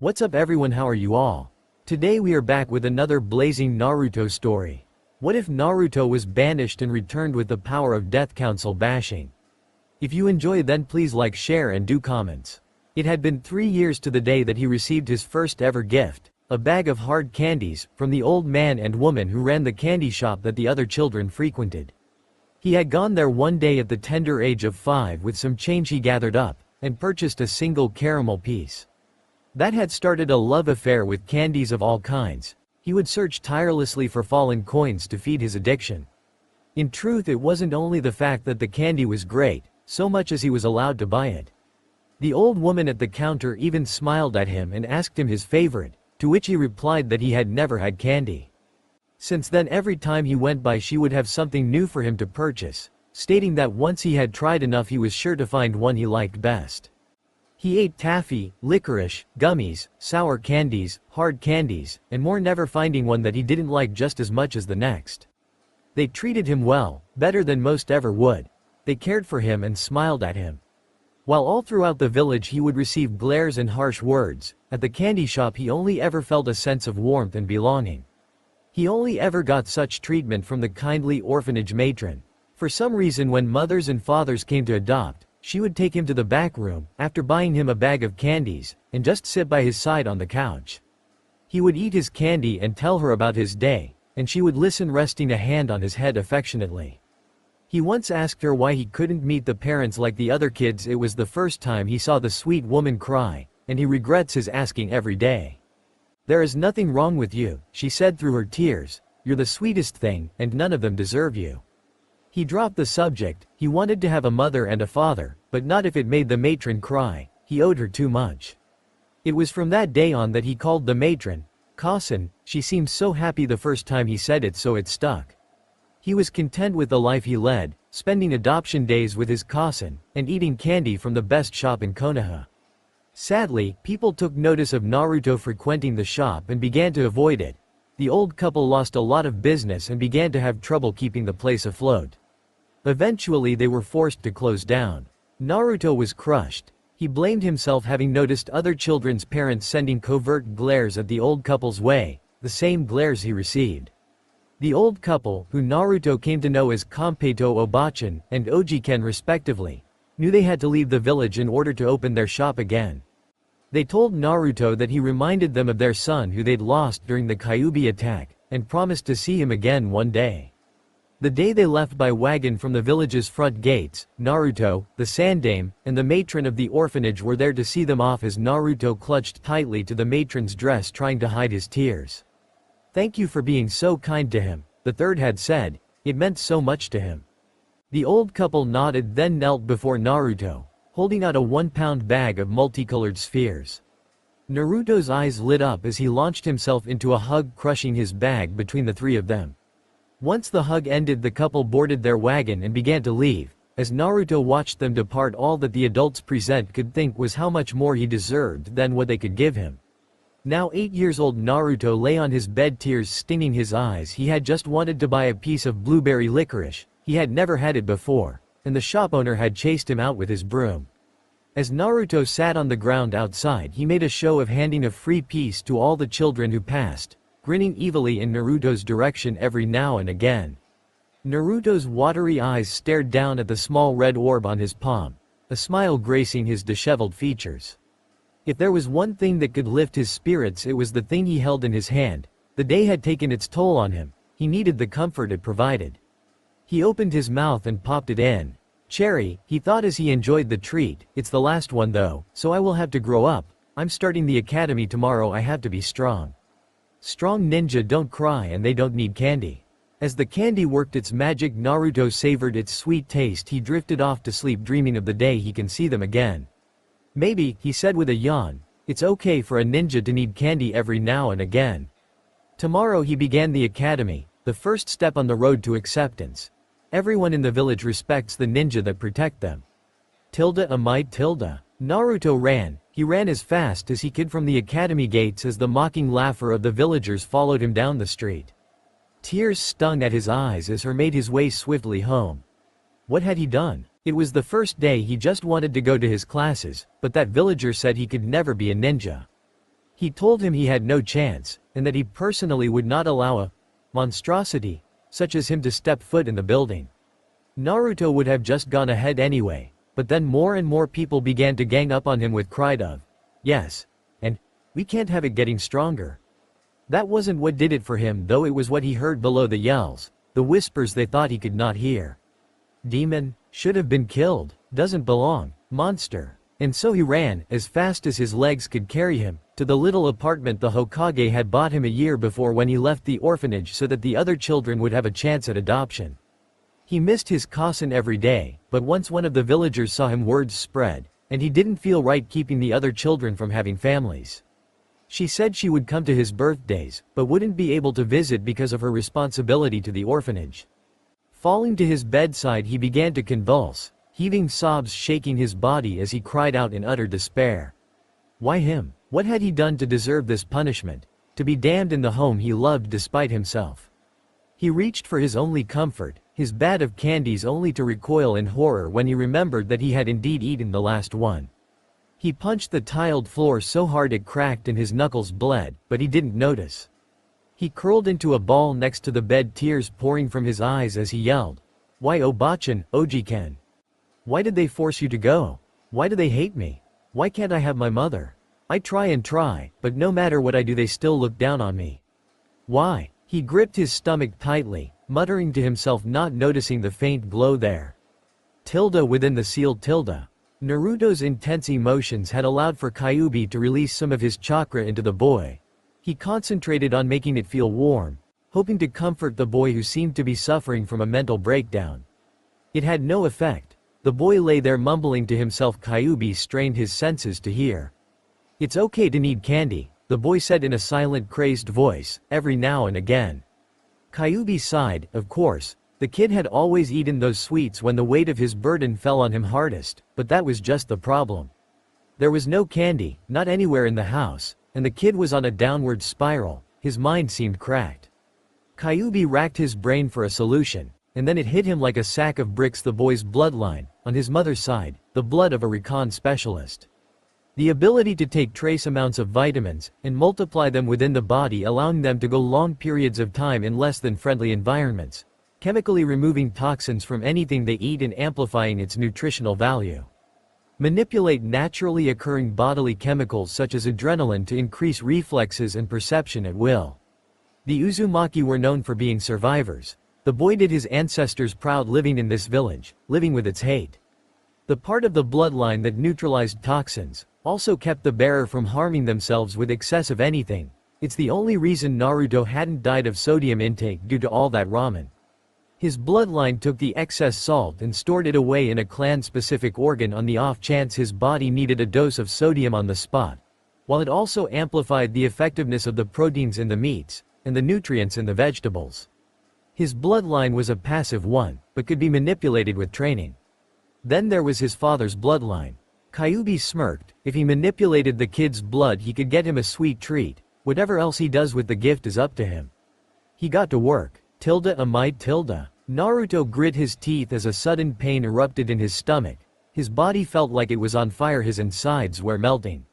What's up everyone, how are you all? Today we are back with another blazing Naruto story. What if Naruto was banished and returned with the power of Death Council bashing? If you enjoy then please like, share and do comments. It had been 3 years to the day that he received his first ever gift, a bag of hard candies, from the old man and woman who ran the candy shop that the other children frequented. He had gone there one day at the tender age of 5 with some change he gathered up, and purchased a single caramel piece. That had started a love affair with candies of all kinds. He would search tirelessly for fallen coins to feed his addiction. In truth, it wasn't only the fact that the candy was great, so much as he was allowed to buy it. The old woman at the counter even smiled at him and asked him his favorite, to which he replied that he had never had candy. Since then every time he went by she would have something new for him to purchase, stating that once he had tried enough he was sure to find one he liked best. He ate taffy, licorice, gummies, sour candies, hard candies, and more, never finding one that he didn't like just as much as the next. They treated him well, better than most ever would. They cared for him and smiled at him. While all throughout the village he would receive glares and harsh words, at the candy shop he only ever felt a sense of warmth and belonging. He only ever got such treatment from the kindly orphanage matron. For some reason when mothers and fathers came to adopt, she would take him to the back room, after buying him a bag of candies, and just sit by his side on the couch. He would eat his candy and tell her about his day, and she would listen, resting a hand on his head affectionately. He once asked her why he couldn't meet the parents like the other kids. It was the first time he saw the sweet woman cry, and he regrets his asking every day. "There is nothing wrong with you," she said through her tears. "You're the sweetest thing, and none of them deserve you." He dropped the subject. He wanted to have a mother and a father, but not if it made the matron cry. He owed her too much. It was from that day on that he called the matron Cousin. She seemed so happy the first time he said it, so it stuck. He was content with the life he led, spending adoption days with his cousin, and eating candy from the best shop in Konoha. Sadly, people took notice of Naruto frequenting the shop and began to avoid it. The old couple lost a lot of business and began to have trouble keeping the place afloat. Eventually they were forced to close down. Naruto was crushed. He blamed himself, having noticed other children's parents sending covert glares at the old couple's way, the same glares he received. The old couple, who Naruto came to know as Kampeito Obachan and Ojiken respectively, knew they had to leave the village in order to open their shop again. They told Naruto that he reminded them of their son who they'd lost during the Kyuubi attack, and promised to see him again one day. The day they left by wagon from the village's front gates, Naruto, the Sandame, and the matron of the orphanage were there to see them off as Naruto clutched tightly to the matron's dress, trying to hide his tears. "Thank you for being so kind to him," the third had said. It meant so much to him. The old couple nodded, then knelt before Naruto, holding out a 1-pound bag of multicolored spheres. Naruto's eyes lit up as he launched himself into a hug, crushing his bag between the three of them. Once the hug ended, the couple boarded their wagon and began to leave. As Naruto watched them depart, all that the adults present could think was how much more he deserved than what they could give him. Now 8 years old, Naruto lay on his bed, tears stinging his eyes. He had just wanted to buy a piece of blueberry licorice. He had never had it before, and the shop owner had chased him out with his broom. As Naruto sat on the ground outside, he made a show of handing a free piece to all the children who passed, grinning evilly in Naruto's direction every now and again. Naruto's watery eyes stared down at the small red orb on his palm, a smile gracing his disheveled features. If there was one thing that could lift his spirits, it was the thing he held in his hand. The day had taken its toll on him. He needed the comfort it provided. He opened his mouth and popped it in. "Cherry," he thought as he enjoyed the treat. "It's the last one though, so I will have to grow up. I'm starting the academy tomorrow. I have to be strong. Strong ninja don't cry and they don't need candy." As the candy worked its magic, Naruto savored its sweet taste. He drifted off to sleep, dreaming of the day he can see them again. "Maybe," he said with a yawn, "it's okay for a ninja to need candy every now and again." Tomorrow he began the academy, the first step on the road to acceptance. Everyone in the village respects the ninja that protect them. Tilda Amite Tilda. Naruto ran. He ran as fast as he could from the academy gates as the mocking laughter of the villagers followed him down the street. Tears stung at his eyes as he made his way swiftly home. What had he done? It was the first day. He just wanted to go to his classes, but that villager said he could never be a ninja. He told him he had no chance, and that he personally would not allow a monstrosity such as him to step foot in the building. Naruto would have just gone ahead anyway, but then more and more people began to gang up on him with cries of, "Yes, and we can't have it getting stronger." That wasn't what did it for him, though it was what he heard below the yells, the whispers they thought he could not hear. "Demon, should have been killed, doesn't belong, monster." And so he ran, as fast as his legs could carry him, to the little apartment the Hokage had bought him a year before when he left the orphanage so that the other children would have a chance at adoption. He missed his cousin every day, but once one of the villagers saw him, words spread, and he didn't feel right keeping the other children from having families. She said she would come to his birthdays, but wouldn't be able to visit because of her responsibility to the orphanage. Falling to his bedside, he began to convulse, heaving sobs shaking his body as he cried out in utter despair. Why him? What had he done to deserve this punishment? To be damned in the home he loved despite himself. He reached for his only comfort, his bag of candies, only to recoil in horror when he remembered that he had indeed eaten the last one. He punched the tiled floor so hard it cracked and his knuckles bled, but he didn't notice. He curled into a ball next to the bed, tears pouring from his eyes as he yelled, "Why Obachan, Ojiken? Why did they force you to go? Why do they hate me? Why can't I have my mother? I try and try, but no matter what I do they still look down on me. Why?" He gripped his stomach tightly, muttering to himself, not noticing the faint glow there. Tilde within the sealed tilde. Naruto's intense emotions had allowed for Kyuubi to release some of his chakra into the boy. He concentrated on making it feel warm, hoping to comfort the boy who seemed to be suffering from a mental breakdown. It had no effect. The boy lay there mumbling to himself. Kyuubi strained his senses to hear. "It's okay to need candy," the boy said in a silent, crazed voice, every now and again. Kyuubi sighed. Of course, the kid had always eaten those sweets when the weight of his burden fell on him hardest, but that was just the problem. There was no candy, not anywhere in the house, and the kid was on a downward spiral. His mind seemed cracked. Kyuubi racked his brain for a solution, and then it hit him like a sack of bricks: the boy's bloodline, on his mother's side, the blood of a recon specialist. The ability to take trace amounts of vitamins, and multiply them within the body, allowing them to go long periods of time in less than friendly environments, chemically removing toxins from anything they eat and amplifying its nutritional value. Manipulate naturally occurring bodily chemicals such as adrenaline to increase reflexes and perception at will. The Uzumaki were known for being survivors. The boy did his ancestors proud living in this village, living with its hate. The part of the bloodline that neutralized toxins also kept the bearer from harming themselves with excess of anything. It's the only reason Naruto hadn't died of sodium intake due to all that ramen. His bloodline took the excess salt and stored it away in a clan-specific organ on the off chance his body needed a dose of sodium on the spot, while it also amplified the effectiveness of the proteins in the meats and the nutrients in the vegetables. His bloodline was a passive one, but could be manipulated with training. Then there was his father's bloodline. Kyuubi smirked. If he manipulated the kid's blood, he could get him a sweet treat. Whatever else he does with the gift is up to him. He got to work. Naruto grit his teeth as a sudden pain erupted in his stomach. His body felt like it was on fire, his insides were melting.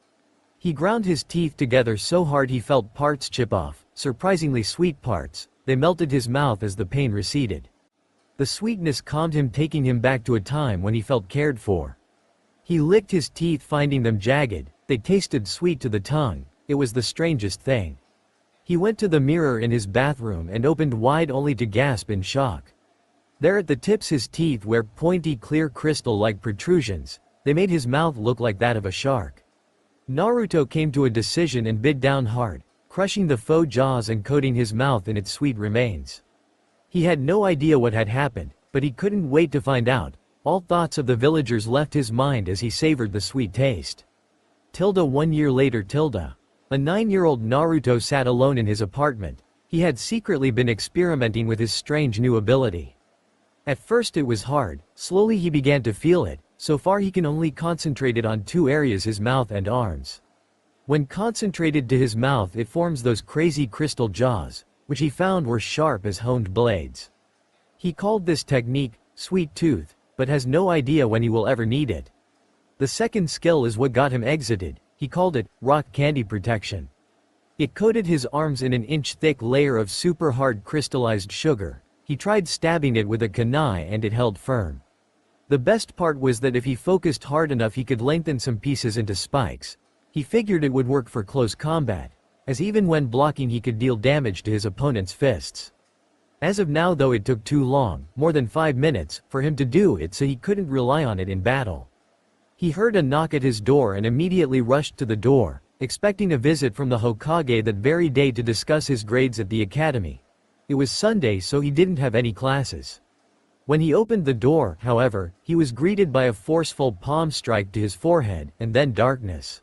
He ground his teeth together so hard he felt parts chip off, surprisingly sweet parts. They melted his mouth as the pain receded. The sweetness calmed him, taking him back to a time when he felt cared for. He licked his teeth, finding them jagged. They tasted sweet to the tongue. It was the strangest thing. He went to the mirror in his bathroom and opened wide, only to gasp in shock. There at the tips his teeth were pointy, clear crystal-like protrusions. They made his mouth look like that of a shark. Naruto came to a decision and bit down hard, crushing the faux jaws and coating his mouth in its sweet remains. He had no idea what had happened, but he couldn't wait to find out. All thoughts of the villagers left his mind as he savored the sweet taste. 1 year later. A 9-year-old Naruto sat alone in his apartment. He had secretly been experimenting with his strange new ability. At first it was hard. Slowly he began to feel it. So far he can only concentrate it on 2 areas, his mouth and arms. When concentrated to his mouth, it forms those crazy crystal jaws, which he found were sharp as honed blades. He called this technique sweet tooth, but has no idea when he will ever need it. The second skill is what got him exited. He called it rock candy protection. It coated his arms in an inch-thick layer of super-hard crystallized sugar. He tried stabbing it with a kunai and it held firm. The best part was that if he focused hard enough he could lengthen some pieces into spikes. He figured it would work for close combat, as even when blocking he could deal damage to his opponent's fists. As of now though it took too long, more than 5 minutes, for him to do it, so he couldn't rely on it in battle. He heard a knock at his door and immediately rushed to the door, expecting a visit from the Hokage that very day to discuss his grades at the academy. It was Sunday so he didn't have any classes. When he opened the door, however, he was greeted by a forceful palm strike to his forehead, and then darkness.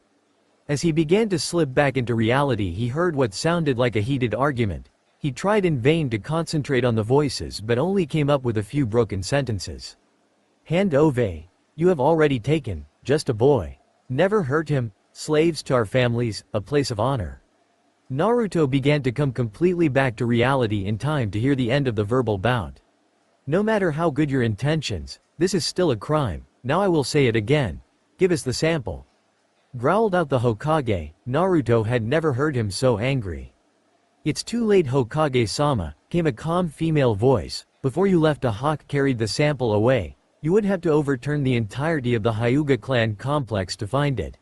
As he began to slip back into reality he heard what sounded like a heated argument. He tried in vain to concentrate on the voices but only came up with a few broken sentences. Hand Ove, you have already taken, just a boy. Never hurt him, slaves to our families, a place of honor. Naruto began to come completely back to reality in time to hear the end of the verbal bout. No matter how good your intentions, this is still a crime. Now I will say it again. Give us the sample. Growled out the Hokage. Naruto had never heard him so angry. It's too late Hokage-sama, came a calm female voice. Before you left a hawk carried the sample away. You would have to overturn the entirety of the Hyuga clan complex to find it.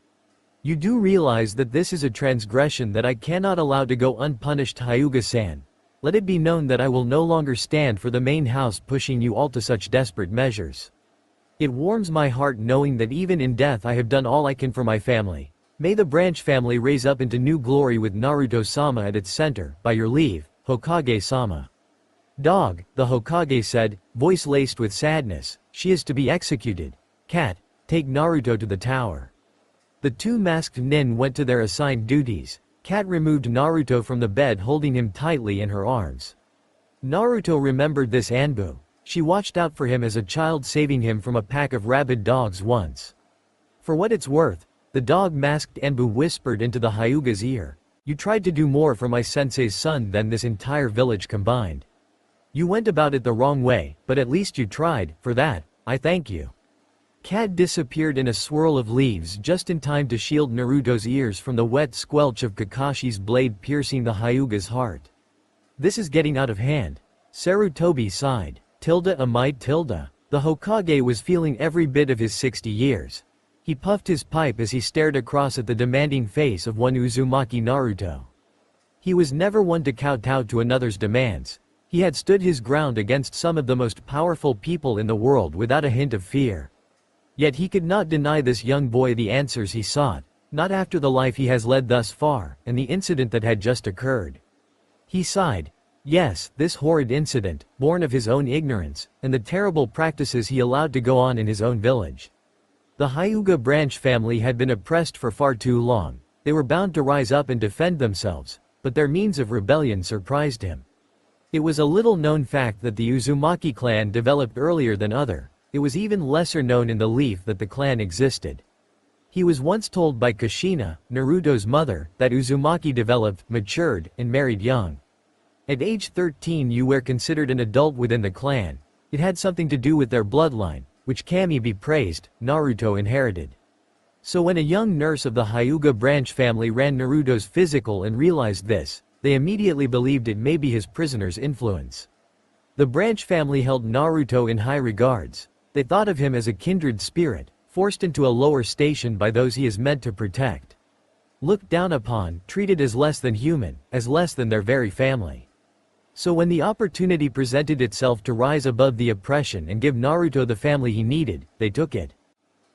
You do realize that this is a transgression that I cannot allow to go unpunished, Hyuga-san. Let it be known that I will no longer stand for the main house pushing you all to such desperate measures. It warms my heart knowing that even in death I have done all I can for my family. May the branch family raise up into new glory with Naruto-sama at its center, by your leave, Hokage-sama. Dog, the Hokage said, voice laced with sadness, she is to be executed. Cat, take Naruto to the tower. The two masked nin went to their assigned duties. Cat removed Naruto from the bed holding him tightly in her arms. Naruto remembered this Anbu. She watched out for him as a child saving him from a pack of rabid dogs once. For what it's worth, the dog-masked Anbu whispered into the Hyuga's ear. You tried to do more for my sensei's son than this entire village combined. You went about it the wrong way, but at least you tried. For that, I thank you. Cat disappeared in a swirl of leaves just in time to shield Naruto's ears from the wet squelch of Kakashi's blade piercing the Hyuga's heart. This is getting out of hand. Sarutobi sighed. The Hokage was feeling every bit of his 60 years. He puffed his pipe as he stared across at the demanding face of one Uzumaki Naruto. He was never one to kowtow to another's demands. He had stood his ground against some of the most powerful people in the world without a hint of fear. Yet he could not deny this young boy the answers he sought, not after the life he has led thus far, and the incident that had just occurred. He sighed. Yes, this horrid incident, born of his own ignorance, and the terrible practices he allowed to go on in his own village. The Hyuga branch family had been oppressed for far too long. They were bound to rise up and defend themselves, but their means of rebellion surprised him. It was a little-known fact that the Uzumaki clan developed earlier than other. It was even lesser known in the leaf that the clan existed. He was once told by Kushina, Naruto's mother, that Uzumaki developed, matured, and married young. At age 13 you were considered an adult within the clan. It had something to do with their bloodline, which Kami be praised, Naruto inherited. So when a young nurse of the Hyuga branch family ran Naruto's physical and realized this, they immediately believed it may be his prisoner's influence. The branch family held Naruto in high regards. They thought of him as a kindred spirit, forced into a lower station by those he is meant to protect. Looked down upon, treated as less than human, as less than their very family. So when the opportunity presented itself to rise above the oppression and give Naruto the family he needed, they took it.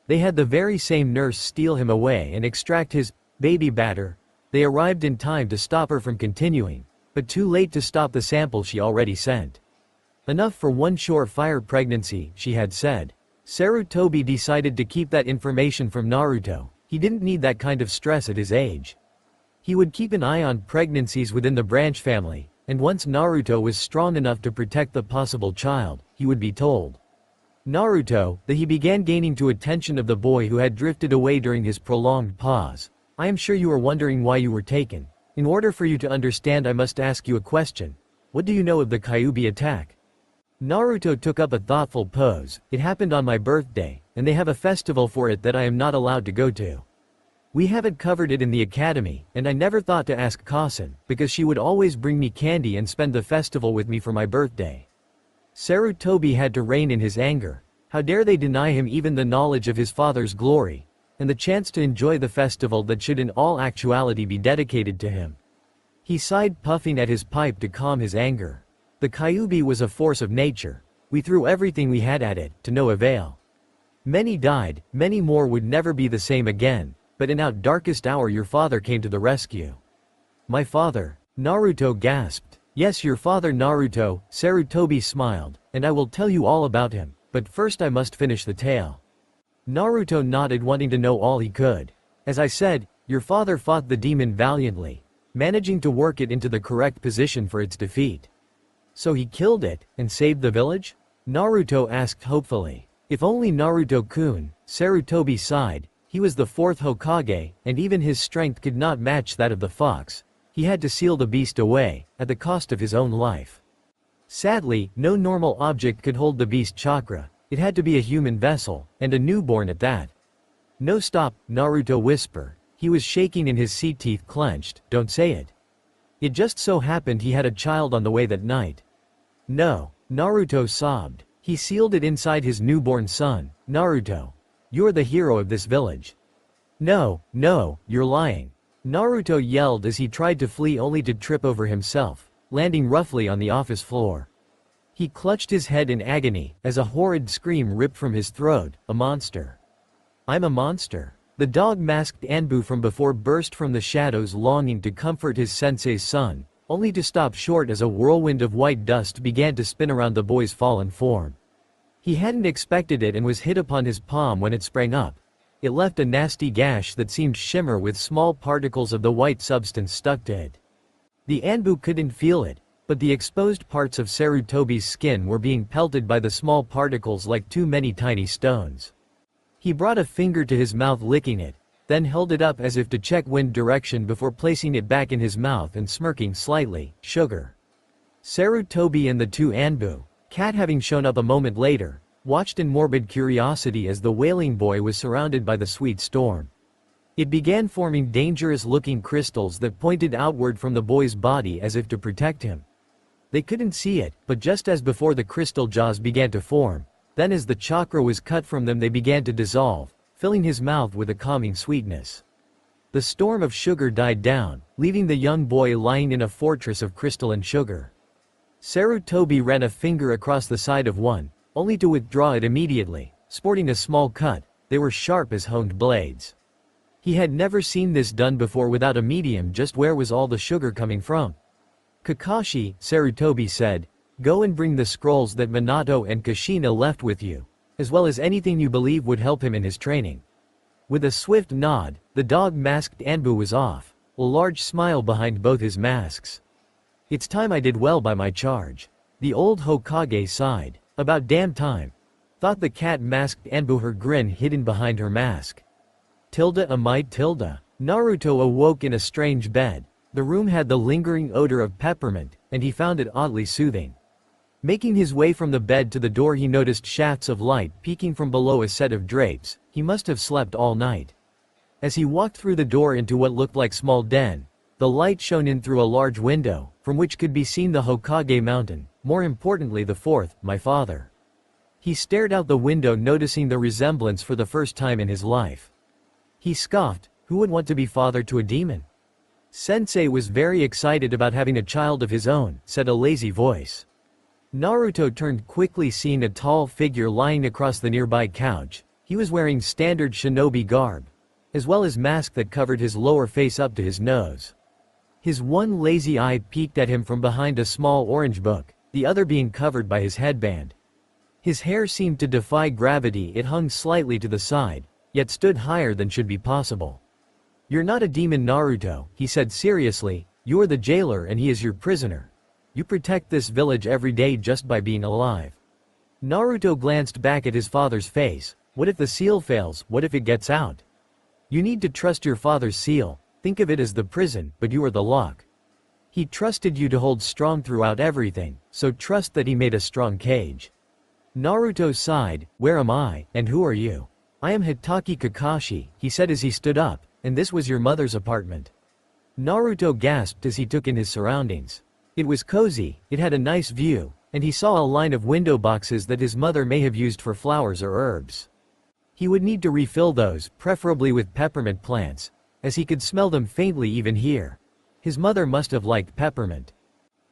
They had the very same nurse steal him away and extract his baby batter. They arrived in time to stop her from continuing, but too late to stop the sample she already sent. Enough for one surefire pregnancy, she had said. Sarutobi decided to keep that information from Naruto. He didn't need that kind of stress at his age. He would keep an eye on pregnancies within the branch family, and once Naruto was strong enough to protect the possible child, he would be told. Naruto, that he began gaining to attention of the boy who had drifted away during his prolonged pause. I am sure you are wondering why you were taken. In order for you to understand I must ask you a question. What do you know of the Kyuubi attack? Naruto took up a thoughtful pose. It happened on my birthday, and they have a festival for it that I am not allowed to go to. We haven't covered it in the academy, and I never thought to ask Kasen, because she would always bring me candy and spend the festival with me for my birthday. Sarutobi had to rein in his anger. How dare they deny him even the knowledge of his father's glory, and the chance to enjoy the festival that should in all actuality be dedicated to him. He sighed, puffing at his pipe to calm his anger. The Kyuubi was a force of nature. We threw everything we had at it, to no avail. Many died, many more would never be the same again, but in our darkest hour your father came to the rescue. My father? Naruto gasped. Yes, your father Naruto, Sarutobi smiled, and I will tell you all about him, but first I must finish the tale. Naruto nodded, wanting to know all he could. As I said, your father fought the demon valiantly, managing to work it into the correct position for its defeat. So he killed it, and saved the village? Naruto asked hopefully. If only Naruto-kun, Sarutobi sighed. He was the fourth Hokage, and even his strength could not match that of the fox. He had to seal the beast away, at the cost of his own life. Sadly, no normal object could hold the beast chakra. It had to be a human vessel, and a newborn at that. No, stop, Naruto whispered. He was shaking in his seat, teeth clenched. Don't say it. It just so happened he had a child on the way that night. No, Naruto sobbed. He sealed it inside his newborn son. Naruto, you're the hero of this village. No, you're lying. Naruto yelled as he tried to flee, only to trip over himself, landing roughly on the office floor. He clutched his head in agony, as a horrid scream ripped from his throat. A monster. I'm a monster. The dog-masked Anbu from before burst from the shadows, longing to comfort his sensei's son, only to stop short as a whirlwind of white dust began to spin around the boy's fallen form. He hadn't expected it and was hit upon his palm when it sprang up. It left a nasty gash that seemed shimmer with small particles of the white substance stuck to it. The Anbu couldn't feel it, but the exposed parts of Sarutobi's skin were being pelted by the small particles like too many tiny stones. He brought a finger to his mouth, licking it, then held it up as if to check wind direction before placing it back in his mouth and smirking slightly. Sugar. Sarutobi and the two Anbu, cat having shown up a moment later, watched in morbid curiosity as the wailing boy was surrounded by the sweet storm. It began forming dangerous-looking crystals that pointed outward from the boy's body as if to protect him. They couldn't see it, but just as before, the crystal jaws began to form. Then as the chakra was cut from them, they began to dissolve, filling his mouth with a calming sweetness. The storm of sugar died down, leaving the young boy lying in a fortress of crystalline sugar. Sarutobi ran a finger across the side of one, only to withdraw it immediately, sporting a small cut. They were sharp as honed blades. He had never seen this done before without a medium. Just where was all the sugar coming from? Kakashi, Sarutobi said, go and bring the scrolls that Minato and Kushina left with you, as well as anything you believe would help him in his training. With a swift nod, the dog-masked Anbu was off, a large smile behind both his masks. It's time I did well by my charge. The old Hokage sighed. About damn time, thought the cat-masked Anbu, her grin hidden behind her mask. Tilda, am I Tilda? Naruto awoke in a strange bed. The room had the lingering odor of peppermint, and he found it oddly soothing. Making his way from the bed to the door, he noticed shafts of light peeking from below a set of drapes. He must have slept all night. As he walked through the door into what looked like small den, the light shone in through a large window, from which could be seen the Hokage mountain, more importantly the fourth, my father. He stared out the window, noticing the resemblance for the first time in his life. He scoffed, who would want to be father to a demon? Sensei was very excited about having a child of his own, said a lazy voice. Naruto turned quickly, seeing a tall figure lying across the nearby couch. He was wearing standard shinobi garb, as well as mask that covered his lower face up to his nose. His one lazy eye peeked at him from behind a small orange book, the other being covered by his headband. His hair seemed to defy gravity. It hung slightly to the side, yet stood higher than should be possible. You're not a demon, Naruto, he said seriously. You're the jailer and he is your prisoner. You protect this village every day just by being alive. Naruto glanced back at his father's face. What if the seal fails? What if it gets out? You need to trust your father's seal. Think of it as the prison, but you are the lock. He trusted you to hold strong throughout everything, so trust that he made a strong cage. Naruto sighed. Where am I, and who are you? I am Hitaki Kakashi, he said as he stood up, and this was your mother's apartment. Naruto gasped as he took in his surroundings. It was cozy, it had a nice view, and he saw a line of window boxes that his mother may have used for flowers or herbs. He would need to refill those, preferably with peppermint plants, as he could smell them faintly even here. His mother must have liked peppermint.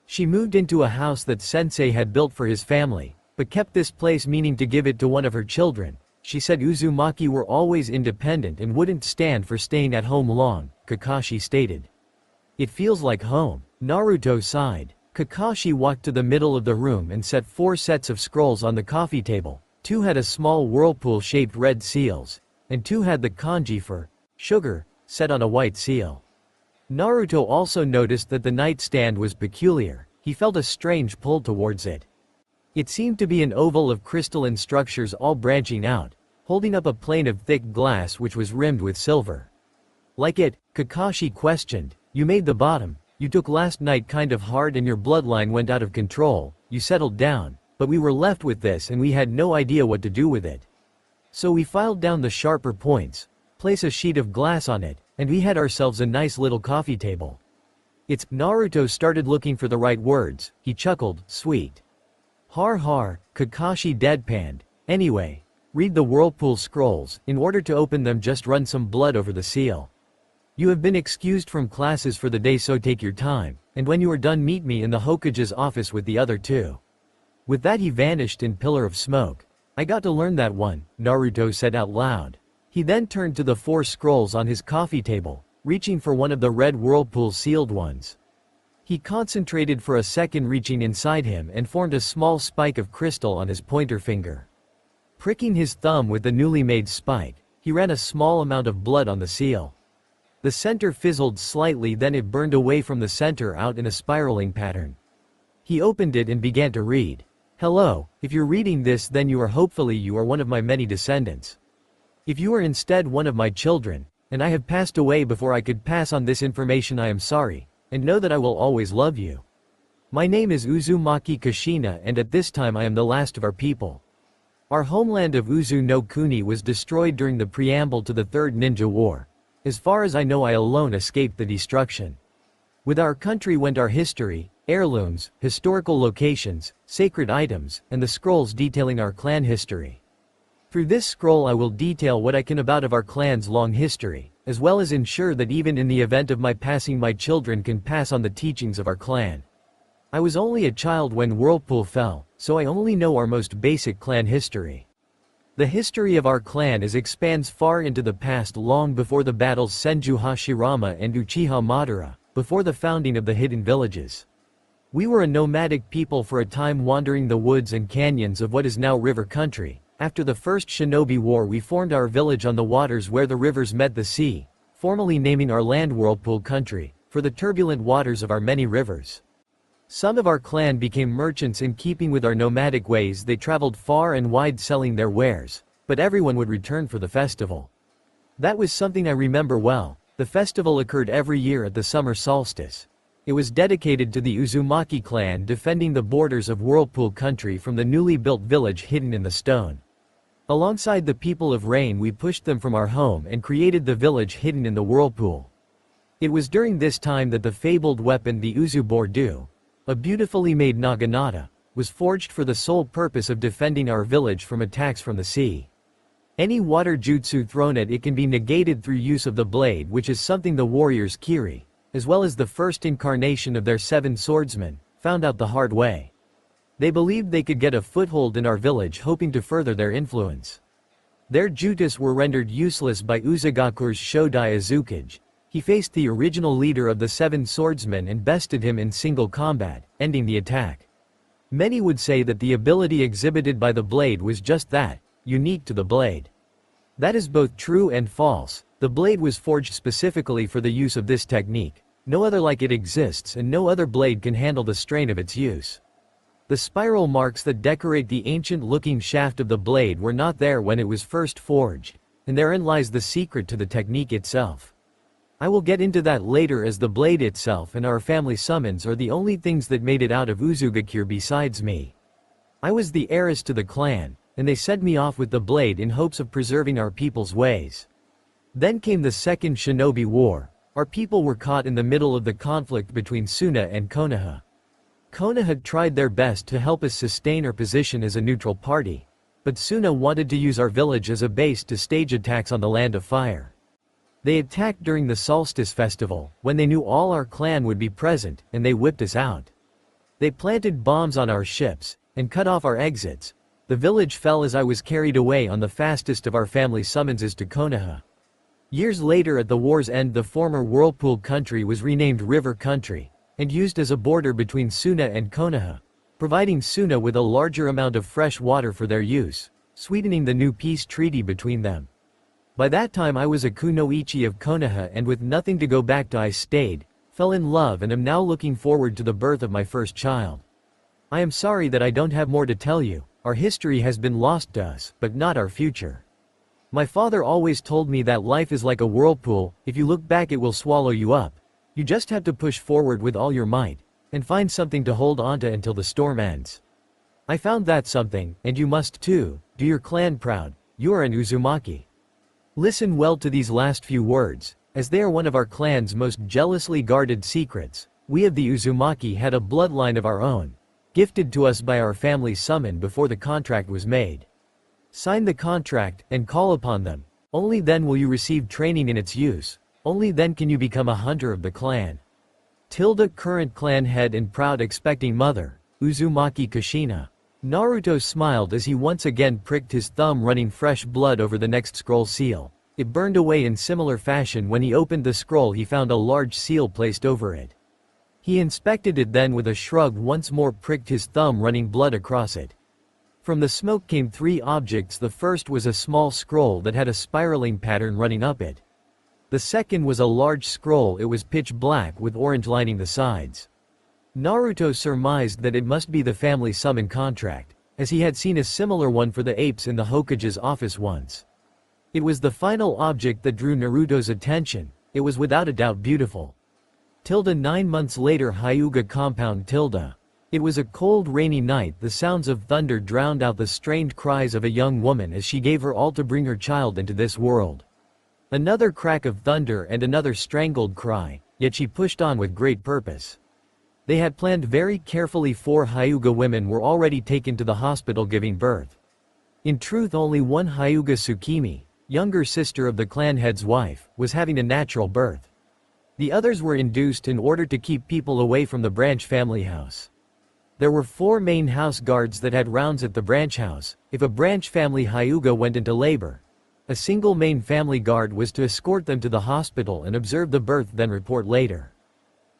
She moved into a house that Sensei had built for his family, but kept this place meaning to give it to one of her children. She said Uzumaki were always independent and wouldn't stand for staying at home long, Kakashi stated. It feels like home, Naruto sighed. Kakashi walked to the middle of the room and set 4 sets of scrolls on the coffee table. 2 had a small whirlpool-shaped red seals, and 2 had the kanji for sugar, set on a white seal. Naruto also noticed that the nightstand was peculiar. He felt a strange pull towards it. It seemed to be an oval of crystalline structures all branching out, holding up a plane of thick glass which was rimmed with silver. Like it, Kakashi questioned, you made the bottom, you took last night kind of hard and your bloodline went out of control, you settled down, but we were left with this and we had no idea what to do with it. So we filed down the sharper points, place a sheet of glass on it, and we had ourselves a nice little coffee table. Naruto started looking for the right words, he chuckled, sweet. Har har, Kakashi deadpanned, anyway, read the whirlpool scrolls, in order to open them just run some blood over the seal. You have been excused from classes for the day so take your time, and when you are done meet me in the Hokage's office with the other 2. With that he vanished in pillar of smoke. I got to learn that one, Naruto said out loud. He then turned to the 4 scrolls on his coffee table, reaching for one of the red whirlpool sealed ones. He concentrated for a second reaching inside him and formed a small spike of crystal on his pointer finger. Pricking his thumb with the newly made spike, he ran a small amount of blood on the seal. The center fizzled slightly, then it burned away from the center out in a spiraling pattern. He opened it and began to read. Hello, if you're reading this then you are one of my many descendants. If you are instead one of my children, and I have passed away before I could pass on this information I am sorry, and know that I will always love you. My name is Uzumaki Kushina and at this time I am the last of our people. Our homeland of Uzu no Kuni was destroyed during the preamble to the Third Ninja War. As far as I know I alone escaped the destruction. With our country went our history, heirlooms, historical locations, sacred items, and the scrolls detailing our clan history. Through this scroll I will detail what I can about of our clan's long history, as well as ensure that even in the event of my passing my children can pass on the teachings of our clan. I was only a child when Whirlpool fell, so I only know our most basic clan history. The history of our clan expands far into the past, long before the battles Senju Hashirama and Uchiha Madara, before the founding of the hidden villages. We were a nomadic people for a time wandering the woods and canyons of what is now river country. After the First Shinobi War we formed our village on the waters where the rivers met the sea, formally naming our land Whirlpool Country, for the turbulent waters of our many rivers. Some of our clan became merchants in keeping with our nomadic ways. They traveled far and wide selling their wares, but everyone would return for the festival. That was something I remember well. The festival occurred every year at the summer solstice. It was dedicated to the Uzumaki clan defending the borders of Whirlpool Country from the newly built village hidden in the stone. Alongside the people of Rain we pushed them from our home and created the village hidden in the whirlpool. It was during this time that the fabled weapon the Uzubordu, a beautifully made naginata, was forged for the sole purpose of defending our village from attacks from the sea. Any water jutsu thrown at it can be negated through use of the blade, which is something the warriors Kiri, as well as the first incarnation of their 7 swordsmen, found out the hard way. They believed they could get a foothold in our village, hoping to further their influence. Their jutsus were rendered useless by Uzagakure's Shodai Azukage. He faced the original leader of the 7 swordsmen and bested him in single combat, ending the attack. Many would say that the ability exhibited by the blade was just that, unique to the blade. That is both true and false. The blade was forged specifically for the use of this technique. No other like it exists and no other blade can handle the strain of its use. The spiral marks that decorate the ancient-looking shaft of the blade were not there when it was first forged, and therein lies the secret to the technique itself. I will get into that later, as the blade itself and our family summons are the only things that made it out of Uzugakure besides me. I was the heiress to the clan, and they sent me off with the blade in hopes of preserving our people's ways. Then came the Second Shinobi War. Our people were caught in the middle of the conflict between Suna and Konoha. Konoha tried their best to help us sustain our position as a neutral party, but Suna wanted to use our village as a base to stage attacks on the Land of Fire. They attacked during the Solstice Festival, when they knew all our clan would be present, and they whipped us out. They planted bombs on our ships, and cut off our exits. The village fell as I was carried away on the fastest of our family summonses to Konoha. Years later at the war's end the former Whirlpool Country was renamed River Country, and used as a border between Suna and Konoha, providing Suna with a larger amount of fresh water for their use, sweetening the new peace treaty between them. By that time I was a kunoichi of Konoha, and with nothing to go back to I stayed, fell in love, and am now looking forward to the birth of my first child. I am sorry that I don't have more to tell you. Our history has been lost to us, but not our future. My father always told me that life is like a whirlpool. If you look back it will swallow you up. You just have to push forward with all your might, and find something to hold onto until the storm ends. I found that something, and you must too. Do your clan proud. You are an Uzumaki. Listen well to these last few words, as they are one of our clan's most jealously guarded secrets. We of the Uzumaki had a bloodline of our own, gifted to us by our family summon before the contract was made. Sign the contract, and call upon them. Only then will you receive training in its use. Only then can you become a hunter of the clan. Current clan head and proud expecting mother, Uzumaki Kushina. Naruto smiled as he once again pricked his thumb, running fresh blood over the next scroll seal. It burned away in similar fashion. When he opened the scroll he found a large seal placed over it. He inspected it, then with a shrug once more pricked his thumb, running blood across it. From the smoke came three objects. The first was a small scroll that had a spiraling pattern running up it. The second was a large scroll. It was pitch black with orange lining the sides. Naruto surmised that it must be the family summon contract, as he had seen a similar one for the apes in the Hokage's office once. It was the final object that drew Naruto's attention. It was without a doubt beautiful. 9 months later, Hyuga compound. It was a cold rainy night. The sounds of thunder drowned out the strained cries of a young woman as she gave her all to bring her child into this world. Another crack of thunder and another strangled cry, yet she pushed on with great purpose. They had planned very carefully. 4 Hyuga women were already taken to the hospital giving birth. In truth, only one Hyuga Tsukimi, younger sister of the clan head's wife, was having a natural birth. The others were induced in order to keep people away from the branch family house. There were 4 main house guards that had rounds at the branch house. If a branch family Hyuga went into labor, a single main family guard was to escort them to the hospital and observe the birth, then report later.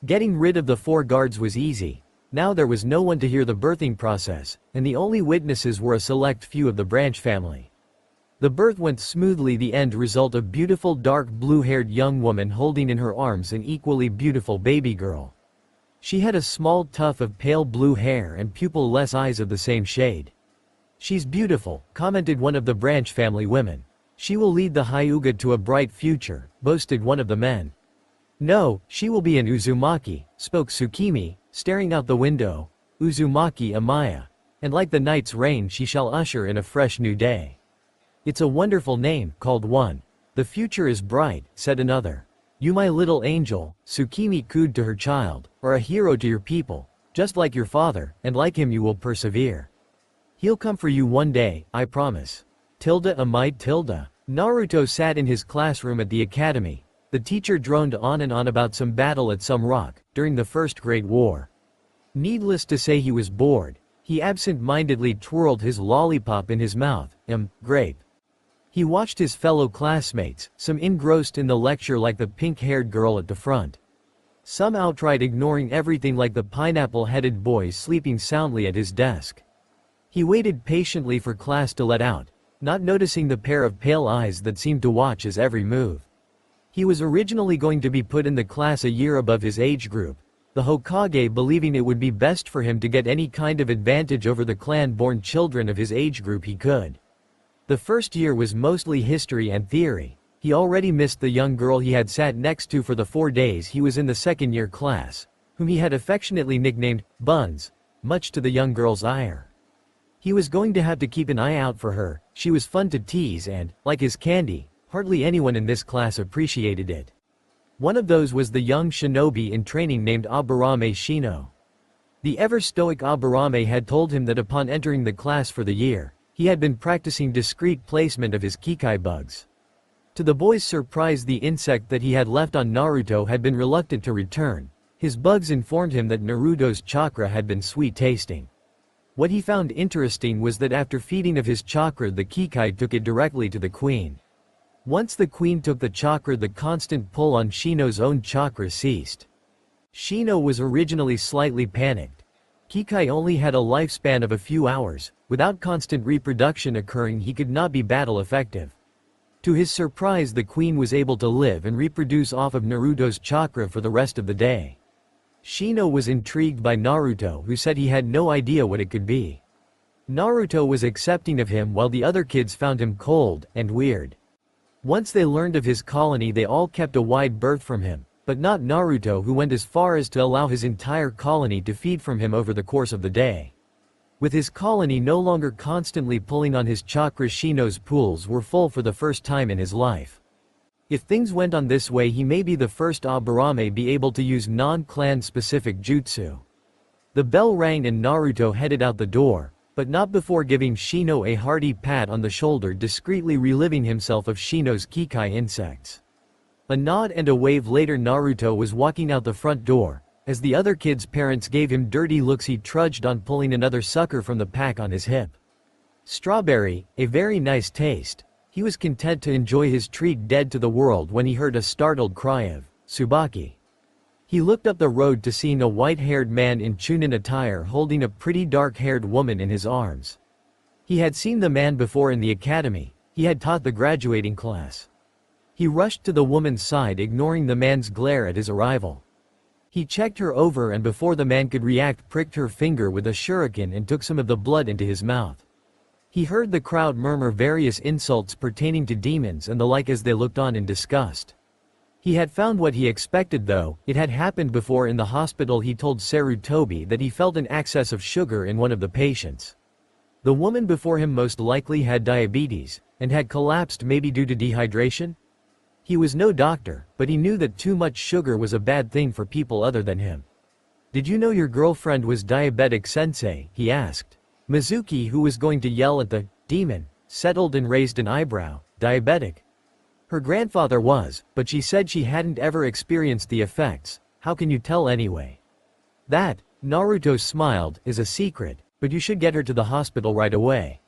Getting rid of the 4 guards was easy. Now there was no one to hear the birthing process, and the only witnesses were a select few of the branch family. The birth went smoothly. The end result: a beautiful dark blue-haired young woman holding in her arms an equally beautiful baby girl. She had a small tuft of pale blue hair and pupil-less eyes of the same shade. "She's beautiful," commented one of the branch family women. "She will lead the Hyuga to a bright future," boasted one of the men. "No, she will be an Uzumaki," spoke Tsukimi, staring out the window. "Uzumaki Amaya. And like the night's rain she shall usher in a fresh new day." "It's a wonderful name," called one. "The future is bright," said another. "You my little angel," Tsukimi cooed to her child, "are a hero to your people, just like your father, and like him you will persevere. He'll come for you one day, I promise." Amai. Naruto sat in his classroom at the academy. The teacher droned on and on about some battle at some rock, during the First Great War. Needless to say he was bored. He absent-mindedly twirled his lollipop in his mouth. Grape. He watched his fellow classmates, some engrossed in the lecture like the pink-haired girl at the front. Some outright ignoring everything like the pineapple-headed boy sleeping soundly at his desk. He waited patiently for class to let out, not noticing the pair of pale eyes that seemed to watch his every move. He was originally going to be put in the class a year above his age group, the Hokage believing it would be best for him to get any kind of advantage over the clan-born children of his age group he could. The first year was mostly history and theory. He already missed the young girl he had sat next to for the 4 days he was in the second-year class, whom he had affectionately nicknamed Buns, much to the young girl's ire. He was going to have to keep an eye out for her. She was fun to tease and, like his candy, Hardly anyone in this class appreciated it. One of those was the young shinobi in training named Aburame Shino. The ever-stoic Aburame had told him that upon entering the class for the year, he had been practicing discreet placement of his Kikai bugs. To the boy's surprise, the insect that he had left on Naruto had been reluctant to return. His bugs informed him that Naruto's chakra had been sweet-tasting. What he found interesting was that after feeding of his chakra, the Kikai took it directly to the queen. Once the queen took the chakra, the constant pull on Shino's own chakra ceased. Shino was originally slightly panicked. Kikai only had a lifespan of a few hours. Without constant reproduction occurring, he could not be battle effective. To his surprise, the queen was able to live and reproduce off of Naruto's chakra for the rest of the day. Shino was intrigued by Naruto, who said he had no idea what it could be. Naruto was accepting of him while the other kids found him cold and weird. Once they learned of his colony, they all kept a wide berth from him, but not Naruto, who went as far as to allow his entire colony to feed from him over the course of the day. With his colony no longer constantly pulling on his chakra, Shino's pools were full for the first time in his life. If things went on this way, he may be the first Aburame be able to use non-clan specific jutsu. The bell rang and Naruto headed out the door, but not before giving Shino a hearty pat on the shoulder, discreetly relieving himself of Shino's Kikai insects. A nod and a wave later, Naruto was walking out the front door. As the other kids' parents gave him dirty looks, he trudged on, pulling another sucker from the pack on his hip. Strawberry, a very nice taste. He was content to enjoy his treat, dead to the world, when he heard a startled cry of Tsubaki. He looked up the road to see a white-haired man in chunin attire holding a pretty dark-haired woman in his arms. He had seen the man before in the academy. He had taught the graduating class. He rushed to the woman's side, ignoring the man's glare at his arrival. He checked her over, and before the man could react, pricked her finger with a shuriken and took some of the blood into his mouth. He heard the crowd murmur various insults pertaining to demons and the like as they looked on in disgust. He had found what he expected, though. It had happened before in the hospital. He told Sarutobi that he felt an excess of sugar in one of the patients. The woman before him most likely had diabetes, and had collapsed, maybe due to dehydration. He was no doctor, but he knew that too much sugar was a bad thing for people other than him. "Did you know your girlfriend was diabetic, sensei?" he asked. Mizuki, who was going to yell at the demon, settled and raised an eyebrow. "Diabetic?" Her grandfather was, but she said she hadn't ever experienced the effects. "How can you tell anyway?" "That," Naruto smiled, "is a secret, but you should get her to the hospital right away."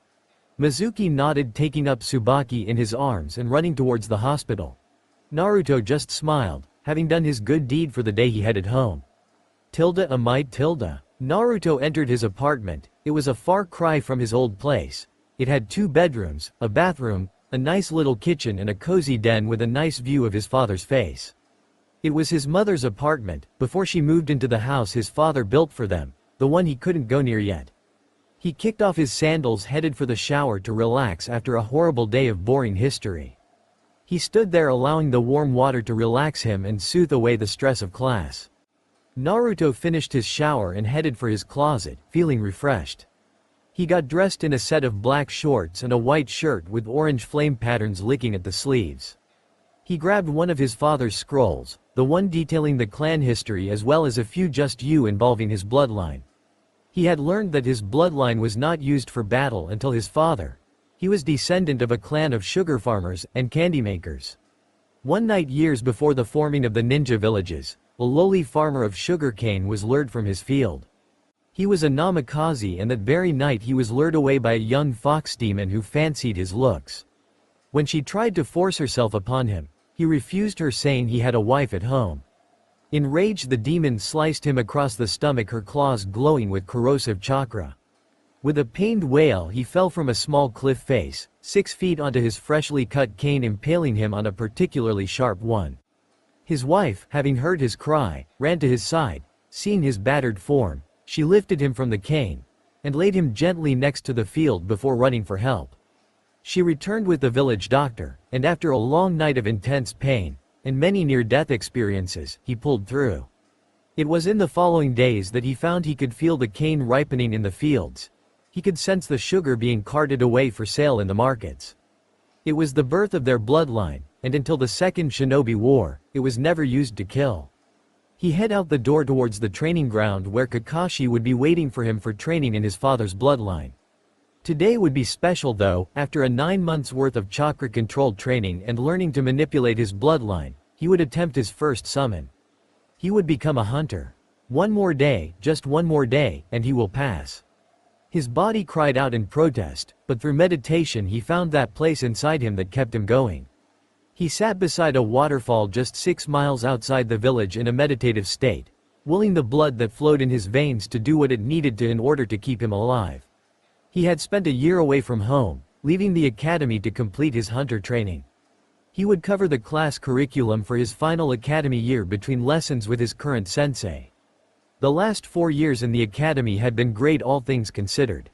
Mizuki nodded, taking up Tsubaki in his arms and running towards the hospital. Naruto just smiled. Having done his good deed for the day, he headed home. Naruto entered his apartment. It was a far cry from his old place. It had 2 bedrooms, a bathroom, a nice little kitchen, and a cozy den with a nice view of his father's face. It was his mother's apartment, before she moved into the house his father built for them, the one he couldn't go near yet. He kicked off his sandals, headed for the shower to relax after a horrible day of boring history. He stood there, allowing the warm water to relax him and soothe away the stress of class. Naruto finished his shower and headed for his closet, feeling refreshed. He got dressed in a set of black shorts and a white shirt with orange flame patterns licking at the sleeves. He grabbed one of his father's scrolls, the one detailing the clan history as well as a few just involving his bloodline. He had learned that his bloodline was not used for battle until his father. He was descendant of a clan of sugar farmers and candy makers. One night, years before the forming of the ninja villages, a lowly farmer of sugarcane was lured from his field. He was a namikaze, and that very night he was lured away by a young fox demon who fancied his looks. When she tried to force herself upon him, he refused her, saying he had a wife at home. Enraged, the demon sliced him across the stomach, her claws glowing with corrosive chakra. With a pained wail, he fell from a small cliff face, 6 feet, onto his freshly cut cane, impaling him on a particularly sharp one. His wife, having heard his cry, ran to his side. Seeing his battered form, she lifted him from the cane and laid him gently next to the field before running for help. She returned with the village doctor, and after a long night of intense pain and many near-death experiences, he pulled through. It was in the following days that he found he could feel the cane ripening in the fields. He could sense the sugar being carted away for sale in the markets. It was the birth of their bloodline, and until the Second Shinobi War, it was never used to kill. He headed out the door towards the training ground where Kakashi would be waiting for him for training in his father's bloodline. Today would be special though. After a 9 months worth of chakra-controlled training and learning to manipulate his bloodline, he would attempt his first summon. He would become a hunter. One more day, just one more day, and he will pass. His body cried out in protest, but through meditation he found that place inside him that kept him going. He sat beside a waterfall just 6 miles outside the village in a meditative state, willing the blood that flowed in his veins to do what it needed to in order to keep him alive. He had spent a year away from home, leaving the academy to complete his hunter training. He would cover the class curriculum for his final academy year between lessons with his current sensei. The last 4 years in the academy had been great all things considered.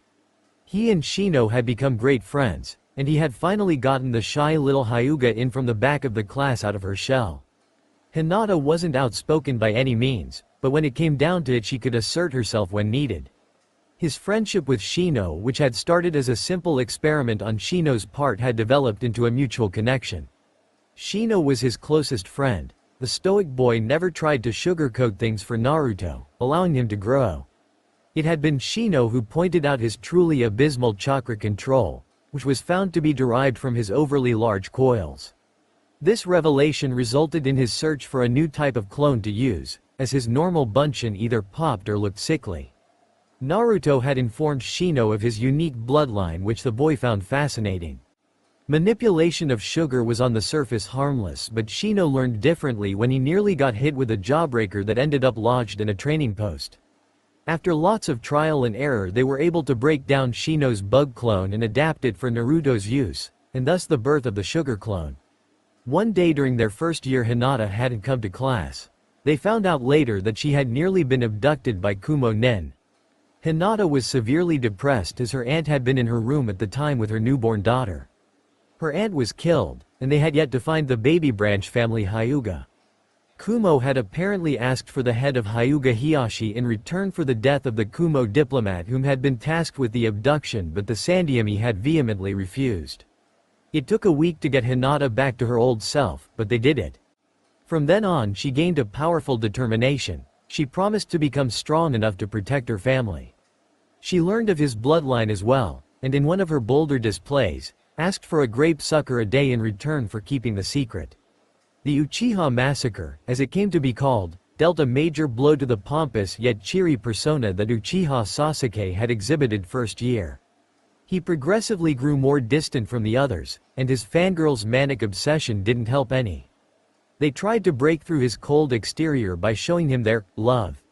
He and Shino had become great friends, and he had finally gotten the shy little Hyuga in from the back of the class out of her shell. Hinata wasn't outspoken by any means, but when it came down to it she could assert herself when needed. His friendship with Shino, which had started as a simple experiment on Shino's part, had developed into a mutual connection. Shino was his closest friend. The stoic boy never tried to sugarcoat things for Naruto, allowing him to grow. It had been Shino who pointed out his truly abysmal chakra control, which was found to be derived from his overly large coils. This revelation resulted in his search for a new type of clone to use, as his normal Bunshin either popped or looked sickly. Naruto had informed Shino of his unique bloodline, which the boy found fascinating. Manipulation of sugar was on the surface harmless, but Shino learned differently when he nearly got hit with a jawbreaker that ended up lodged in a training post. After lots of trial and error they were able to break down Shino's bug clone and adapt it for Naruto's use, and thus the birth of the sugar clone. One day during their first year Hinata hadn't come to class. They found out later that she had nearly been abducted by Kumo Nen. Hinata was severely depressed as her aunt had been in her room at the time with her newborn daughter. Her aunt was killed, and they had yet to find the baby branch family Hyuga. Kumo had apparently asked for the head of Hyuga Hiyashi in return for the death of the Kumo diplomat whom had been tasked with the abduction, but the Sandaime had vehemently refused. It took a week to get Hinata back to her old self, but they did it. From then on she gained a powerful determination. She promised to become strong enough to protect her family. She learned of his bloodline as well, and in one of her bolder displays, asked for a grape sucker a day in return for keeping the secret. The Uchiha massacre, as it came to be called, dealt a major blow to the pompous yet cheery persona that Uchiha Sasuke had exhibited first year. He progressively grew more distant from the others, and his fangirl's manic obsession didn't help any. They tried to break through his cold exterior by showing him their love.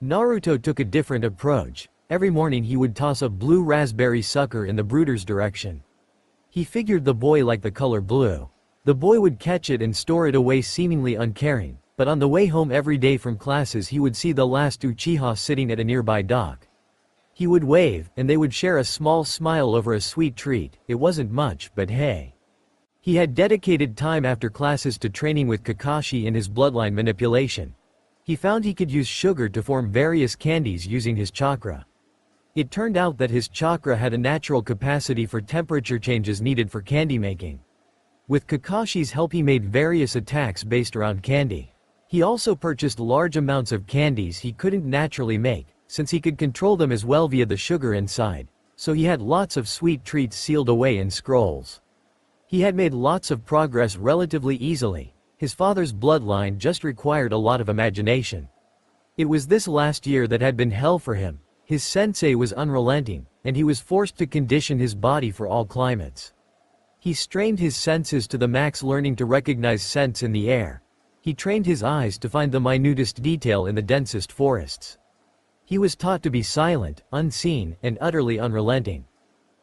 Naruto took a different approach. Every morning he would toss a blue raspberry sucker in the brooder's direction. He figured the boy liked the color blue. The boy would catch it and store it away seemingly uncaring, but on the way home every day from classes he would see the last Uchiha sitting at a nearby dock. He would wave, and they would share a small smile over a sweet treat. It wasn't much, but hey. He had dedicated time after classes to training with Kakashi in his bloodline manipulation. He found he could use sugar to form various candies using his chakra. It turned out that his chakra had a natural capacity for temperature changes needed for candy making. With Kakashi's help he made various attacks based around candy. He also purchased large amounts of candies he couldn't naturally make, since he could control them as well via the sugar inside, so he had lots of sweet treats sealed away in scrolls. He had made lots of progress relatively easily. His father's bloodline just required a lot of imagination. It was this last year that had been hell for him. His sensei was unrelenting, and he was forced to condition his body for all climates. He strained his senses to the max, learning to recognize scents in the air. He trained his eyes to find the minutest detail in the densest forests. He was taught to be silent, unseen, and utterly unrelenting.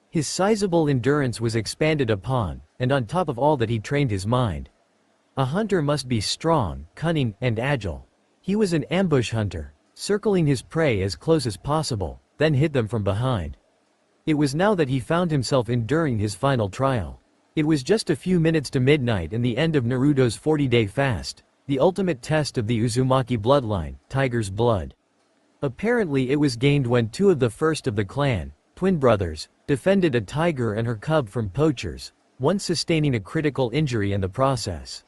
His sizable endurance was expanded upon, and on top of all that he trained his mind. A hunter must be strong, cunning, and agile. He was an ambush hunter, circling his prey as close as possible, then hit them from behind. It was now that he found himself enduring his final trial. It was just a few minutes to midnight and the end of Naruto's 40-day fast, the ultimate test of the Uzumaki bloodline, Tiger's Blood. Apparently it was gained when two of the first of the clan, twin brothers, defended a tiger and her cub from poachers, once sustaining a critical injury in the process.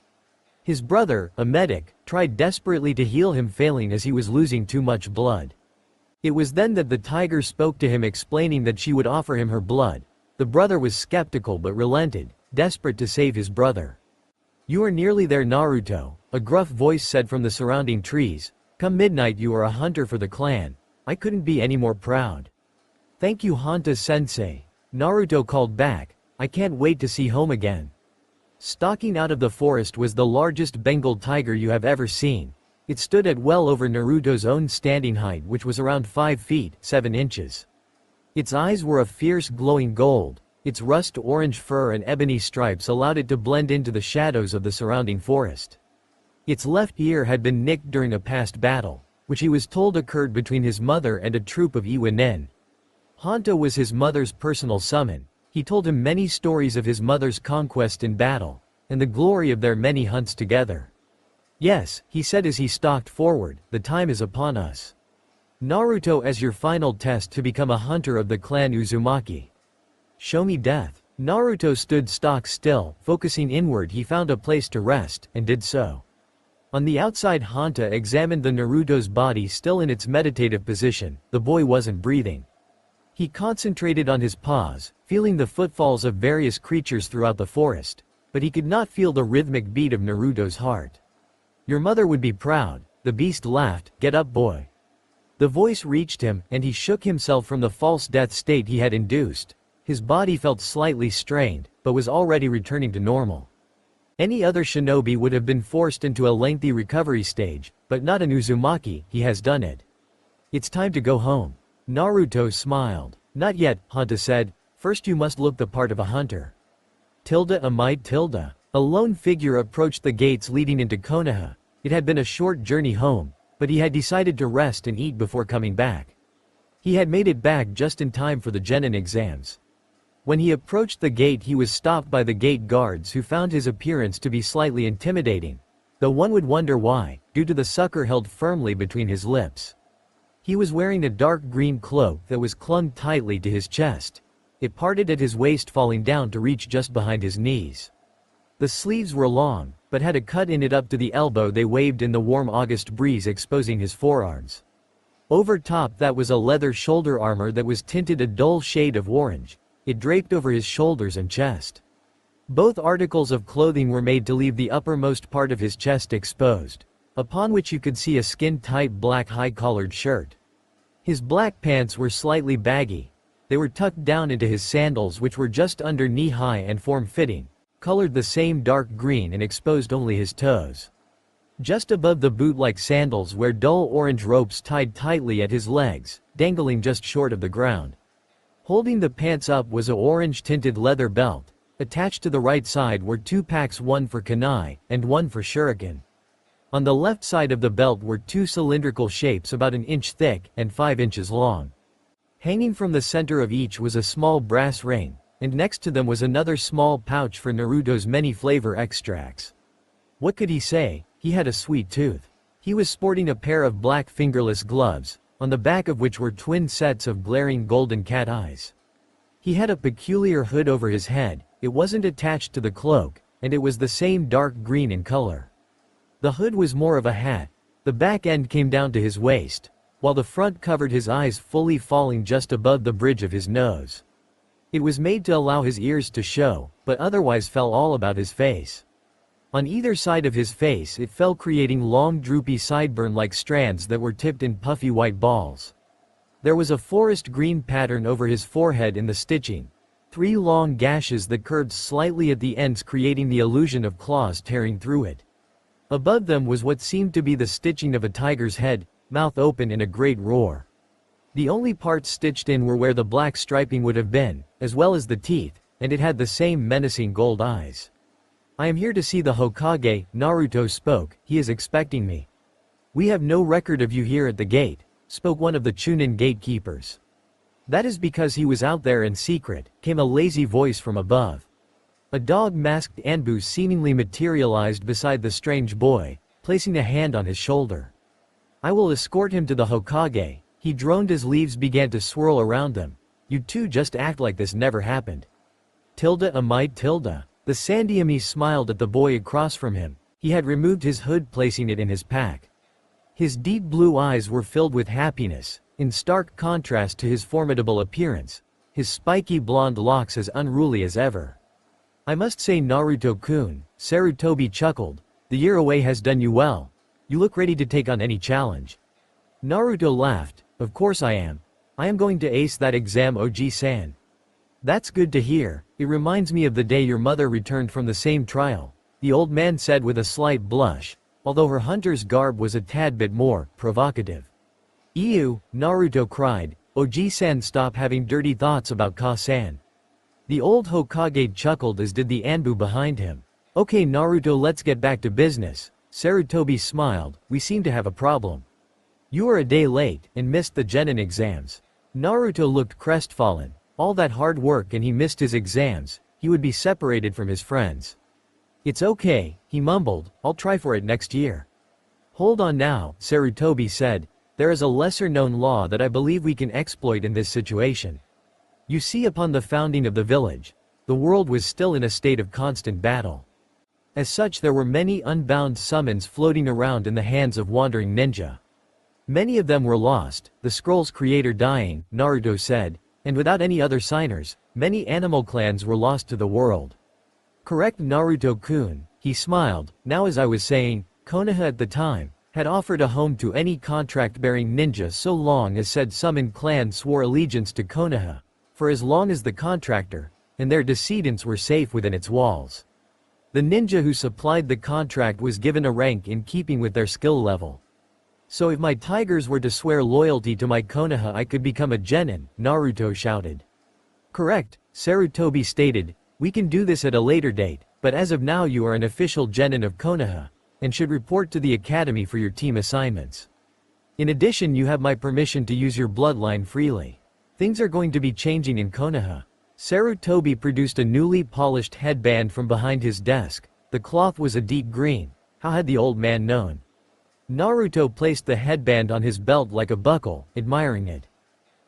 His brother, a medic, tried desperately to heal him, failing as he was losing too much blood. It was then that the tiger spoke to him, explaining that she would offer him her blood. The brother was skeptical but relented, desperate to save his brother. "You are nearly there, Naruto," a gruff voice said from the surrounding trees. "Come midnight you are a hunter for the clan. I couldn't be any more proud." "Thank you, Hanta-sensei," Naruto called back. "I can't wait to see home again." Stalking out of the forest was the largest Bengal tiger you have ever seen. It stood at well over Naruto's own standing height, which was around 5 feet, 7 inches. Its eyes were a fierce glowing gold. Its rust-orange fur and ebony stripes allowed it to blend into the shadows of the surrounding forest. Its left ear had been nicked during a past battle, which he was told occurred between his mother and a troop of Iwanen. Hanta was his mother's personal summon. He told him many stories of his mother's conquest in battle, and the glory of their many hunts together. "Yes," he said as he stalked forward, "the time is upon us. Naruto, as your final test to become a hunter of the clan Uzumaki. Show me death." Naruto stood stock still, focusing inward. He found a place to rest, and did so. On the outside, Hanta examined the Naruto's body still in its meditative position. The boy wasn't breathing. He concentrated on his paws, feeling the footfalls of various creatures throughout the forest, but he could not feel the rhythmic beat of Naruto's heart. "Your mother would be proud," the beast laughed. "Get up, boy." The voice reached him, and he shook himself from the false death state he had induced. His body felt slightly strained, but was already returning to normal. Any other shinobi would have been forced into a lengthy recovery stage, but not an Uzumaki. He has done it. "It's time to go home." Naruto smiled. "Not yet," Hanta said. "First you must look the part of a hunter." A lone figure approached the gates leading into Konoha. It had been a short journey home, but he had decided to rest and eat before coming back. He had made it back just in time for the genin exams. When he approached the gate, he was stopped by the gate guards, who found his appearance to be slightly intimidating, though one would wonder why, due to the sucker held firmly between his lips. He was wearing a dark green cloak that was clung tightly to his chest. It parted at his waist, falling down to reach just behind his knees. The sleeves were long, but had a cut in it up to the elbow. They waved in the warm August breeze, exposing his forearms. Over top that was a leather shoulder armor that was tinted a dull shade of orange. It draped over his shoulders and chest. Both articles of clothing were made to leave the uppermost part of his chest exposed, upon which you could see a skin-tight black high-collared shirt. His black pants were slightly baggy. They were tucked down into his sandals, which were just under knee-high and form-fitting, colored the same dark green, and exposed only his toes. Just above the boot-like sandals were dull orange ropes tied tightly at his legs, dangling just short of the ground. Holding the pants up was a orange-tinted leather belt. Attached to the right side were 2 packs, one for kunai, and one for shuriken. On the left side of the belt were 2 cylindrical shapes about 1 inch thick and 5 inches long. Hanging from the center of each was a small brass ring, and next to them was another small pouch for Naruto's many flavor extracts. What could he say? He had a sweet tooth. He was sporting a pair of black fingerless gloves, on the back of which were twin sets of glaring golden cat eyes. He had a peculiar hood over his head. It wasn't attached to the cloak, and it was the same dark green in color. The hood was more of a hat. The back end came down to his waist, while the front covered his eyes, fully falling just above the bridge of his nose. It was made to allow his ears to show, but otherwise fell all about his face. On either side of his face it fell, creating long droopy sideburn-like strands that were tipped in puffy white balls. There was a forest green pattern over his forehead in the stitching, 3 long gashes that curved slightly at the ends, creating the illusion of claws tearing through it. Above them was what seemed to be the stitching of a tiger's head, mouth open in a great roar. The only parts stitched in were where the black striping would have been, as well as the teeth, and it had the same menacing gold eyes. "I am here to see the Hokage," Naruto spoke. "He is expecting me." "We have no record of you here at the gate," spoke one of the Chunin gatekeepers. "That is because he was out there in secret," came a lazy voice from above. A dog-masked Anbu seemingly materialized beside the strange boy, placing a hand on his shoulder. "I will escort him to the Hokage," he droned as leaves began to swirl around them. "You two just act like this never happened." Tilda amide tilde. The Sandiami smiled at the boy across from him. He had removed his hood, placing it in his pack. His deep blue eyes were filled with happiness, in stark contrast to his formidable appearance, his spiky blonde locks as unruly as ever. I must say, Naruto-kun, Sarutobi chuckled, the year away has done you well. You look ready to take on any challenge. Naruto laughed, of course I am. I am going to ace that exam, Oji-san. That's good to hear. It reminds me of the day your mother returned from the same trial, the old man said with a slight blush, although her hunter's garb was a tad bit more provocative. Ew, Naruto cried, Oji-san, stop having dirty thoughts about Ka-san. The old Hokage chuckled, as did the Anbu behind him. Okay Naruto, let's get back to business. Sarutobi smiled, we seem to have a problem. You are a day late, and missed the Genin exams. Naruto looked crestfallen. All that hard work and he missed his exams, he would be separated from his friends. It's okay, he mumbled, I'll try for it next year. Hold on now, Sarutobi said, there is a lesser-known law that I believe we can exploit in this situation. You see, upon the founding of the village, the world was still in a state of constant battle. As such, there were many unbound summons floating around in the hands of wandering ninja. Many of them were lost, the scroll's creator dying, Naruto said, and without any other signers, many animal clans were lost to the world. Correct Naruto-kun, he smiled. Now, as I was saying, Konoha at the time had offered a home to any contract-bearing ninja so long as said summoned clan swore allegiance to Konoha, for as long as the contractor and their decedents were safe within its walls. The ninja who supplied the contract was given a rank in keeping with their skill level. So if my tigers were to swear loyalty to my Konoha, I could become a genin, Naruto shouted. Correct, Sarutobi stated, we can do this at a later date, but as of now you are an official genin of Konoha, and should report to the academy for your team assignments. In addition, you have my permission to use your bloodline freely. Things are going to be changing in Konoha. Sarutobi produced a newly polished headband from behind his desk. The cloth was a deep green. How had the old man known? Naruto placed the headband on his belt like a buckle, admiring it.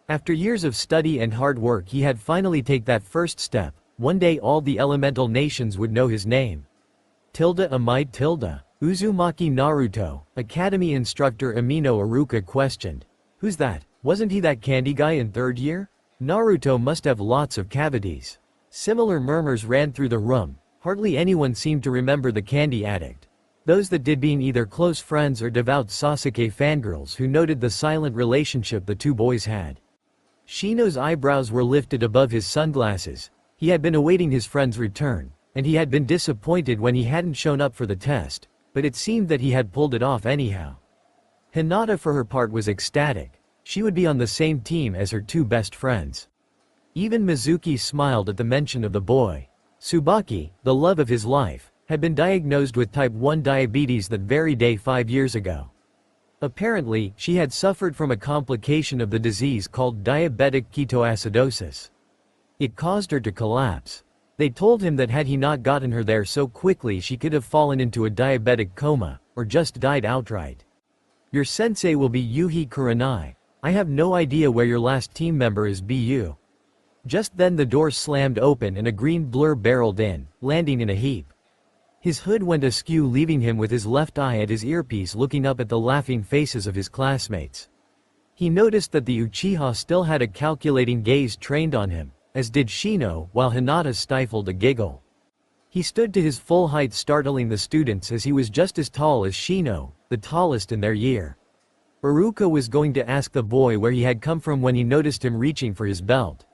After years of study and hard work, he had finally taken that first step. One day all the elemental nations would know his name. Tilda amide tilde. Uzumaki Naruto, Academy instructor Amino Iruka questioned. Who's that? Wasn't he that candy guy in third year? Naruto must have lots of cavities. Similar murmurs ran through the room. Hardly anyone seemed to remember the candy addict. Those that did being either close friends or devout Sasuke fangirls who noted the silent relationship the two boys had. Shino's eyebrows were lifted above his sunglasses. He had been awaiting his friend's return, and he had been disappointed when he hadn't shown up for the test, but it seemed that he had pulled it off anyhow. Hinata for her part was ecstatic. She would be on the same team as her two best friends. Even Mizuki smiled at the mention of the boy. Tsubaki, the love of his life, had been diagnosed with type 1 diabetes that very day 5 years ago. Apparently, she had suffered from a complication of the disease called diabetic ketoacidosis. It caused her to collapse. They told him that had he not gotten her there so quickly, she could have fallen into a diabetic coma, or just died outright. Your sensei will be Yuhi Kurenai. I have no idea where your last team member is. Bu. Just then the door slammed open and a green blur barreled in, landing in a heap. His hood went askew, leaving him with his left eye at his earpiece looking up at the laughing faces of his classmates. He noticed that the Uchiha still had a calculating gaze trained on him, as did Shino, while Hinata stifled a giggle. He stood to his full height, startling the students as he was just as tall as Shino, the tallest in their year. Iruka was going to ask the boy where he had come from when he noticed him reaching for his belt.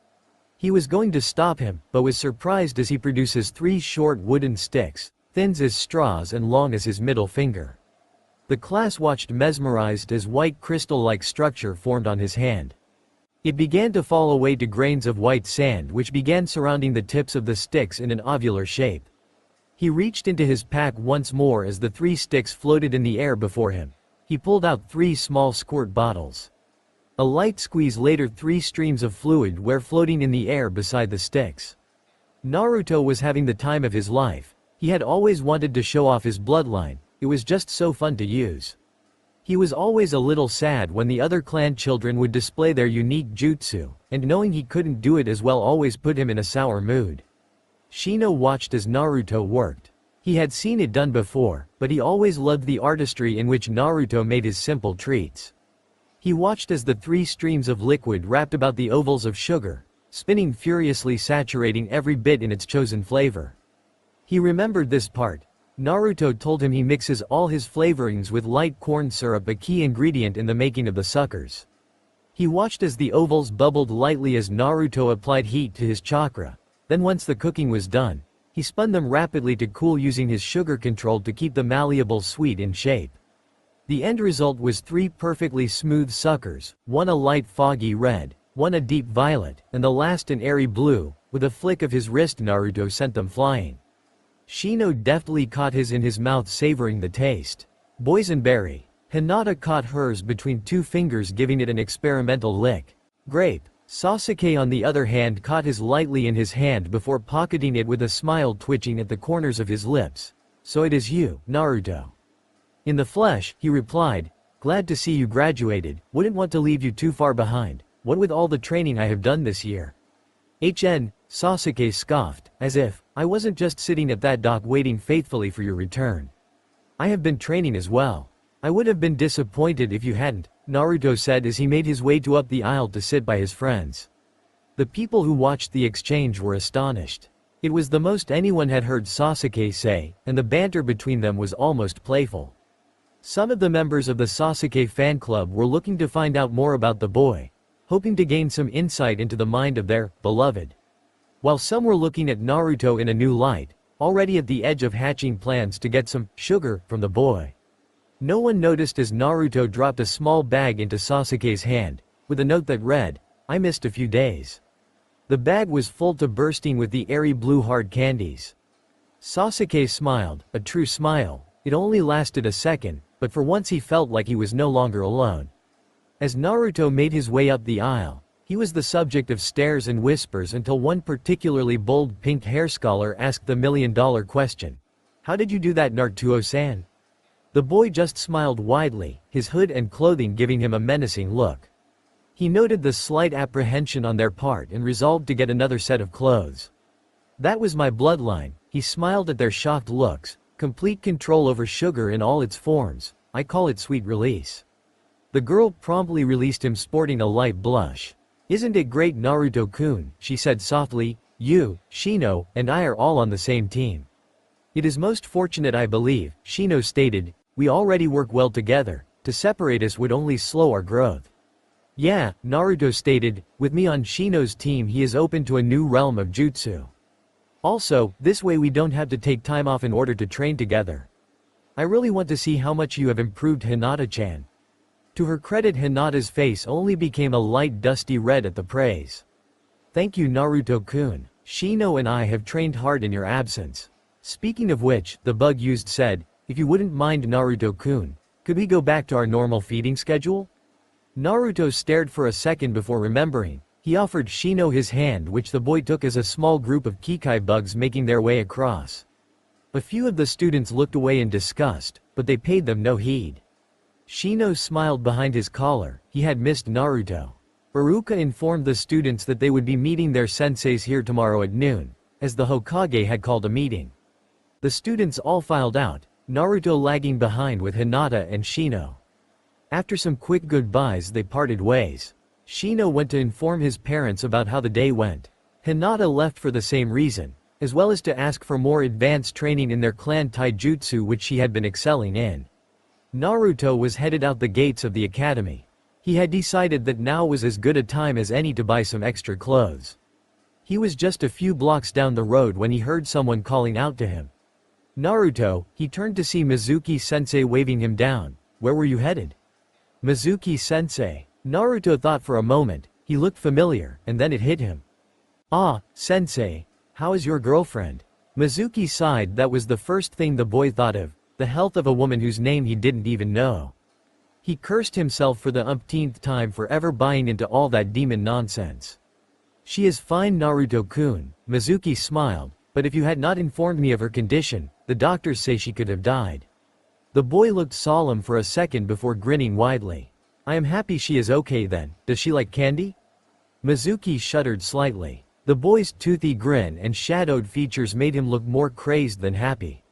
He was going to stop him, but was surprised as he produces 3 short wooden sticks, thin as straws and long as his middle finger. The class watched mesmerized as white crystal-like structure formed on his hand. It began to fall away to grains of white sand which began surrounding the tips of the sticks in an ovular shape. He reached into his pack once more as the 3 sticks floated in the air before him. He pulled out 3 small squirt bottles. A light squeeze later, 3 streams of fluid were floating in the air beside the sticks. Naruto was having the time of his life. He had always wanted to show off his bloodline. It was just so fun to use. He was always a little sad when the other clan children would display their unique jutsu, and knowing he couldn't do it as well always put him in a sour mood. Shino watched as Naruto worked. He had seen it done before, but he always loved the artistry in which Naruto made his simple treats. He watched as the 3 streams of liquid wrapped about the ovals of sugar, spinning furiously, saturating every bit in its chosen flavor. He remembered this part. Naruto told him he mixes all his flavorings with light corn syrup, a key ingredient in the making of the suckers. He watched as the ovals bubbled lightly as Naruto applied heat to his chakra. Then once the cooking was done, he spun them rapidly to cool using his sugar control to keep the malleable sweet in shape. The end result was 3 perfectly smooth suckers, one a light foggy red, one a deep violet, and the last an airy blue. With a flick of his wrist, Naruto sent them flying. Shino deftly caught his in his mouth, savoring the taste. Boysenberry. Hinata caught hers between 2 fingers, giving it an experimental lick. Grape. Sasuke on the other hand caught his lightly in his hand before pocketing it with a smile twitching at the corners of his lips. So it is you, Naruto. In the flesh, he replied, glad to see you graduated, wouldn't want to leave you too far behind, what with all the training I have done this year. Sasuke scoffed, as if, I wasn't just sitting at that dock waiting faithfully for your return. I have been training as well. I would have been disappointed if you hadn't, Naruto said as he made his way up the aisle to sit by his friends. The people who watched the exchange were astonished. It was the most anyone had heard Sasuke say, and the banter between them was almost playful. Some of the members of the Sasuke fan club were looking to find out more about the boy, hoping to gain some insight into the mind of their beloved. While some were looking at Naruto in a new light, already at the edge of hatching plans to get some sugar from the boy. No one noticed as Naruto dropped a small bag into Sasuke's hand, with a note that read, I missed a few days. The bag was full to bursting with the airy blue hard candies. Sasuke smiled, a true smile. It only lasted a second, but for once he felt like he was no longer alone. As Naruto made his way up the aisle, he was the subject of stares and whispers until one particularly bold pink-haired scholar asked the million-dollar question. How did you do that, Naruto-san? The boy just smiled widely, his hood and clothing giving him a menacing look. He noted the slight apprehension on their part and resolved to get another set of clothes. That was my bloodline, he smiled at their shocked looks. Complete control over sugar in all its forms, I call it sweet release. The girl promptly released him, sporting a light blush. Isn't it great, Naruto-kun, she said softly, you, Shino, and I are all on the same team. It is most fortunate, I believe, Shino stated, we already work well together, to separate us would only slow our growth. Yeah, Naruto stated, with me on Shino's team he is open to a new realm of jutsu. Also, this way we don't have to take time off in order to train together. I really want to see how much you have improved, Hinata-chan. To her credit, Hinata's face only became a light dusty red at the praise. Thank you, Naruto-kun. Shino and I have trained hard in your absence. Speaking of which, the bug used said, if you wouldn't mind, Naruto-kun, could we go back to our normal feeding schedule? Naruto stared for a second before remembering. He offered Shino his hand, which the boy took as a small group of Kikai bugs making their way across. A few of the students looked away in disgust, but they paid them no heed. Shino smiled behind his collar, he had missed Naruto. Iruka informed the students that they would be meeting their senseis here tomorrow at noon, as the Hokage had called a meeting. The students all filed out, Naruto lagging behind with Hinata and Shino. After some quick goodbyes they parted ways. Shino went to inform his parents about how the day went. Hinata left for the same reason, as well as to ask for more advanced training in their clan taijutsu, which she had been excelling in. Naruto was headed out the gates of the academy. He had decided that now was as good a time as any to buy some extra clothes. He was just a few blocks down the road when he heard someone calling out to him. Naruto, he turned to see Mizuki-sensei waving him down. Where were you headed? Mizuki-sensei. Naruto thought for a moment, he looked familiar, and then it hit him. Ah, sensei, how is your girlfriend? Mizuki sighed. That was the first thing the boy thought of, the health of a woman whose name he didn't even know. He cursed himself for the umpteenth time for ever buying into all that demon nonsense. She is fine, Naruto-kun, Mizuki smiled, but if you had not informed me of her condition, the doctors say she could have died. The boy looked solemn for a second before grinning widely. I am happy she is okay then. Does she like candy? Mizuki shuddered slightly. The boy's toothy grin and shadowed features made him look more crazed than happy.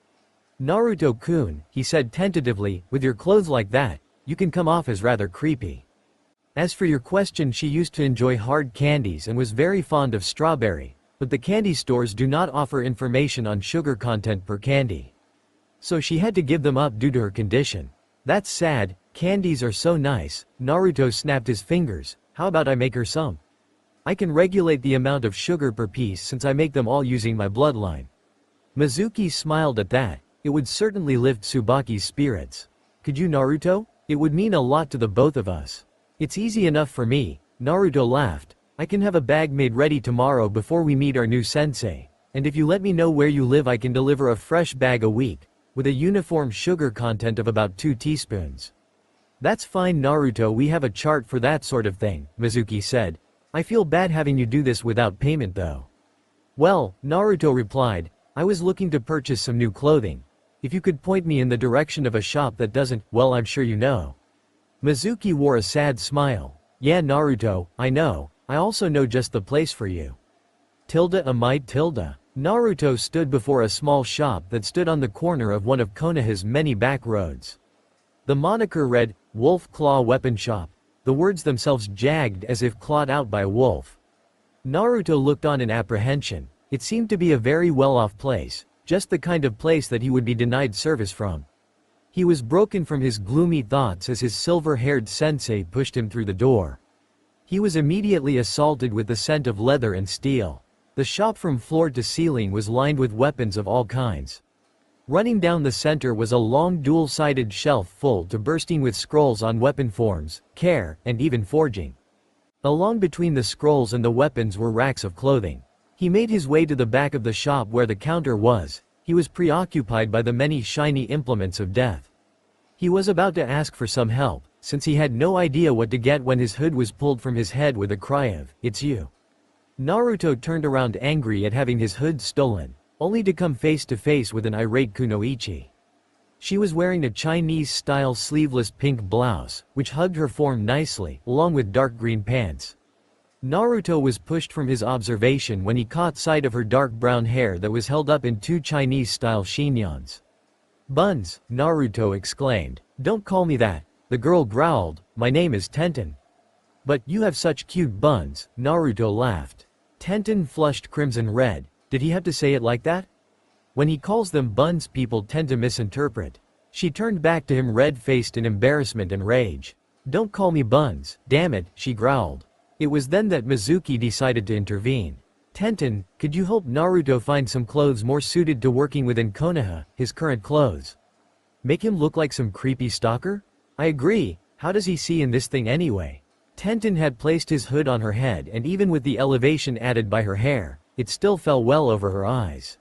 Naruto-kun, he said tentatively, with your clothes like that, you can come off as rather creepy. As for your question, she used to enjoy hard candies and was very fond of strawberry, but the candy stores do not offer information on sugar content per candy. So she had to give them up due to her condition. That's sad, candies are so nice. Naruto snapped his fingers. How about I make her some? I can regulate the amount of sugar per piece since I make them all using my bloodline. Mizuki smiled at that. It would certainly lift Tsubaki's spirits. Could you, Naruto? It would mean a lot to the both of us. It's easy enough for me, Naruto laughed. I can have a bag made ready tomorrow before we meet our new sensei. And if you let me know where you live, I can deliver a fresh bag a week, with a uniform sugar content of about 2 teaspoons. That's fine, Naruto, we have a chart for that sort of thing, Mizuki said. I feel bad having you do this without payment though. Well, Naruto replied, I was looking to purchase some new clothing. If you could point me in the direction of a shop that doesn't, well, I'm sure you know. Mizuki wore a sad smile. Yeah, Naruto, I know. I also know just the place for you. Naruto stood before a small shop that stood on the corner of one of Konoha's many back roads. The moniker read, Wolf Claw Weapon Shop. The words themselves jagged as if clawed out by a wolf. Naruto looked on in apprehension. It seemed to be a very well-off place, just the kind of place that he would be denied service from. He was broken from his gloomy thoughts as his silver-haired sensei pushed him through the door. He was immediately assaulted with the scent of leather and steel. The shop from floor to ceiling was lined with weapons of all kinds. Running down the center was a long dual-sided shelf full to bursting with scrolls on weapon forms, care, and even forging. Along between the scrolls and the weapons were racks of clothing. He made his way to the back of the shop where the counter was. He was preoccupied by the many shiny implements of death. He was about to ask for some help, since he had no idea what to get when his hood was pulled from his head with a cry of, "It's you." Naruto turned around angry at having his hood stolen, only to come face to face with an irate Kunoichi. She was wearing a Chinese-style sleeveless pink blouse, which hugged her form nicely, along with dark green pants. Naruto was pushed from his observation when he caught sight of her dark brown hair that was held up in 2 Chinese-style chignons. "Buns," Naruto exclaimed. "Don't call me that," the girl growled. "My name is Tenten." "But you have such cute buns," Naruto laughed. Tenten flushed crimson red. Did he have to say it like that? When he calls them buns, people tend to misinterpret. She turned back to him red-faced in embarrassment and rage. "Don't call me buns, damn it," she growled. It was then that Mizuki decided to intervene. "Tenten, could you help Naruto find some clothes more suited to working within Konoha, his current clothes? Make him look like some creepy stalker?" "I agree, how does he see in this thing anyway?" Tenten had placed his hood on her head, and even with the elevation added by her hair, it still fell well over her eyes.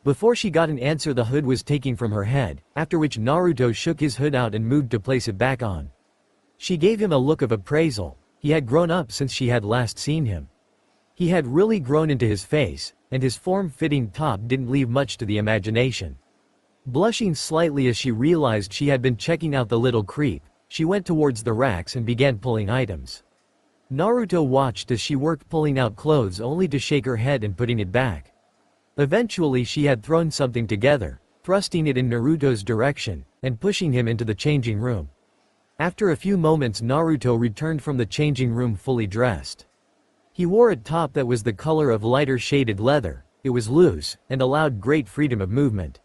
Before she got an answer, the hood was taken from her head, after which Naruto shook his hood out and moved to place it back on. She gave him a look of appraisal. He had grown up since she had last seen him. He had really grown into his face, and his form-fitting top didn't leave much to the imagination. Blushing slightly as she realized she had been checking out the little creep, she went towards the racks and began pulling items. Naruto watched as she worked pulling out clothes only to shake her head and putting it back. Eventually she had thrown something together, thrusting it in Naruto's direction, and pushing him into the changing room. After a few moments, Naruto returned from the changing room fully dressed. He wore a top that was the color of lighter shaded leather. It was loose, and allowed great freedom of movement.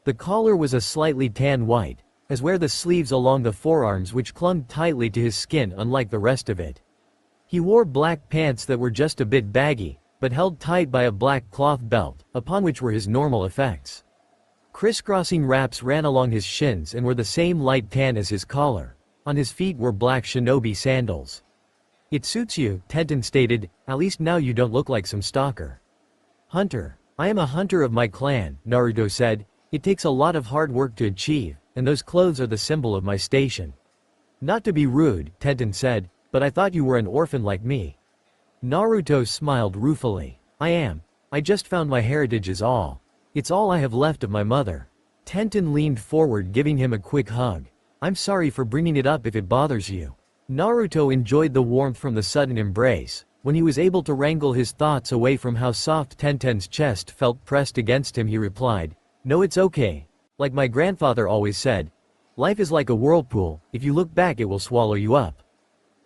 The collar was a slightly tan white, as were the sleeves along the forearms, which clung tightly to his skin unlike the rest of it. He wore black pants that were just a bit baggy, but held tight by a black cloth belt, upon which were his normal effects. Crisscrossing wraps ran along his shins and were the same light tan as his collar. On his feet were black shinobi sandals. "It suits you," Tenten stated, "at least now you don't look like some stalker." "Hunter. I am a hunter of my clan," Naruto said. "It takes a lot of hard work to achieve, and those clothes are the symbol of my station." "Not to be rude," Tenten said, "but I thought you were an orphan like me." Naruto smiled ruefully. "I am. I just found my heritage is all. It's all I have left of my mother." Tenten leaned forward, giving him a quick hug. "I'm sorry for bringing it up if it bothers you." Naruto enjoyed the warmth from the sudden embrace. When he was able to wrangle his thoughts away from how soft Tenten's chest felt pressed against him, he replied, "No, it's okay. Like my grandfather always said, life is like a whirlpool, if you look back it will swallow you up."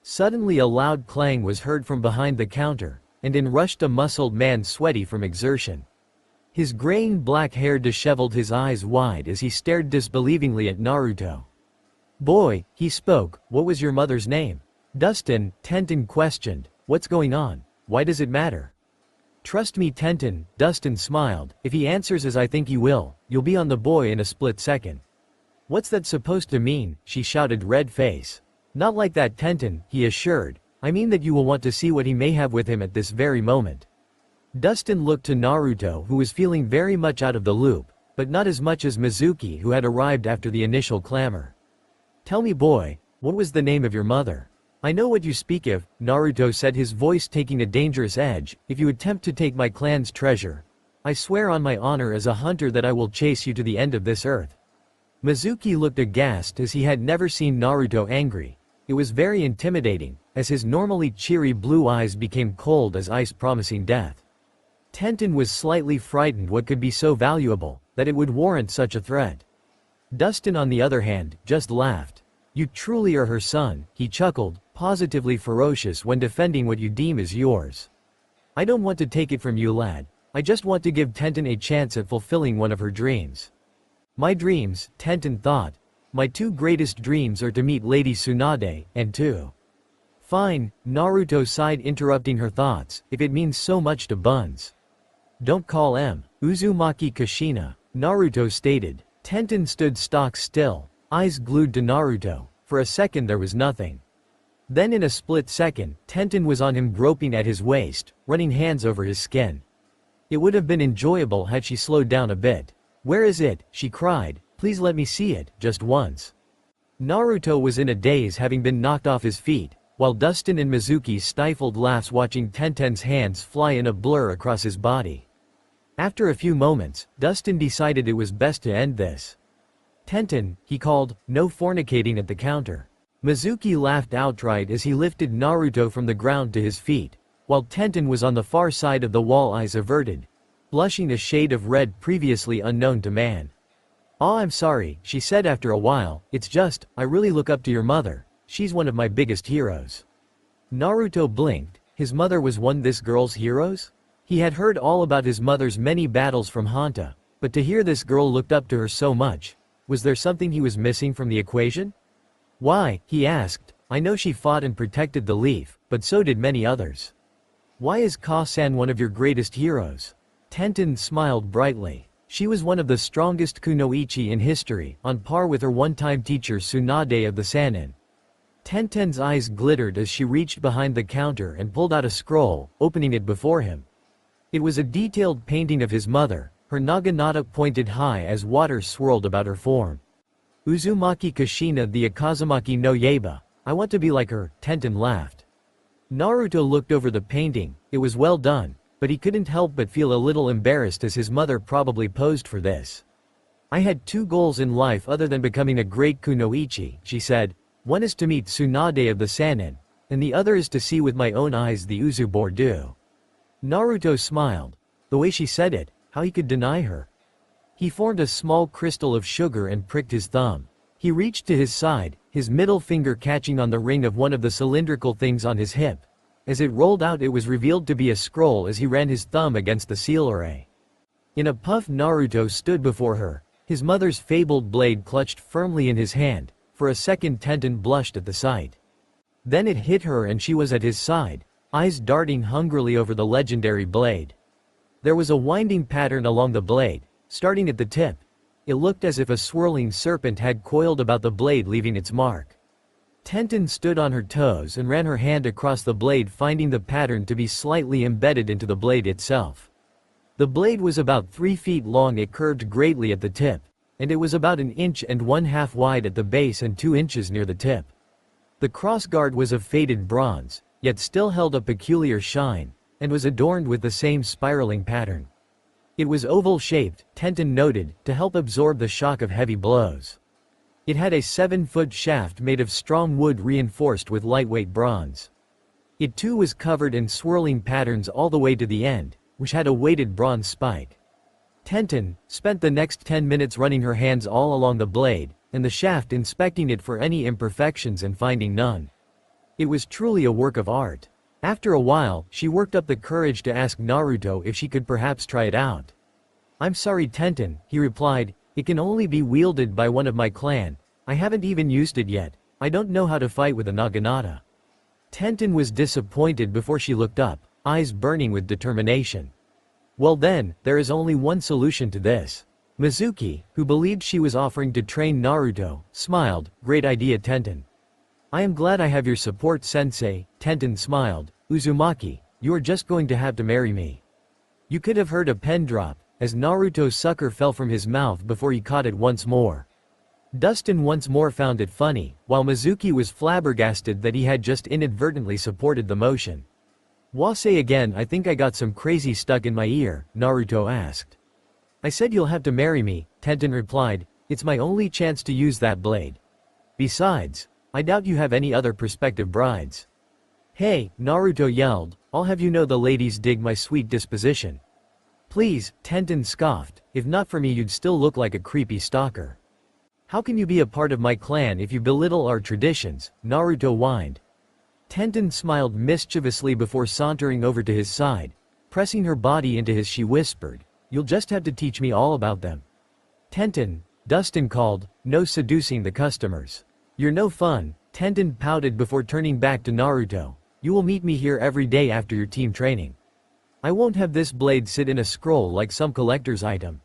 Suddenly a loud clang was heard from behind the counter, and in rushed a muscled man sweaty from exertion. His graying black hair disheveled, his eyes wide as he stared disbelievingly at Naruto. "Boy," he spoke, "what was your mother's name?" "Dustin," Tenten questioned. "What's going on? Why does it matter?" "Trust me, Tenten," Dustin smiled. "If he answers as I think he will, you'll be on the boy in a split second." "What's that supposed to mean?" she shouted, red face. "Not like that, Tenten," he assured. "I mean that you will want to see what he may have with him at this very moment." Dustin looked to Naruto, who was feeling very much out of the loop, but not as much as Mizuki, who had arrived after the initial clamor. "Tell me, boy, what was the name of your mother?" "I know what you speak of," Naruto said, his voice taking a dangerous edge. "If you attempt to take my clan's treasure, I swear on my honor as a hunter that I will chase you to the end of this earth." Mizuki looked aghast as he had never seen Naruto angry. It was very intimidating, as his normally cheery blue eyes became cold as ice, promising death. Tenten was slightly frightened what could be so valuable, that it would warrant such a threat. Dustin, on the other hand, just laughed. "You truly are her son," he chuckled, positively ferocious when defending what you deem is yours. "I don't want to take it from you, lad. I just want to give Tenten a chance at fulfilling one of her dreams." "My dreams," Tenten thought. "My two greatest dreams are to meet Lady Tsunade, and to—" "Fine," Naruto sighed, interrupting her thoughts, "if it means so much to Buns." "Don't call M. Uzumaki Kushina," Naruto stated. Tenten stood stock still, eyes glued to Naruto. For a second there was nothing. Then in a split second, Tenten was on him, groping at his waist, running hands over his skin. It would have been enjoyable had she slowed down a bit. "Where is it?" she cried. "Please let me see it, just once." Naruto was in a daze, having been knocked off his feet, while Dustin and Mizuki stifled laughs watching Tenten's hands fly in a blur across his body. After a few moments, Dustin decided it was best to end this. "Tenten," he called, "no fornicating at the counter." Mizuki laughed outright as he lifted Naruto from the ground to his feet, while Tenten was on the far side of the wall, eyes averted, blushing a shade of red previously unknown to man. "Aw, I'm sorry," she said after a while, "it's just, I really look up to your mother. She's one of my biggest heroes." Naruto blinked. His mother was one of this girl's heroes? He had heard all about his mother's many battles from Hanta, but to hear this girl looked up to her so much, was there something he was missing from the equation? "Why?" he asked. "I know she fought and protected the leaf, but so did many others. Why is Ka-san one of your greatest heroes?" Tenten smiled brightly. "She was one of the strongest kunoichi in history, on par with her one-time teacher Tsunade of the Sannin." Tenten's eyes glittered as she reached behind the counter and pulled out a scroll, opening it before him. It was a detailed painting of his mother, her naginata pointed high as water swirled about her form. "Uzumaki Kushina, the Akazumaki no Yaiba. I want to be like her," Tenten laughed. Naruto looked over the painting. It was well done, but he couldn't help but feel a little embarrassed, as his mother probably posed for this. "I had two goals in life other than becoming a great kunoichi," she said. "One is to meet Tsunade of the Sannin, and the other is to see with my own eyes the Uzu-Bordu." Naruto smiled. The way she said it, how he could deny her. He formed a small crystal of sugar and pricked his thumb. He reached to his side, his middle finger catching on the ring of one of the cylindrical things on his hip. As it rolled out, it was revealed to be a scroll as he ran his thumb against the seal array. In a puff, Naruto stood before her, his mother's fabled blade clutched firmly in his hand. For a second Tenten blushed at the sight. Then it hit her and she was at his side, eyes darting hungrily over the legendary blade. There was a winding pattern along the blade, starting at the tip. It looked as if a swirling serpent had coiled about the blade, leaving its mark. Tenten stood on her toes and ran her hand across the blade, finding the pattern to be slightly embedded into the blade itself. The blade was about 3 feet long, it curved greatly at the tip, and it was about 1.5 inches wide at the base and 2 inches near the tip. The crossguard was of faded bronze, yet still held a peculiar shine, and was adorned with the same spiraling pattern. It was oval-shaped, Tenten noted, to help absorb the shock of heavy blows. It had a 7-foot shaft made of strong wood reinforced with lightweight bronze. It too was covered in swirling patterns all the way to the end, which had a weighted bronze spike. Tenten spent the next 10 minutes running her hands all along the blade, and the shaft inspecting it for any imperfections and finding none. It was truly a work of art. After a while, she worked up the courage to ask Naruto if she could perhaps try it out. "I'm sorry Tenten," he replied, "it can only be wielded by one of my clan. I haven't even used it yet. I don't know how to fight with a naginata." Tenten was disappointed before she looked up, eyes burning with determination. "Well then, there is only one solution to this." Mizuki, who believed she was offering to train Naruto, smiled. "Great idea Tenten." "I am glad I have your support sensei," Tenten smiled. "Uzumaki, you are just going to have to marry me." You could have heard a pen drop, as Naruto's sucker fell from his mouth before he caught it once more. Dustin once more found it funny, while Mizuki was flabbergasted that he had just inadvertently supported the motion. "Wa say again, I think I got some crazy stuck in my ear," Naruto asked. "I said you'll have to marry me," Tenten replied. "It's my only chance to use that blade. Besides, I doubt you have any other prospective brides." "Hey," Naruto yelled, "I'll have you know the ladies dig my sweet disposition." "Please," Tenten scoffed, "if not for me you'd still look like a creepy stalker." "How can you be a part of my clan if you belittle our traditions?" Naruto whined. Tenten smiled mischievously before sauntering over to his side. Pressing her body into his, she whispered, "You'll just have to teach me all about them." "Tenten," Dustin called, "no seducing the customers. You're no fun." Tenten pouted before turning back to Naruto. "You will meet me here every day after your team training. I won't have this blade sit in a scroll like some collector's item."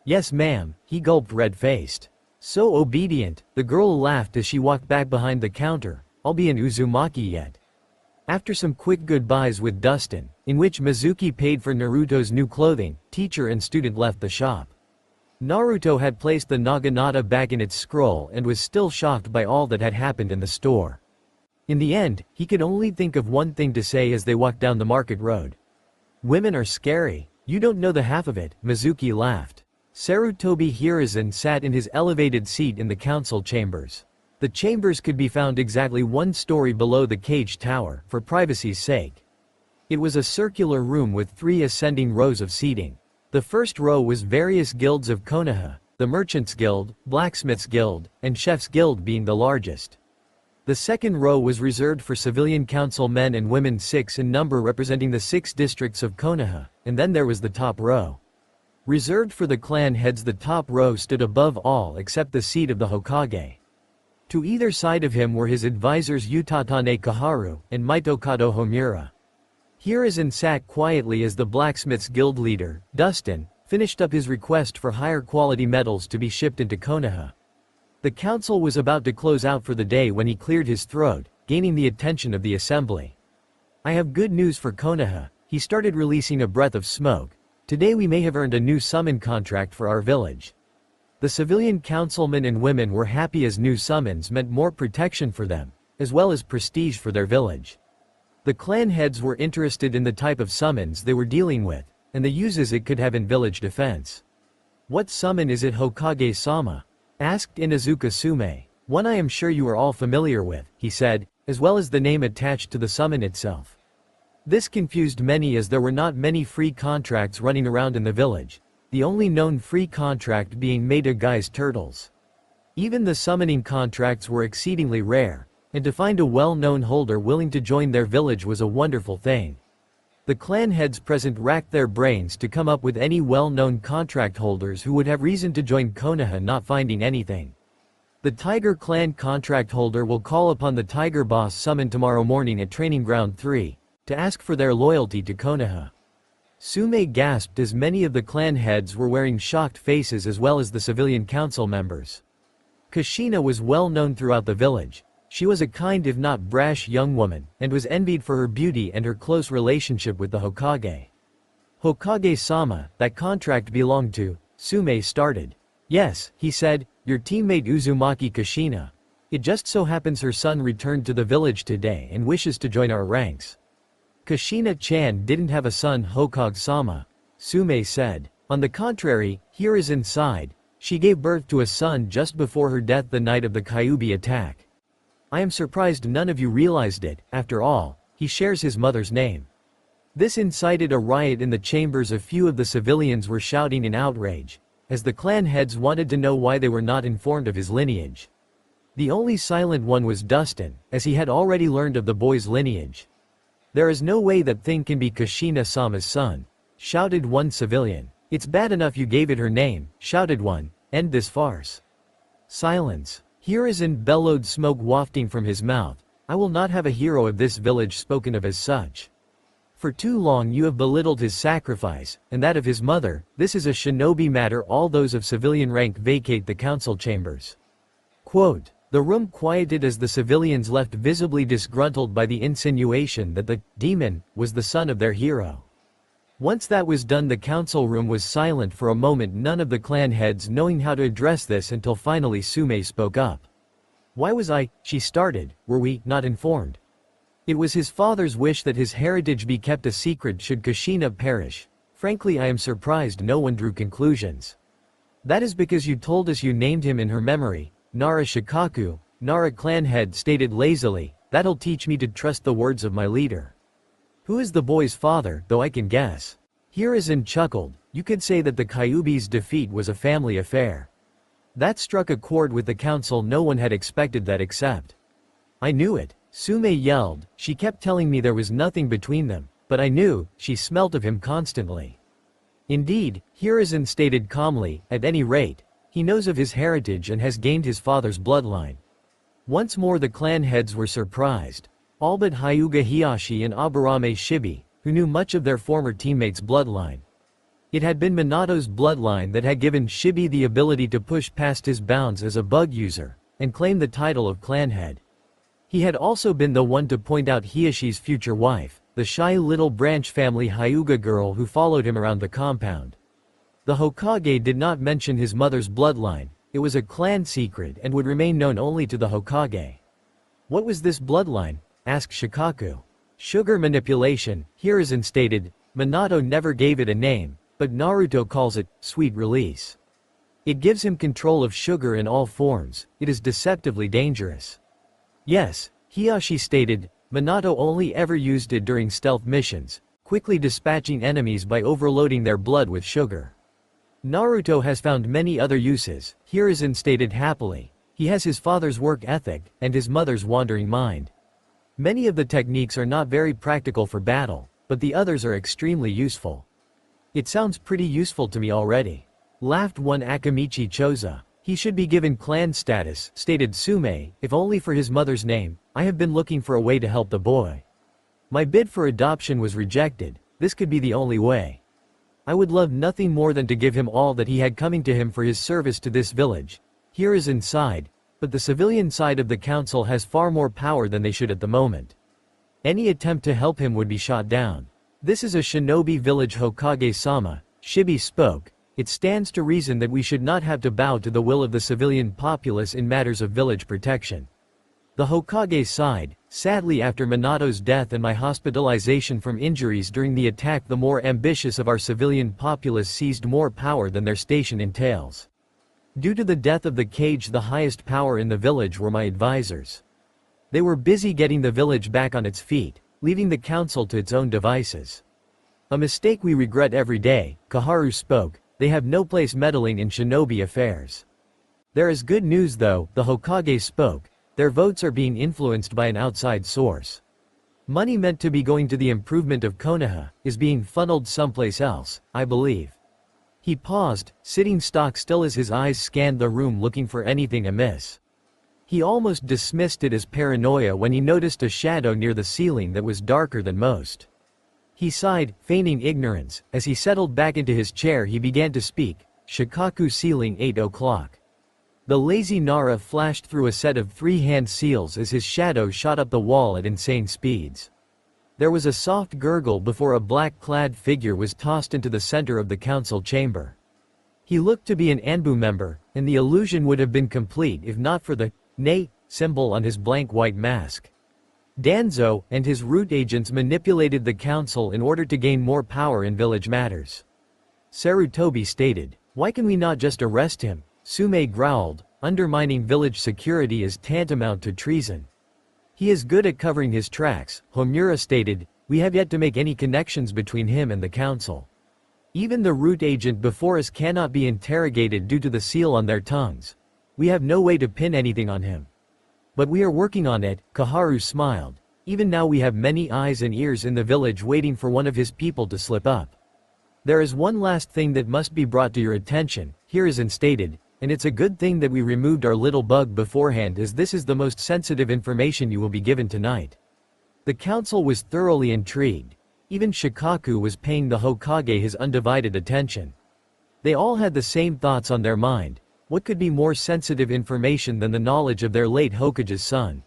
"Yes ma'am," he gulped red-faced. So obedient, the girl laughed as she walked back behind the counter. "I'll be an Uzumaki yet." After some quick goodbyes with Dustin, in which Mizuki paid for Naruto's new clothing, teacher and student left the shop. Naruto had placed the naginata back in its scroll and was still shocked by all that had happened in the store. In the end, he could only think of one thing to say as they walked down the market road. "Women are scary. You don't know the half of it," Mizuki laughed. Sarutobi Hiruzen sat in his elevated seat in the council chambers. The chambers could be found exactly one story below the cage tower, for privacy's sake. It was a circular room with 3 ascending rows of seating. The first row was various guilds of Konoha, the Merchants Guild, Blacksmiths Guild, and Chefs Guild being the largest. The second row was reserved for civilian council men and women, 6 in number, representing the 6 districts of Konoha, and then there was the top row. Reserved for the clan heads, the top row stood above all except the seat of the Hokage. To either side of him were his advisors Utatane Kaharu and Mitokado Homura. Hiruzen sat quietly as the Blacksmiths Guild leader, Dustin, finished up his request for higher quality metals to be shipped into Konoha. The council was about to close out for the day when he cleared his throat, gaining the attention of the assembly. "I have good news for Konoha," he started, releasing a breath of smoke. "Today we may have earned a new summon contract for our village." The civilian councilmen and women were happy as new summons meant more protection for them, as well as prestige for their village. The clan heads were interested in the type of summons they were dealing with, and the uses it could have in village defense. "What summon is it, Hokage-sama?" asked Inuzuka Sume. "One I am sure you are all familiar with," he said, as well as the name attached to the summon itself. This confused many as there were not many free contracts running around in the village, the only known free contract being Maeda-Gai's turtles. Even the summoning contracts were exceedingly rare, and to find a well-known holder willing to join their village was a wonderful thing. The clan heads present racked their brains to come up with any well-known contract holders who would have reason to join Konoha, not finding anything. The Tiger Clan contract holder will call upon the Tiger Boss summoned tomorrow morning at Training Ground 3. To ask for their loyalty to Konoha. Sume gasped as many of the clan heads were wearing shocked faces, as well as the civilian council members. Kushina was well known throughout the village. She was a kind if not brash young woman, and was envied for her beauty and her close relationship with the Hokage. "Hokage-sama, that contract belonged to," Sume started. "Yes," he said, "your teammate Uzumaki Kushina. It just so happens her son returned to the village today and wishes to join our ranks." "Kushina-chan didn't have a son, Hokage-sama," Sume said. "On the contrary," Hiruzen sighed, "she gave birth to a son just before her death the night of the Kyuubi attack. I am surprised none of you realized it. After all, he shares his mother's name. This incited a riot in the chambers. A few of the civilians were shouting in outrage, as the clan heads wanted to know why they were not informed of his lineage. The only silent one was Dustin, as he had already learned of the boy's lineage. "There is no way that thing can be Kushina-sama's son," shouted one civilian. "It's bad enough you gave it her name," shouted one. "End this farce." Silence. Hiruzen bellowed, smoke wafting from his mouth. "I will not have a hero of this village spoken of as such. For too long you have belittled his sacrifice, and that of his mother. This is a shinobi matter. All those of civilian rank vacate the council chambers." Quote. The room quieted as the civilians left, visibly disgruntled by the insinuation that the demon was the son of their hero. Once that was done, the council room was silent for a moment, none of the clan heads knowing how to address this, until finally Sume spoke up. "Why was she started, were we not informed? It was his father's wish that his heritage be kept a secret should Kushina perish. Frankly, I am surprised no one drew conclusions." "That is because you told us you named him in her memory," Nara Shikaku, Nara clan head, stated lazily. "That'll teach me to trust the words of my leader." "Who is the boy's father, though I can guess?" Hiruzen chuckled. "You could say that the Kyuubi's defeat was a family affair." That struck a chord with the council. No one had expected that except. "I knew it," Sume yelled. "She kept telling me there was nothing between them, but I knew, she smelt of him constantly." "Indeed," Hiruzen stated calmly, "at any rate, he knows of his heritage and has gained his father's bloodline." Once more the clan heads were surprised. All but Hyuga Hiyashi and Aburame Shibi, who knew much of their former teammates' bloodline. It had been Minato's bloodline that had given Shibi the ability to push past his bounds as a bug user, and claim the title of clan head. He had also been the one to point out Hiyashi's future wife, the shy little branch family Hyuga girl who followed him around the compound. The Hokage did not mention his mother's bloodline. It was a clan secret and would remain known only to the Hokage. "What was this bloodline?" asked Shikaku. "Sugar manipulation," Hiruzen stated. "Minato never gave it a name, but Naruto calls it sweet release. It gives him control of sugar in all forms. It is deceptively dangerous." "Yes," Hiyashi stated. "Minato only ever used it during stealth missions, quickly dispatching enemies by overloading their blood with sugar." "Naruto has found many other uses," Hiruzen stated happily. "He has his father's work ethic, and his mother's wandering mind. Many of the techniques are not very practical for battle, but the others are extremely useful." "It sounds pretty useful to me already," laughed one Akamichi Choza. "He should be given clan status," stated Sume, "if only for his mother's name. I have been looking for a way to help the boy. My bid for adoption was rejected. This could be the only way. I would love nothing more than to give him all that he had coming to him for his service to this village." Hiruzen sighed. "But the civilian side of the council has far more power than they should at the moment. Any attempt to help him would be shot down." "This is a shinobi village, Hokage-sama," Shibi spoke. "It stands to reason that we should not have to bow to the will of the civilian populace in matters of village protection." The Hokage sighed. "Sadly, after Minato's death and my hospitalization from injuries during the attack, the more ambitious of our civilian populace seized more power than their station entails. Due to the death of the Kage, the highest power in the village were my advisors. They were busy getting the village back on its feet, leaving the council to its own devices. A mistake we regret every day," Kaharu spoke. "They have no place meddling in shinobi affairs." "There is good news though," the Hokage spoke. "Their votes are being influenced by an outside source. Money meant to be going to the improvement of Konoha is being funneled someplace else, I believe." He paused, sitting stock still as his eyes scanned the room looking for anything amiss. He almost dismissed it as paranoia when he noticed a shadow near the ceiling that was darker than most. He sighed, feigning ignorance. As he settled back into his chair, he began to speak. "Shikaku ceiling 8 o'clock. The lazy Nara flashed through a set of 3 hand seals as his shadow shot up the wall at insane speeds. There was a soft gurgle before a black-clad figure was tossed into the center of the council chamber. He looked to be an Anbu member, and the illusion would have been complete if not for the "Nay" symbol on his blank white mask. Danzo and his root agents manipulated the council in order to gain more power in village matters. Sarutobi stated. "Why can we not just arrest him?" Sume growled. "Undermining village security is tantamount to treason." He is good at covering his tracks, Homura stated. We have yet to make any connections between him and the council. Even the root agent before us cannot be interrogated due to the seal on their tongues. We have no way to pin anything on him. But we are working on it, Kaharu smiled. Even now we have many eyes and ears in the village waiting for one of his people to slip up. There is one last thing that must be brought to your attention, Hiruzen stated, and it's a good thing that we removed our little bug beforehand, as this is the most sensitive information you will be given tonight. The council was thoroughly intrigued. Even Shikaku was paying the Hokage his undivided attention. They all had the same thoughts on their mind. What could be more sensitive information than the knowledge of their late Hokage's son?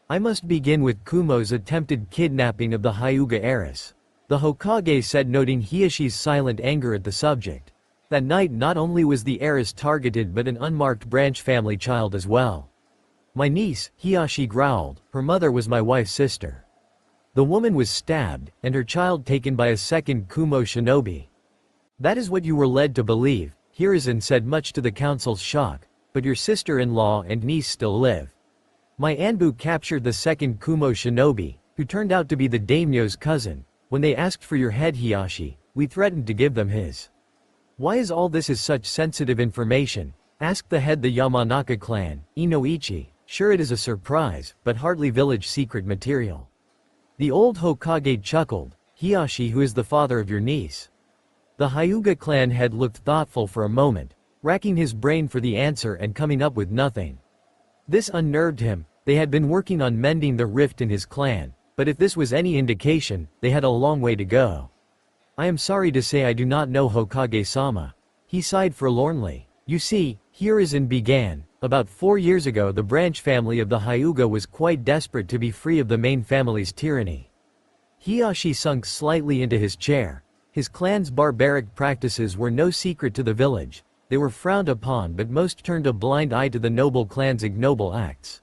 I must begin with Kumo's attempted kidnapping of the Hyuga heiress. The Hokage said, noting Hiyashi's silent anger at the subject. That night not only was the heiress targeted but an unmarked branch family child as well. My niece, Hiyashi growled, her mother was my wife's sister. The woman was stabbed, and her child taken by a second Kumo shinobi. That is what you were led to believe, Hiruzen said, much to the council's shock, but your sister-in-law and niece still live. My Anbu captured the second Kumo shinobi, who turned out to be the daimyo's cousin. When they asked for your head, Hiyashi, we threatened to give them his. Why is all this such sensitive information? Asked the head the Yamanaka clan, Inoichi. Sure, it is a surprise, but hardly village secret material. The old Hokage chuckled. Hiyashi, who is the father of your niece? The Hyuga clan head looked thoughtful for a moment, racking his brain for the answer and coming up with nothing. This unnerved him. They had been working on mending the rift in his clan, but if this was any indication, they had a long way to go. I am sorry to say I do not know Hokage-sama. He sighed forlornly. You see, Hiruzen began. About 4 years ago the branch family of the Hyuga was quite desperate to be free of the main family's tyranny. Hiyashi sunk slightly into his chair. His clan's barbaric practices were no secret to the village. They were frowned upon, but most turned a blind eye to the noble clan's ignoble acts.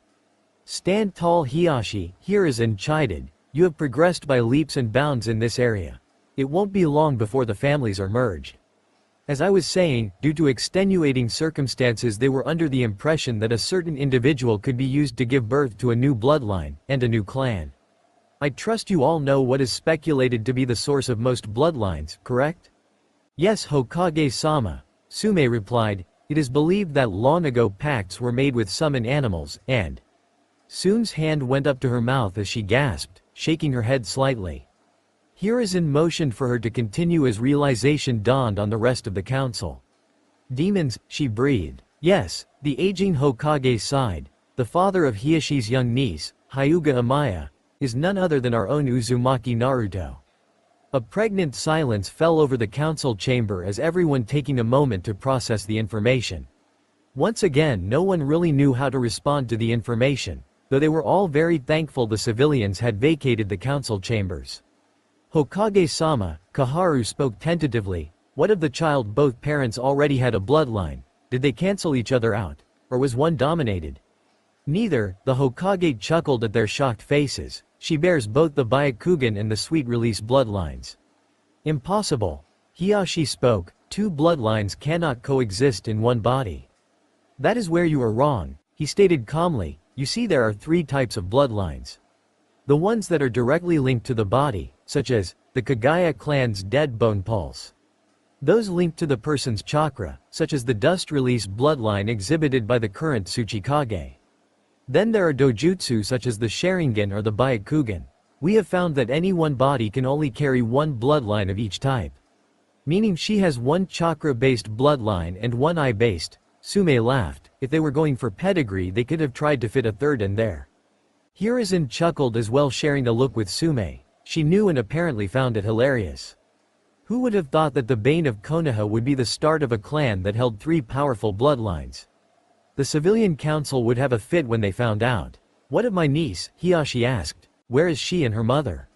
Stand tall, Hiyashi, Hiruzen chided. You have progressed by leaps and bounds in this area. It won't be long before the families are merged. As I was saying, due to extenuating circumstances they were under the impression that a certain individual could be used to give birth to a new bloodline, and a new clan. I trust you all know what is speculated to be the source of most bloodlines, correct? Yes, Hokage-sama, Sume replied. It is believed that long ago pacts were made with summon animals, and… Sune's hand went up to her mouth as she gasped, shaking her head slightly. Hiruzen motioned for her to continue as realization dawned on the rest of the council. Demons, she breathed. Yes, the aging Hokage sighed. The father of Hiyashi's young niece, Hyuga Amaya, is none other than our own Uzumaki Naruto. A pregnant silence fell over the council chamber as everyone taking a moment to process the information. Once again no one really knew how to respond to the information, though they were all very thankful the civilians had vacated the council chambers. Hokage-sama, Kaharu spoke tentatively. What of the child? Both parents already had a bloodline. Did they cancel each other out? Or was one dominated? Neither, the Hokage chuckled at their shocked faces. She bears both the Byakugan and the sweet release bloodlines. Impossible. Hiyashi spoke. Two bloodlines cannot coexist in one body. That is where you are wrong, he stated calmly. You see, there are 3 types of bloodlines. The ones that are directly linked to the body, such as the Kagaya clan's dead bone pulse. Those linked to the person's chakra, such as the dust release bloodline exhibited by the current Tsuchikage. Then there are dojutsu such as the Sharingan or the Byakugan. We have found that any one body can only carry one bloodline of each type. Meaning she has one chakra-based bloodline and one eye-based. Sume laughed. If they were going for pedigree they could have tried to fit a third in there. Hiruzen chuckled as well, sharing a look with Sume. She knew and apparently found it hilarious. Who would have thought that the Bane of Konoha would be the start of a clan that held 3 powerful bloodlines? The civilian council would have a fit when they found out. What of my niece? Hiyashi asked. Where is she and her mother?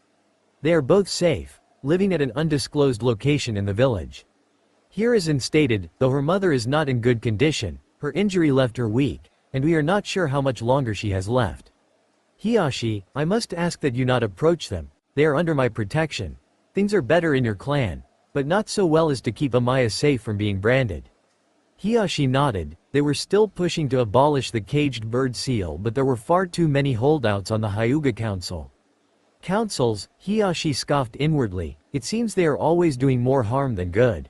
They are both safe, living at an undisclosed location in the village. Hiruzen stated, though her mother is not in good condition, her injury left her weak, and we are not sure how much longer she has left. Hiyashi, I must ask that you not approach them. They are under my protection. Things are better in your clan, but not so well as to keep Amaya safe from being branded. Hiyashi nodded. They were still pushing to abolish the caged bird seal, but there were far too many holdouts on the Hyuga Council. Councils, Hiyashi scoffed inwardly, it seems they are always doing more harm than good.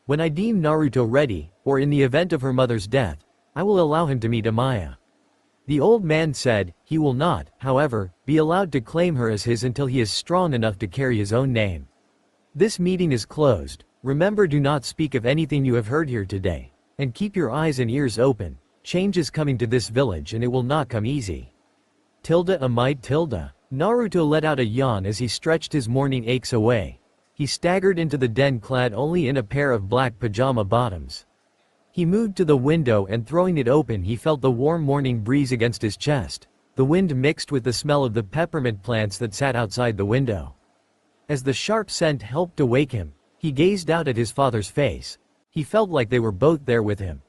When I deem Naruto ready, or in the event of her mother's death, I will allow him to meet Amaya. The old man said, he will not, however, be allowed to claim her as his until he is strong enough to carry his own name. This meeting is closed. Remember, do not speak of anything you have heard here today. And keep your eyes and ears open. Change is coming to this village and it will not come easy. Naruto let out a yawn as he stretched his morning aches away. He staggered into the den clad only in a pair of black pajama bottoms. He moved to the window and throwing it open he felt the warm morning breeze against his chest. The wind mixed with the smell of the peppermint plants that sat outside the window. As the sharp scent helped to wake him, he gazed out at his father's face. He felt like they were both there with him.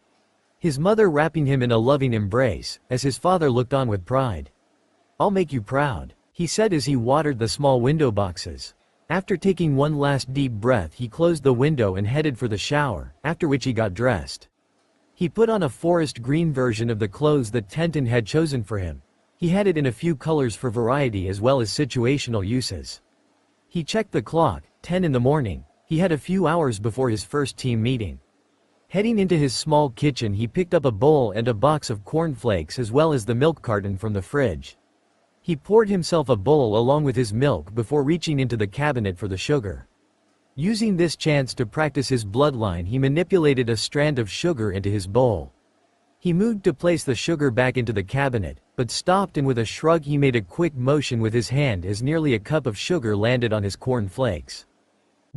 His mother wrapping him in a loving embrace, as his father looked on with pride. "I'll make you proud," he said as he watered the small window boxes. After taking one last deep breath he closed the window and headed for the shower, after which he got dressed. He put on a forest green version of the clothes that Tenten had chosen for him. He had it in a few colors for variety as well as situational uses. He checked the clock, 10 in the morning. He had a few hours before his first team meeting. Heading into his small kitchen he picked up a bowl and a box of cornflakes as well as the milk carton from the fridge. He poured himself a bowl along with his milk before reaching into the cabinet for the sugar. Using this chance to practice his bloodline he manipulated a strand of sugar into his bowl. He moved to place the sugar back into the cabinet, but stopped and with a shrug he made a quick motion with his hand as nearly a cup of sugar landed on his cornflakes.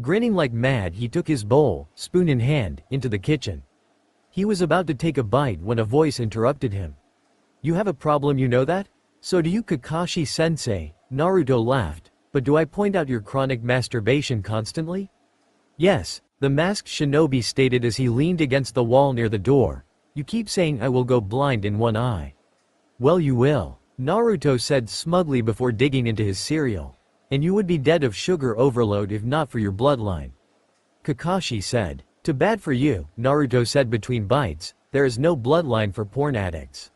Grinning like mad he took his bowl, spoon in hand, into the kitchen. He was about to take a bite when a voice interrupted him. "You have a problem, you know that? So do you, Kakashi-sensei," Naruto laughed, "but do I point out your chronic masturbation constantly?" "Yes," the masked shinobi stated as he leaned against the wall near the door. "You keep saying I will go blind in one eye." "Well, you will," Naruto said smugly before digging into his cereal. "And you would be dead of sugar overload if not for your bloodline." Kakashi said. "Too bad for you," Naruto said between bites, "there is no bloodline for porn addicts."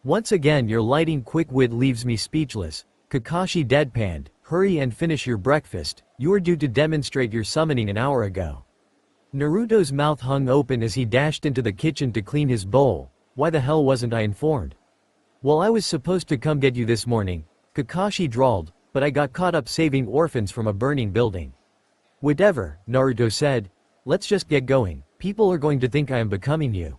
"Once again your lighting quick wit leaves me speechless," Kakashi deadpanned. "Hurry and finish your breakfast, you are due to demonstrate your summoning an hour ago." Naruto's mouth hung open as he dashed into the kitchen to clean his bowl. "Why the hell wasn't I informed?" "Well, I was supposed to come get you this morning," Kakashi drawled, "but I got caught up saving orphans from a burning building." "Whatever," Naruto said. "Let's just get going, people are going to think I am becoming you."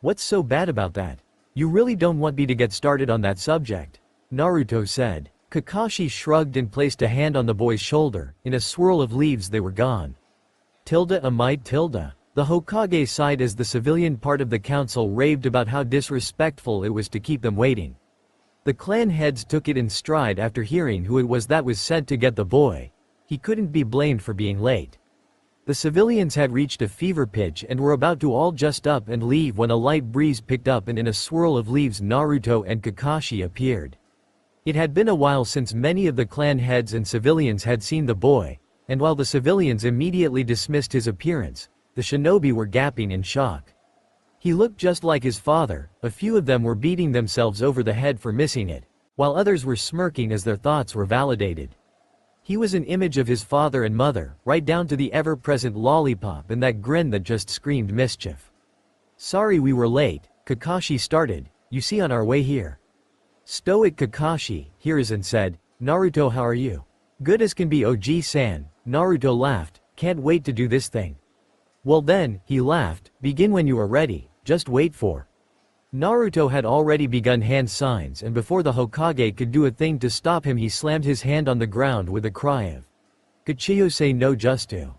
"What's so bad about that? You really don't want me to get started on that subject," Naruto said. Kakashi shrugged and placed a hand on the boy's shoulder. In a swirl of leaves they were gone. The Hokage sighed as the civilian part of the council raved about how disrespectful it was to keep them waiting. The clan heads took it in stride after hearing who it was that was sent to get the boy. He couldn't be blamed for being late. The civilians had reached a fever pitch and were about to all just up and leave when a light breeze picked up and in a swirl of leaves Naruto and Kakashi appeared. It had been a while since many of the clan heads and civilians had seen the boy, and while the civilians immediately dismissed his appearance, the shinobi were gaping in shock. He looked just like his father, a few of them were beating themselves over the head for missing it, while others were smirking as their thoughts were validated. He was an image of his father and mother, right down to the ever-present lollipop and that grin that just screamed mischief. "Sorry we were late," Kakashi started, "you see on our way here." Stoic Kakashi, Hiruzen said, "Naruto, how are you?" "Good as can be, OG-san," Naruto laughed, "can't wait to do this thing." "Well then," he laughed, "begin when you are ready, just wait for." Naruto had already begun hand signs and before the Hokage could do a thing to stop him he slammed his hand on the ground with a cry of "Kachiyose no Justu."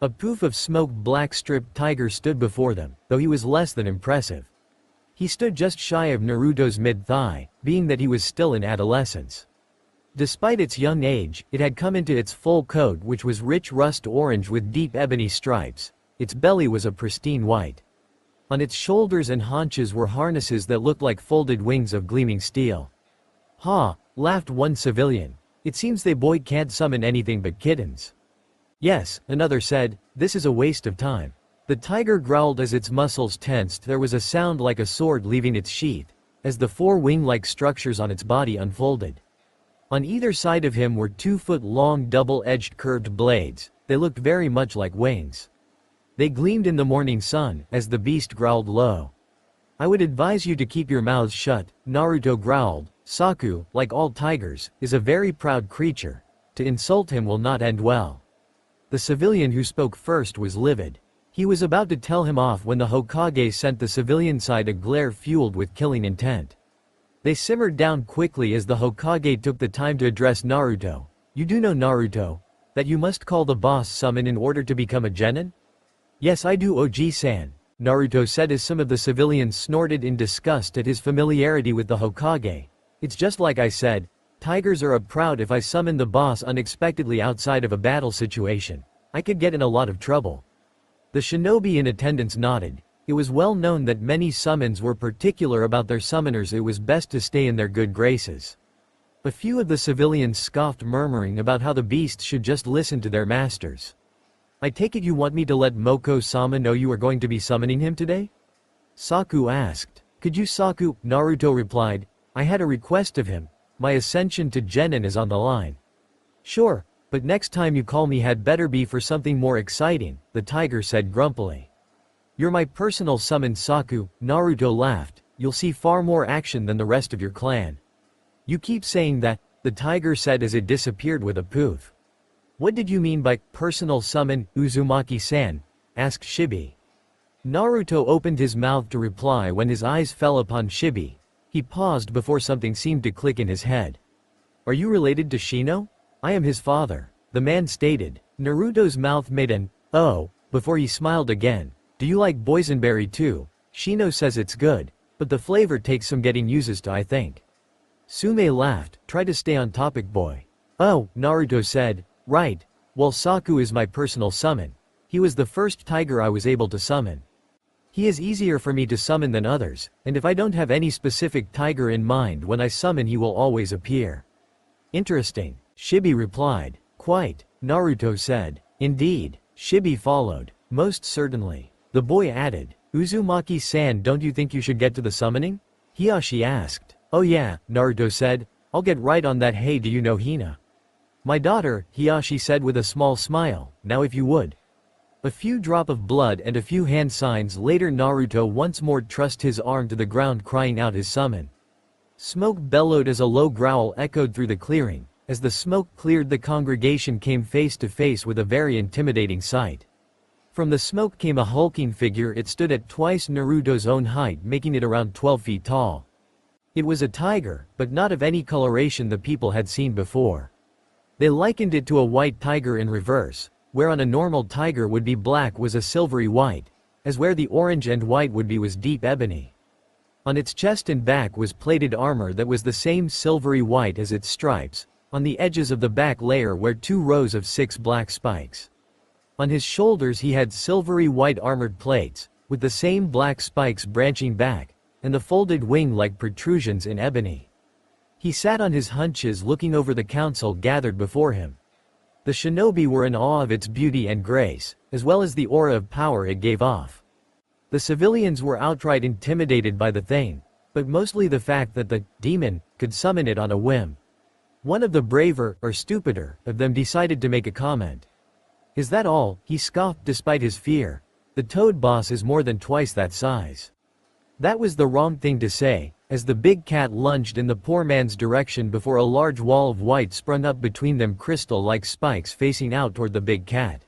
A poof of smoke black-stripped tiger stood before them, though he was less than impressive. He stood just shy of Naruto's mid-thigh, being that he was still in adolescence. Despite its young age, it had come into its full coat which was rich rust orange with deep ebony stripes. Its belly was a pristine white. On its shoulders and haunches were harnesses that looked like folded wings of gleaming steel. "Ha!" laughed one civilian. "It seems they boy can't summon anything but kittens." "Yes," another said, "this is a waste of time." The tiger growled as its muscles tensed. There was a sound like a sword leaving its sheath, as the four wing-like structures on its body unfolded. On either side of him were 2-foot-long double-edged curved blades. They looked very much like wings. They gleamed in the morning sun, as the beast growled low. "I would advise you to keep your mouths shut," Naruto growled. "Saku, like all tigers, is a very proud creature. To insult him will not end well." The civilian who spoke first was livid. He was about to tell him off when the Hokage sent the civilian side a glare fueled with killing intent. They simmered down quickly as the Hokage took the time to address Naruto. "You do know, Naruto, that you must call the boss summon in order to become a genin?" "Yes, I do, Oji-san," Naruto said as some of the civilians snorted in disgust at his familiarity with the Hokage. "It's just like I said, tigers are proud. If I summon the boss unexpectedly outside of a battle situation, I could get in a lot of trouble." The shinobi in attendance nodded. It was well known that many summons were particular about their summoners. It was best to stay in their good graces. A few of the civilians scoffed, murmuring about how the beasts should just listen to their masters. "I take it you want me to let Moko-sama know you are going to be summoning him today?" Saku asked. "Could you, Saku?" Naruto replied. "I had a request of him. My ascension to genin is on the line." "Sure, but next time you call me had better be for something more exciting," the tiger said grumpily. "You're my personal summon, Saku," Naruto laughed. "You'll see far more action than the rest of your clan." "You keep saying that," the tiger said as it disappeared with a poof. "What did you mean by personal summon, Uzumaki-san?" asked Shibi. Naruto opened his mouth to reply when his eyes fell upon Shibi. He paused before something seemed to click in his head. "Are you related to Shino?" "I am his father," the man stated. Naruto's mouth made an "oh" before he smiled again. "Do you like boysenberry too? Shino says it's good, but the flavor takes some getting used to, I think." Sume laughed. "Try to stay on topic, boy." "Oh," Naruto said. "Right. Well, Saku is my personal summon. He was the first tiger I was able to summon. He is easier for me to summon than others, and if I don't have any specific tiger in mind when I summon, he will always appear." "Interesting," Shibi replied. "Quite," Naruto said. "Indeed," Shibi followed. "Most certainly," the boy added. "Uzumaki-san, don't you think you should get to the summoning?" Hiyashi asked. "Oh yeah," Naruto said. "I'll get right on that. Hey, do you know Hina?" "My daughter," Hiyashi said with a small smile. "Now if you would." A few drop of blood and a few hand signs later, Naruto once more thrust his arm to the ground, crying out his summon. Smoke bellowed as a low growl echoed through the clearing. As the smoke cleared, the congregation came face to face with a very intimidating sight. From the smoke came a hulking figure. It stood at twice Naruto's own height, making it around 12 feet tall. It was a tiger, but not of any coloration the people had seen before. They likened it to a white tiger in reverse. Where on a normal tiger would be black was a silvery white, as where the orange and white would be was deep ebony. On its chest and back was plated armor that was the same silvery white as its stripes. On the edges of the back layer were 2 rows of 6 black spikes. On his shoulders he had silvery white armored plates, with the same black spikes branching back, and the folded wing-like protrusions in ebony. He sat on his haunches looking over the council gathered before him. The shinobi were in awe of its beauty and grace, as well as the aura of power it gave off. The civilians were outright intimidated by the thing, but mostly the fact that the demon could summon it on a whim. One of the braver, or stupider, of them decided to make a comment. "Is that all?" he scoffed despite his fear. "The toad boss is more than twice that size." That was the wrong thing to say, as the big cat lunged in the poor man's direction before a large wall of white sprung up between them, crystal-like spikes facing out toward the big cat.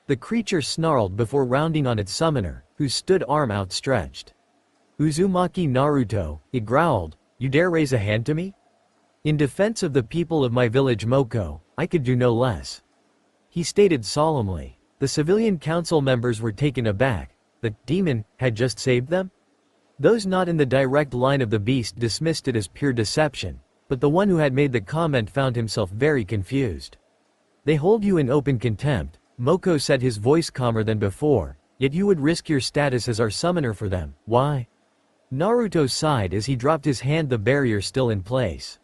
The creature snarled before rounding on its summoner, who stood arm outstretched. "Uzumaki Naruto," it growled, "you dare raise a hand to me? In defense of the people of my village Moko, I could do no less," he stated solemnly. The civilian council members were taken aback. The demon had just saved them? Those not in the direct line of the beast dismissed it as pure deception, but the one who had made the comment found himself very confused. "They hold you in open contempt," Moko said, his voice calmer than before, "yet you would risk your status as our summoner for them. Why?" Naruto sighed as he dropped his hand, the barrier still in place.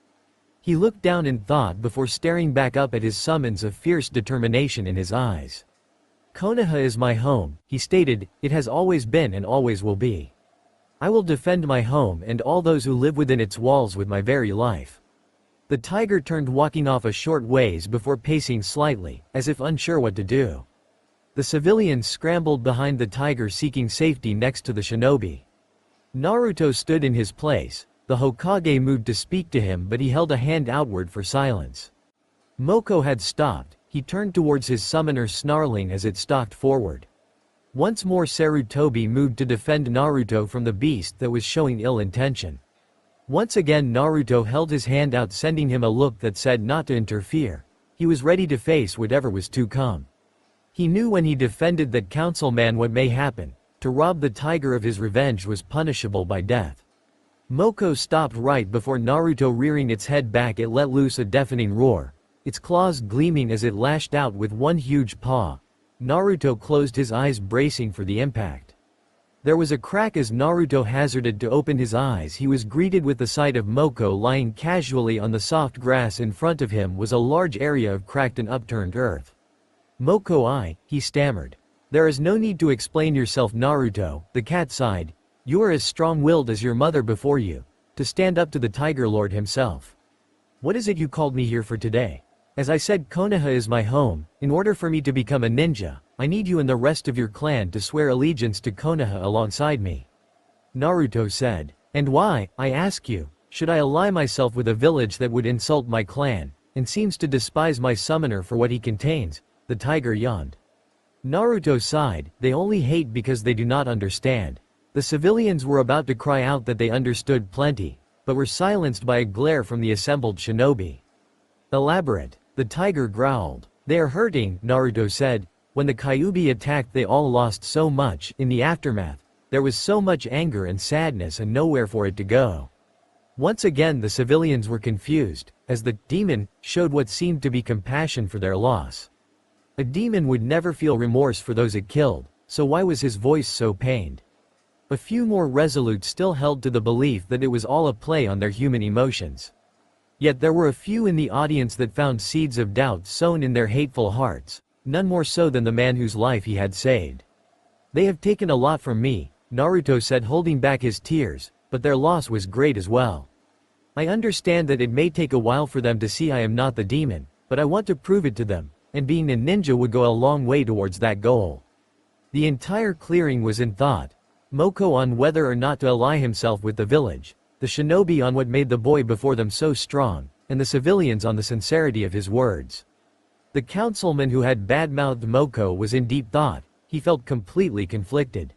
He looked down in thought before staring back up at his summons, of fierce determination in his eyes. Konoha is my home, he stated, it has always been and always will be. I will defend my home and all those who live within its walls with my very life. The tiger turned walking off a short ways before pacing slightly, as if unsure what to do. The civilians scrambled behind the tiger seeking safety next to the shinobi. Naruto stood in his place. The Hokage moved to speak to him but he held a hand outward for silence. Moko had stopped. He turned towards his summoner snarling as it stalked forward. Once more Sarutobi moved to defend Naruto from the beast that was showing ill intention. Once again Naruto held his hand out sending him a look that said not to interfere. He was ready to face whatever was to come. He knew when he defended that councilman what may happen. To rob the tiger of his revenge was punishable by death. Moko stopped right before Naruto rearing its head back it let loose a deafening roar. Its claws gleaming as it lashed out with one huge paw. Naruto closed his eyes bracing for the impact. There was a crack as Naruto hazarded to open his eyes. He was greeted with the sight of Moko lying casually on the soft grass in front of him was a large area of cracked and upturned earth. Moko, he stammered. There is no need to explain yourself Naruto, the cat sighed. You are as strong-willed as your mother before you. To stand up to the Tiger Lord himself. What is it you called me here for today? As I said Konoha is my home, in order for me to become a ninja, I need you and the rest of your clan to swear allegiance to Konoha alongside me. Naruto said. And why, I ask you, should I ally myself with a village that would insult my clan, and seems to despise my summoner for what he contains? The tiger yawned. Naruto sighed, they only hate because they do not understand. The civilians were about to cry out that they understood plenty, but were silenced by a glare from the assembled shinobi. Elaborate. The tiger growled. They are hurting, Naruto said. When the Kyuubi attacked they all lost so much. In the aftermath, there was so much anger and sadness and nowhere for it to go. Once again the civilians were confused, as the demon showed what seemed to be compassion for their loss. A demon would never feel remorse for those it killed, so why was his voice so pained? A few more resolute still held to the belief that it was all a play on their human emotions. Yet there were a few in the audience that found seeds of doubt sown in their hateful hearts, none more so than the man whose life he had saved. They have taken a lot from me, Naruto said holding back his tears, but their loss was great as well. I understand that it may take a while for them to see I am not the demon, but I want to prove it to them, and being a ninja would go a long way towards that goal. The entire clearing was in thought. Moko on whether or not to ally himself with the village, the shinobi on what made the boy before them so strong, and the civilians on the sincerity of his words. The councilman who had bad-mouthed Moko was in deep thought. He felt completely conflicted.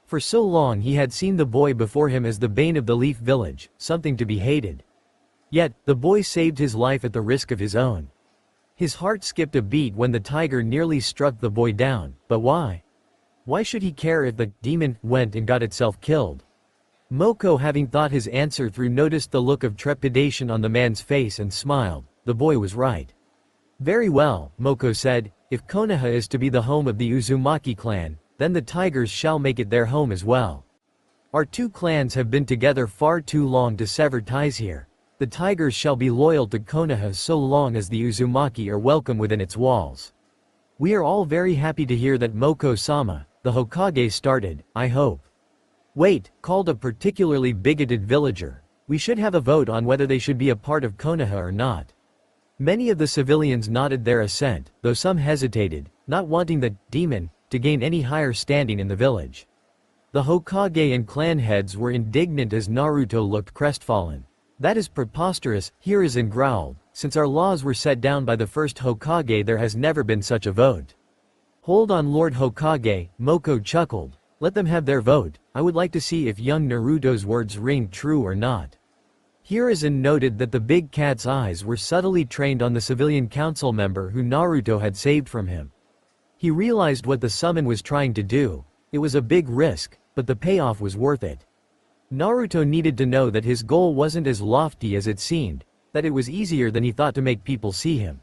For so long he had seen the boy before him as the bane of the Leaf Village, something to be hated. Yet, the boy saved his life at the risk of his own. His heart skipped a beat when the tiger nearly struck the boy down, but why? Why should he care if the demon went and got itself killed? Moko, having thought his answer through, noticed the look of trepidation on the man's face and smiled. The boy was right. Very well, Moko said, if Konoha is to be the home of the Uzumaki clan, then the tigers shall make it their home as well. Our two clans have been together far too long to sever ties here. The tigers shall be loyal to Konoha so long as the Uzumaki are welcome within its walls. We are all very happy to hear that Moko-sama, the Hokage started, I hope. Wait, called a particularly bigoted villager. We should have a vote on whether they should be a part of Konoha or not. Many of the civilians nodded their assent, though some hesitated, not wanting the demon to gain any higher standing in the village. The Hokage and clan heads were indignant as Naruto looked crestfallen. That is preposterous, Hiruzen growled. Since our laws were set down by the first Hokage there has never been such a vote. Hold on Lord Hokage, Moko chuckled. Let them have their vote. I would like to see if young Naruto's words ring true or not. Hiruzen noted that the big cat's eyes were subtly trained on the civilian council member who Naruto had saved from him. He realized what the summon was trying to do. It was a big risk, but the payoff was worth it. Naruto needed to know that his goal wasn't as lofty as it seemed, that it was easier than he thought to make people see him.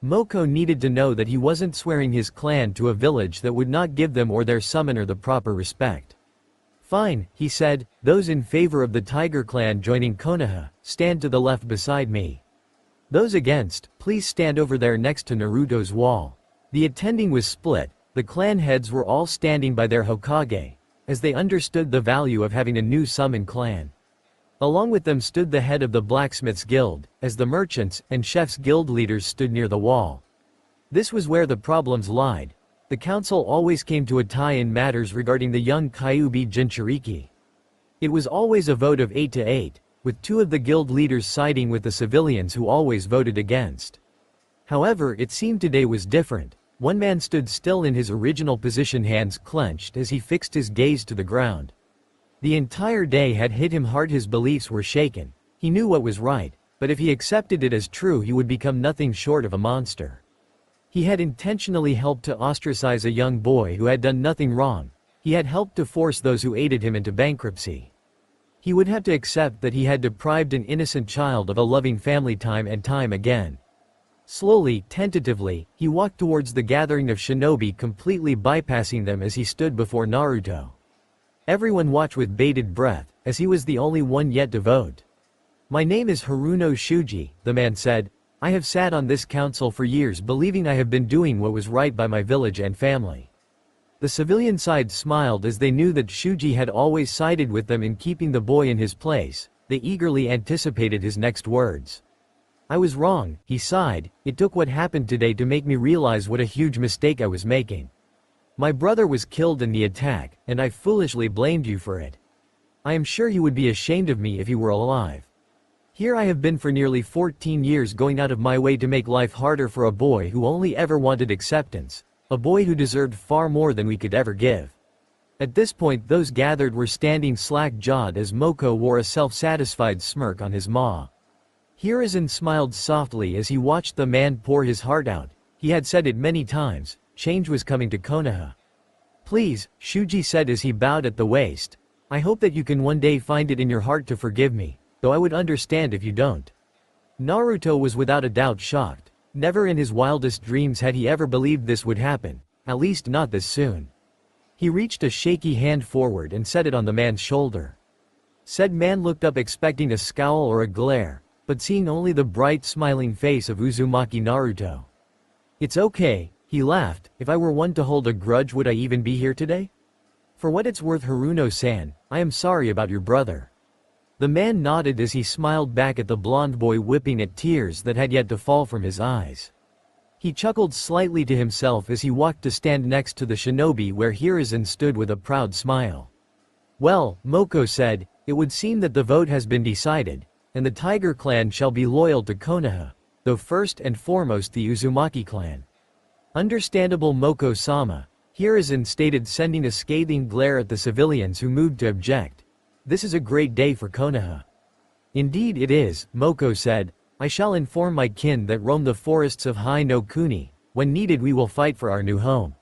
Moko needed to know that he wasn't swearing his clan to a village that would not give them or their summoner the proper respect. Fine, he said, those in favor of the Tiger clan joining Konoha, stand to the left beside me. Those against, please stand over there next to Naruto's wall. The attending was split, The clan heads were all standing by their Hokage, as they understood the value of having a new summon clan. Along with them stood the head of the Blacksmiths Guild, as the merchants and chefs guild leaders stood near the wall. This was where the problems lied. The council always came to a tie in matters regarding the young Kyuubi Jinchuriki. It was always a vote of 8 to 8, with 2 of the guild leaders siding with the civilians who always voted against. However, it seemed today was different. One man stood still in his original position, hands clenched as he fixed his gaze to the ground. The entire day had hit him hard. His beliefs were shaken. He knew what was right, but if he accepted it as true, he would become nothing short of a monster. He had intentionally helped to ostracize a young boy who had done nothing wrong. He had helped to force those who aided him into bankruptcy. He would have to accept that he had deprived an innocent child of a loving family time and time again. Slowly, tentatively, he walked towards the gathering of shinobi, completely bypassing them as he stood before Naruto. Everyone watched with bated breath, as he was the only one yet to vote. "My name is Haruno Shuji," the man said. "I have sat on this council for years, believing I have been doing what was right by my village and family." The civilian side smiled as they knew that Shuji had always sided with them in keeping the boy in his place. They eagerly anticipated his next words. "I was wrong," he sighed. "It took what happened today to make me realize what a huge mistake I was making. My brother was killed in the attack, and I foolishly blamed you for it. I am sure you would be ashamed of me if you were alive. Here I have been for nearly 14 years, going out of my way to make life harder for a boy who only ever wanted acceptance, a boy who deserved far more than we could ever give." At this point, those gathered were standing slack-jawed as Moko wore a self-satisfied smirk on his maw. Hiruzen smiled softly as he watched the man pour his heart out. He had said it many times, change was coming to Konoha. "Please," Shuji said as he bowed at the waist, "I hope that you can one day find it in your heart to forgive me, though I would understand if you don't." Naruto was without a doubt shocked. Never in his wildest dreams had he ever believed this would happen, at least not this soon. He reached a shaky hand forward and set it on the man's shoulder. Said man looked up expecting a scowl or a glare, but seeing only the bright smiling face of Uzumaki Naruto. "It's okay," he laughed. "If I were one to hold a grudge, would I even be here today? For what it's worth, Haruno-san, I am sorry about your brother." The man nodded as he smiled back at the blonde boy, whipping at tears that had yet to fall from his eyes. He chuckled slightly to himself as he walked to stand next to the shinobi where Hiruzen stood with a proud smile. "Well," Moko said, "it would seem that the vote has been decided, and the Tiger clan shall be loyal to Konoha, though first and foremost the Uzumaki clan." "Understandable, Moko-sama," Hiruzen stated, sending a scathing glare at the civilians who moved to object. "This is a great day for Konoha." "Indeed it is," Moko said. "I shall inform my kin that roam the forests of Hai no Kuni. When needed we will fight for our new home."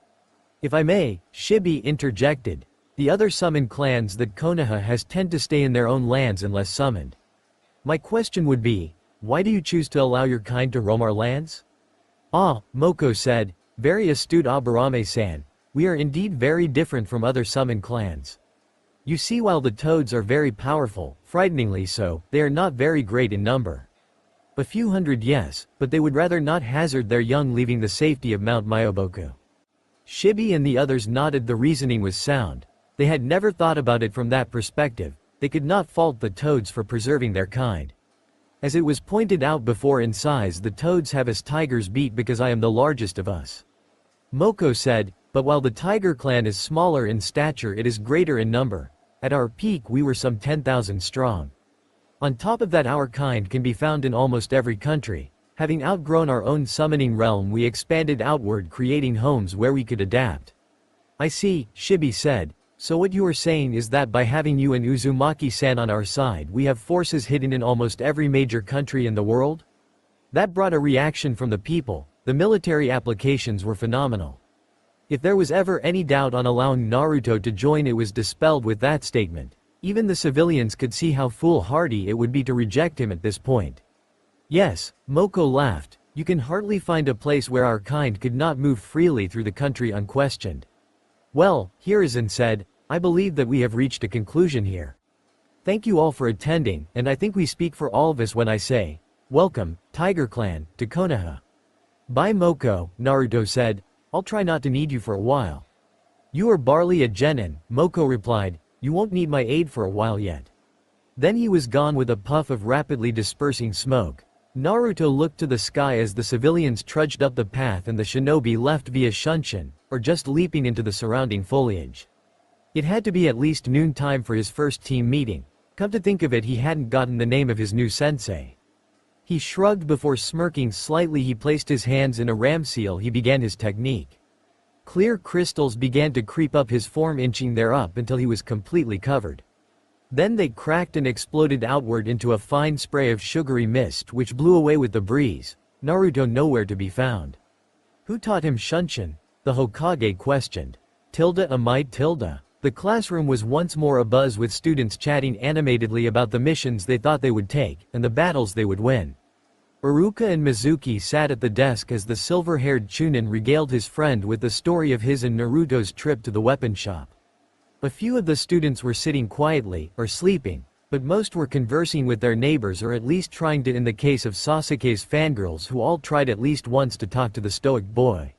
"If I may," Shibi interjected, "the other summoned clans that Konoha has tend to stay in their own lands unless summoned. My question would be, why do you choose to allow your kind to roam our lands?" "Ah," Moko said, "very astute Aburame-san. We are indeed very different from other summoned clans. You see, while the toads are very powerful, frighteningly so, they are not very great in number. A few hundred, yes, but they would rather not hazard their young leaving the safety of Mount Myoboku." Shibi and the others nodded. The reasoning was sound. They had never thought about it from that perspective. They could not fault the toads for preserving their kind. As it was pointed out before, in size the toads have us tigers beat because I am the largest of us. Moko said, "But while the Tiger clan is smaller in stature, it is greater in number. At our peak we were some 10,000 strong. On top of that, our kind can be found in almost every country. Having outgrown our own summoning realm, we expanded outward, creating homes where we could adapt." "I see," Shibi said. "So what you are saying is that by having you and Uzumaki-san on our side, we have forces hidden in almost every major country in the world?" That brought a reaction from the people. The military applications were phenomenal. If there was ever any doubt on allowing Naruto to join, it was dispelled with that statement. Even the civilians could see how foolhardy it would be to reject him at this point. "Yes," Moko laughed, "you can hardly find a place where our kind could not move freely through the country unquestioned." "Well," Hiruzen said, "I believe that we have reached a conclusion here. Thank you all for attending, and I think we speak for all of us when I say, welcome, Tiger Clan, to Konoha." "Bye Moko," Naruto said. I'll try not to need you for a while. You are barely a genin, Moko replied, you won't need my aid for a while yet. Then he was gone with a puff of rapidly dispersing smoke. Naruto looked to the sky as the civilians trudged up the path and the shinobi left via Shunshin, or just leaping into the surrounding foliage. It had to be at least noon time for his first team meeting. Come to think of it, he hadn't gotten the name of his new sensei. He shrugged before smirking slightly. He placed his hands in a ram seal. He began his technique. Clear crystals began to creep up his form, inching there up until he was completely covered. Then they cracked and exploded outward into a fine spray of sugary mist which blew away with the breeze. Naruto nowhere to be found. Who taught him Shunshin? The Hokage questioned. Tilde. The classroom was once more abuzz with students chatting animatedly about the missions they thought they would take, and the battles they would win. Iruka and Mizuki sat at the desk as the silver-haired Chunin regaled his friend with the story of his and Naruto's trip to the weapon shop. A few of the students were sitting quietly, or sleeping, but most were conversing with their neighbors or at least trying to. In the case of Sasuke's fangirls, who all tried at least once to talk to the stoic boy.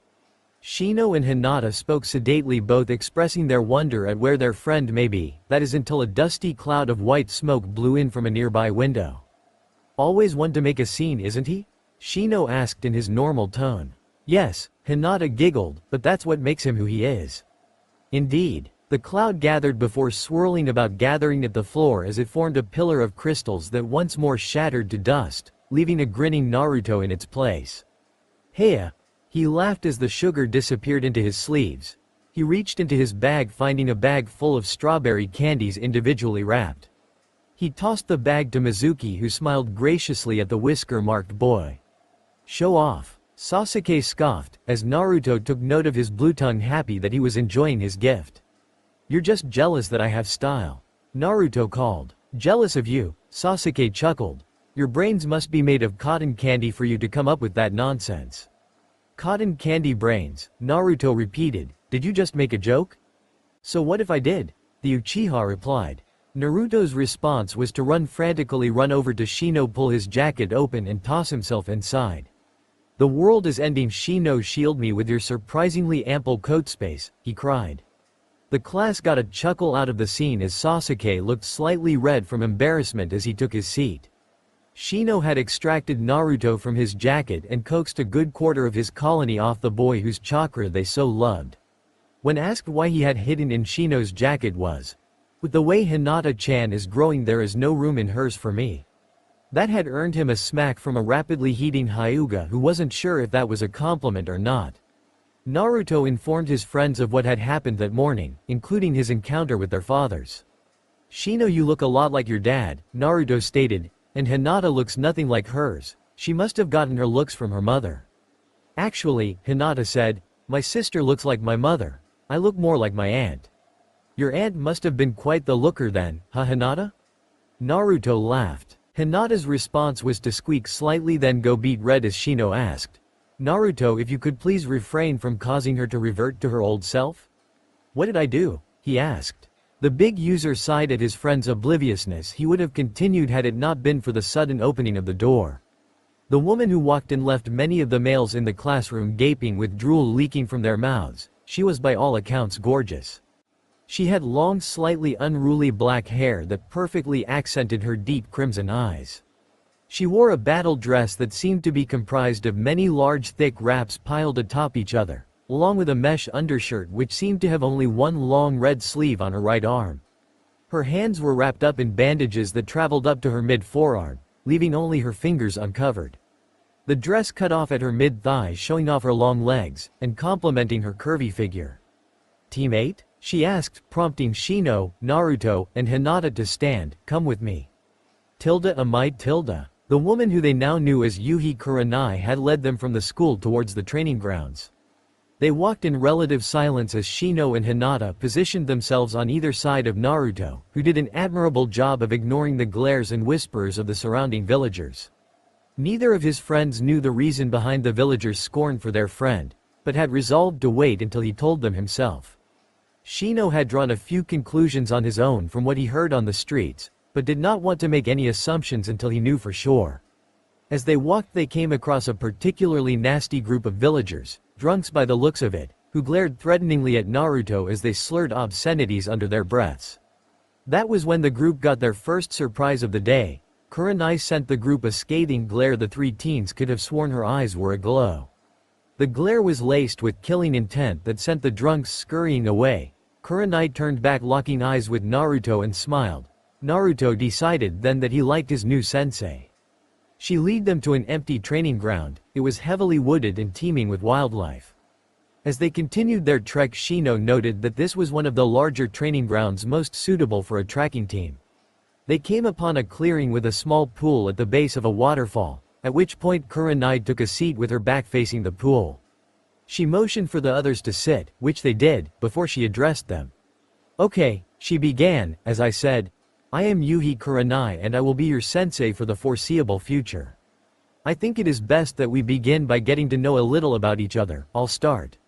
Shino and Hinata spoke sedately, both expressing their wonder at where their friend may be, that is until a dusty cloud of white smoke blew in from a nearby window. Always one to make a scene, isn't he? Shino asked in his normal tone. Yes, Hinata giggled, but that's what makes him who he is. Indeed. The cloud gathered before swirling about, gathering at the floor as it formed a pillar of crystals that once more shattered to dust, leaving a grinning Naruto in its place. Heya! He laughed as the sugar disappeared into his sleeves. He reached into his bag, finding a bag full of strawberry candies individually wrapped. He tossed the bag to Mizuki, who smiled graciously at the whisker-marked boy. Show off. Sasuke scoffed, as Naruto took note of his blue tongue, happy that he was enjoying his gift. You're just jealous that I have style. Naruto called. Jealous of you? Sasuke chuckled. Your brains must be made of cotton candy for you to come up with that nonsense. Cotton candy brains, Naruto repeated. Did you just make a joke? So what if I did? The Uchiha replied. Naruto's response was to run frantically, run over to Shino, pull his jacket open and toss himself inside. The world is ending. Shino, shield me with your surprisingly ample coat space, he cried. The class got a chuckle out of the scene as Sasuke looked slightly red from embarrassment as he took his seat. Shino had extracted Naruto from his jacket and coaxed a good quarter of his colony off the boy whose chakra they so loved. When asked why he had hidden in Shino's jacket was, with the way Hinata-chan is growing, there is no room in hers for me. That had earned him a smack from a rapidly heating Hyuga, who wasn't sure if that was a compliment or not. Naruto informed his friends of what had happened that morning, including his encounter with their fathers. Shino, you look a lot like your dad, Naruto stated, and Hinata looks nothing like hers. She must have gotten her looks from her mother. Actually, Hinata said, my sister looks like my mother. I look more like my aunt. Your aunt must have been quite the looker then, huh, Hinata? Naruto laughed. Hinata's response was to squeak slightly, then go beet red as Shino asked, Naruto, if you could please refrain from causing her to revert to her old self? What did I do? He asked. The big user sighed at his friend's obliviousness. He would have continued had it not been for the sudden opening of the door. The woman who walked in left many of the males in the classroom gaping with drool leaking from their mouths. She was by all accounts gorgeous. She had long, slightly unruly black hair that perfectly accented her deep crimson eyes. She wore a battle dress that seemed to be comprised of many large thick wraps piled atop each other, along with a mesh undershirt which seemed to have only one long red sleeve on her right arm. Her hands were wrapped up in bandages that traveled up to her mid-forearm, leaving only her fingers uncovered. The dress cut off at her mid-thigh, showing off her long legs, and complementing her curvy figure. Teammate? She asked, prompting Shino, Naruto, and Hinata to stand. Come with me. Tilde. The woman who they now knew as Yuhi Kurenai had led them from the school towards the training grounds. They walked in relative silence as Shino and Hinata positioned themselves on either side of Naruto, who did an admirable job of ignoring the glares and whispers of the surrounding villagers. Neither of his friends knew the reason behind the villagers' scorn for their friend, but had resolved to wait until he told them himself. Shino had drawn a few conclusions on his own from what he heard on the streets, but did not want to make any assumptions until he knew for sure. As they walked they came across a particularly nasty group of villagers, drunks by the looks of it, who glared threateningly at Naruto as they slurred obscenities under their breaths. That was when the group got their first surprise of the day. Kurenai sent the group a scathing glare. The three teens could have sworn her eyes were aglow. The glare was laced with killing intent that sent the drunks scurrying away. Kurenai turned back, locking eyes with Naruto, and smiled. Naruto decided then that he liked his new sensei. She led them to an empty training ground. It was heavily wooded and teeming with wildlife. As they continued their trek, Shino noted that this was one of the larger training grounds most suitable for a tracking team. They came upon a clearing with a small pool at the base of a waterfall, at which point Kurenai took a seat with her back facing the pool. She motioned for the others to sit, which they did, before she addressed them. "Okay," she began, "as I said, I am Yuhi Kurenai and I will be your sensei for the foreseeable future. I think it is best that we begin by getting to know a little about each other. I'll start.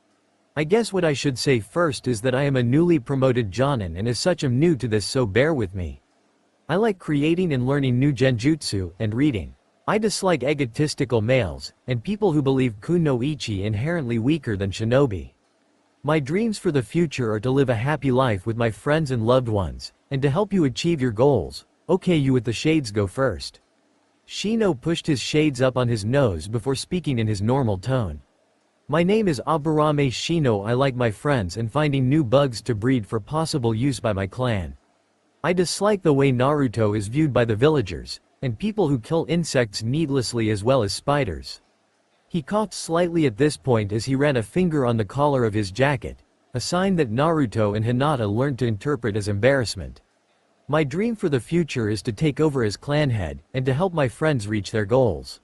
I guess what I should say first is that I am a newly promoted Jonin and as such am new to this, so bear with me. I like creating and learning new genjutsu and reading. I dislike egotistical males, and people who believe kunoichi inherently weaker than shinobi. My dreams for the future are to live a happy life with my friends and loved ones, and to help you achieve your goals. Okay, you with the shades go first." Shino pushed his shades up on his nose before speaking in his normal tone. "My name is Aburame Shino. I like my friends and finding new bugs to breed for possible use by my clan. I dislike the way Naruto is viewed by the villagers, and people who kill insects needlessly as well as spiders." He coughed slightly at this point as he ran a finger on the collar of his jacket, a sign that Naruto and Hinata learned to interpret as embarrassment. "My dream for the future is to take over as clan head, and to help my friends reach their goals."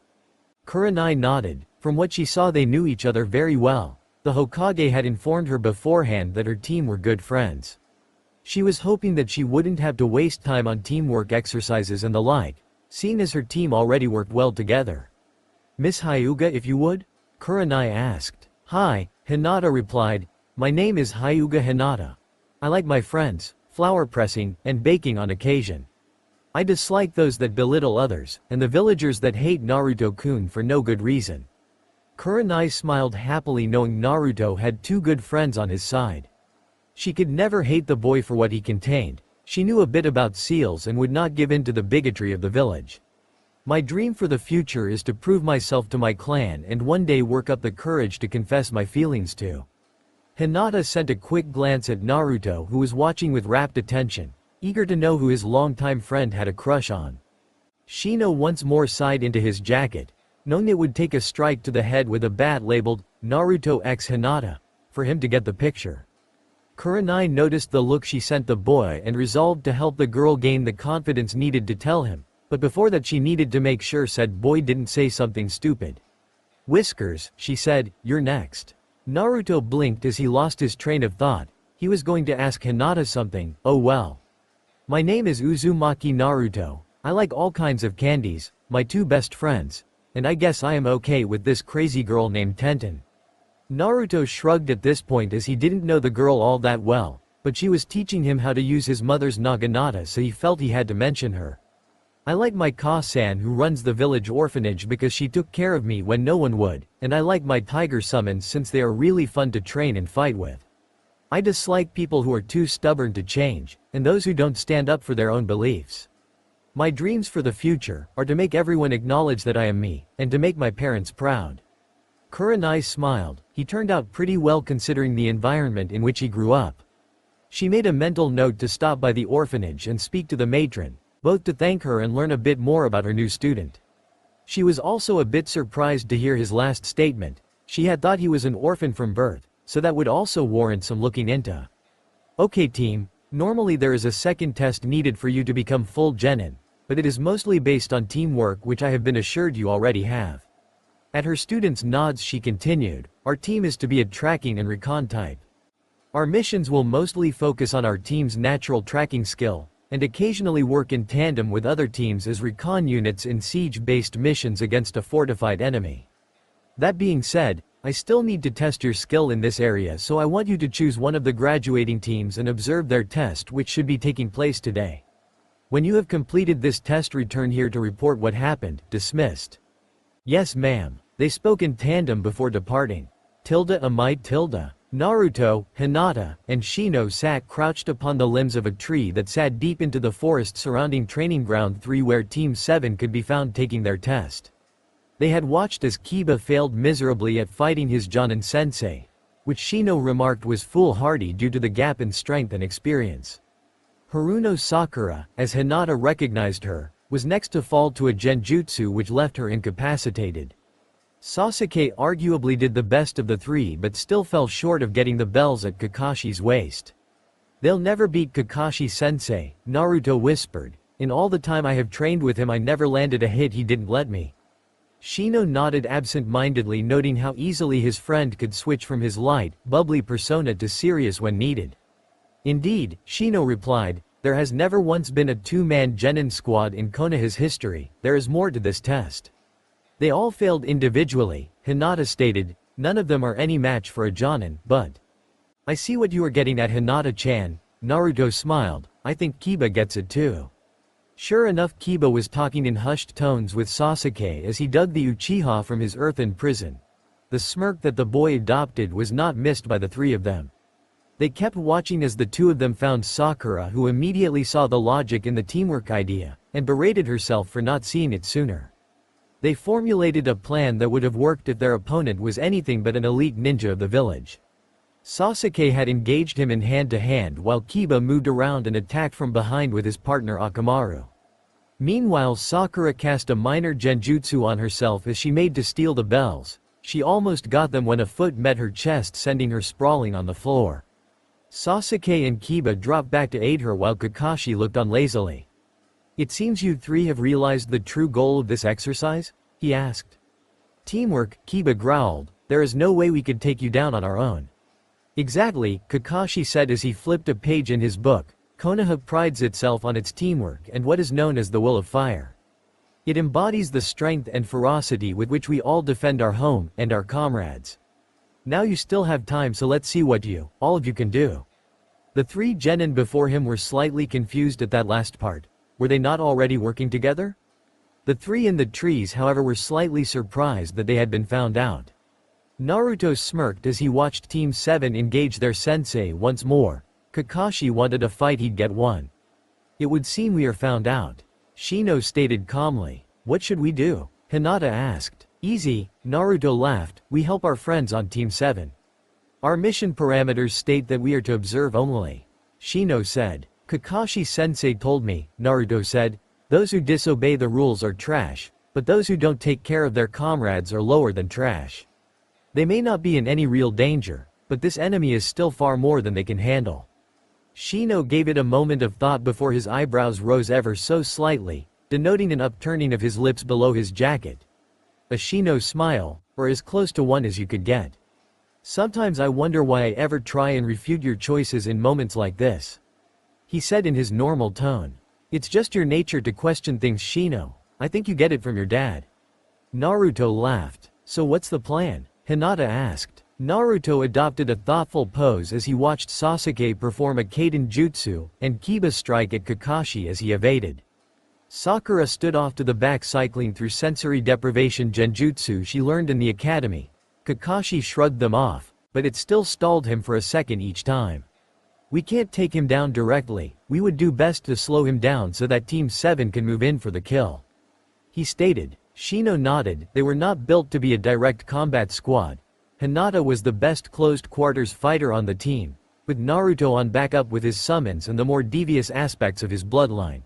Kurenai nodded. From what she saw they knew each other very well. The Hokage had informed her beforehand that her team were good friends. She was hoping that she wouldn't have to waste time on teamwork exercises and the like, seeing as her team already worked well together. "Miss Hyuga, if you would?" Kurenai asked. "Hi," Hinata replied. "My name is Hyuga Hinata. I like my friends, flower pressing, and baking on occasion. I dislike those that belittle others, and the villagers that hate Naruto-kun for no good reason." Kurenai smiled happily knowing Naruto had two good friends on his side. She could never hate the boy for what he contained. She knew a bit about seals and would not give in to the bigotry of the village. "My dream for the future is to prove myself to my clan and one day work up the courage to confess my feelings to." Hinata sent a quick glance at Naruto, who was watching with rapt attention, eager to know who his longtime friend had a crush on. Shino once more sighed into his jacket, knowing it would take a strike to the head with a bat labeled Naruto x Hinata for him to get the picture. Kurenai noticed the look she sent the boy and resolved to help the girl gain the confidence needed to tell him, but before that she needed to make sure said boy didn't say something stupid. "Whiskers," she said, "you're next." Naruto blinked as he lost his train of thought. He was going to ask Hinata something. "Oh well. My name is Uzumaki Naruto. I like all kinds of candies, my two best friends, and I guess I am okay with this crazy girl named Tenten." Naruto shrugged at this point as he didn't know the girl all that well, but she was teaching him how to use his mother's naginata, so he felt he had to mention her. "I like my Ka-san who runs the village orphanage because she took care of me when no one would, and I like my tiger summons since they are really fun to train and fight with. I dislike people who are too stubborn to change, and those who don't stand up for their own beliefs. My dreams for the future are to make everyone acknowledge that I am me, and to make my parents proud." Kurenai smiled. He turned out pretty well considering the environment in which he grew up. She made a mental note to stop by the orphanage and speak to the matron, both to thank her and learn a bit more about her new student. She was also a bit surprised to hear his last statement. She had thought he was an orphan from birth, so that would also warrant some looking into. "Okay team, normally there is a second test needed for you to become full genin, but it is mostly based on teamwork, which I have been assured you already have." At her students' nods she continued, "Our team is to be a tracking and recon type. Our missions will mostly focus on our team's natural tracking skill, and occasionally work in tandem with other teams as recon units in siege-based missions against a fortified enemy. That being said, I still need to test your skill in this area, so I want you to choose one of the graduating teams and observe their test, which should be taking place today. When you have completed this test, return here to report what happened." Dismissed. Yes ma'am. They spoke in tandem before departing. Naruto, Hinata, and Shino sat crouched upon the limbs of a tree that sat deep into the forest surrounding Training Ground 3 where Team 7 could be found taking their test. They had watched as Kiba failed miserably at fighting his Jonin-sensei, which Shino remarked was foolhardy due to the gap in strength and experience. Haruno Sakura, as Hinata recognized her, was next to fall to a genjutsu which left her incapacitated. Sasuke arguably did the best of the three but still fell short of getting the bells at Kakashi's waist. They'll never beat Kakashi-sensei, Naruto whispered. In all the time I have trained with him I never landed a hit he didn't let me. Shino nodded absent-mindedly, noting how easily his friend could switch from his light, bubbly persona to serious when needed. Indeed, Shino replied, there has never once been a two-man genin squad in Konoha's history, there is more to this test. They all failed individually, Hinata stated, none of them are any match for a Jonin, but... I see what you are getting at Hinata-chan, Naruto smiled, I think Kiba gets it too. Sure enough, Kiba was talking in hushed tones with Sasuke as he dug the Uchiha from his earthen prison. The smirk that the boy adopted was not missed by the three of them. They kept watching as the two of them found Sakura, who immediately saw the logic in the teamwork idea, and berated herself for not seeing it sooner. They formulated a plan that would have worked if their opponent was anything but an elite ninja of the village. Sasuke had engaged him in hand-to-hand while Kiba moved around and attacked from behind with his partner Akamaru. Meanwhile, Sakura cast a minor genjutsu on herself as she made to steal the bells. She almost got them when a foot met her chest, sending her sprawling on the floor. Sasuke and Kiba dropped back to aid her while Kakashi looked on lazily. It seems you three have realized the true goal of this exercise? He asked. Teamwork, Kiba growled, there is no way we could take you down on our own. Exactly, Kakashi said as he flipped a page in his book. Konoha prides itself on its teamwork and what is known as the will of fire. It embodies the strength and ferocity with which we all defend our home and our comrades. Now you still have time, so let's see what all of you can do. The three genin before him were slightly confused at that last part. Were they not already working together? The three in the trees, however, were slightly surprised that they had been found out. Naruto smirked as he watched Team 7 engage their sensei once more. Kakashi wanted a fight, he'd get one. It would seem we are found out. Shino stated calmly. What should we do? Hinata asked. Easy, Naruto laughed, we help our friends on Team 7. Our mission parameters state that we are to observe only. Shino said. Kakashi-sensei told me, Naruto said, those who disobey the rules are trash, but those who don't take care of their comrades are lower than trash. They may not be in any real danger, but this enemy is still far more than they can handle. Shino gave it a moment of thought before his eyebrows rose ever so slightly, denoting an upturning of his lips below his jacket. A Shino smile, or as close to one as you could get. Sometimes I wonder why I ever try and refute your choices in moments like this. He said in his normal tone. It's just your nature to question things, Shino. I think you get it from your dad. Naruto laughed. So what's the plan? Hinata asked. Naruto adopted a thoughtful pose as he watched Sasuke perform a Kaden jutsu, and Kiba strike at Kakashi as he evaded. Sakura stood off to the back, cycling through sensory deprivation genjutsu she learned in the academy. Kakashi shrugged them off, but it still stalled him for a second each time. We can't take him down directly, we would do best to slow him down so that Team 7 can move in for the kill. He stated. Shino nodded, they were not built to be a direct combat squad. Hinata was the best closed quarters fighter on the team, with Naruto on backup with his summons and the more devious aspects of his bloodline.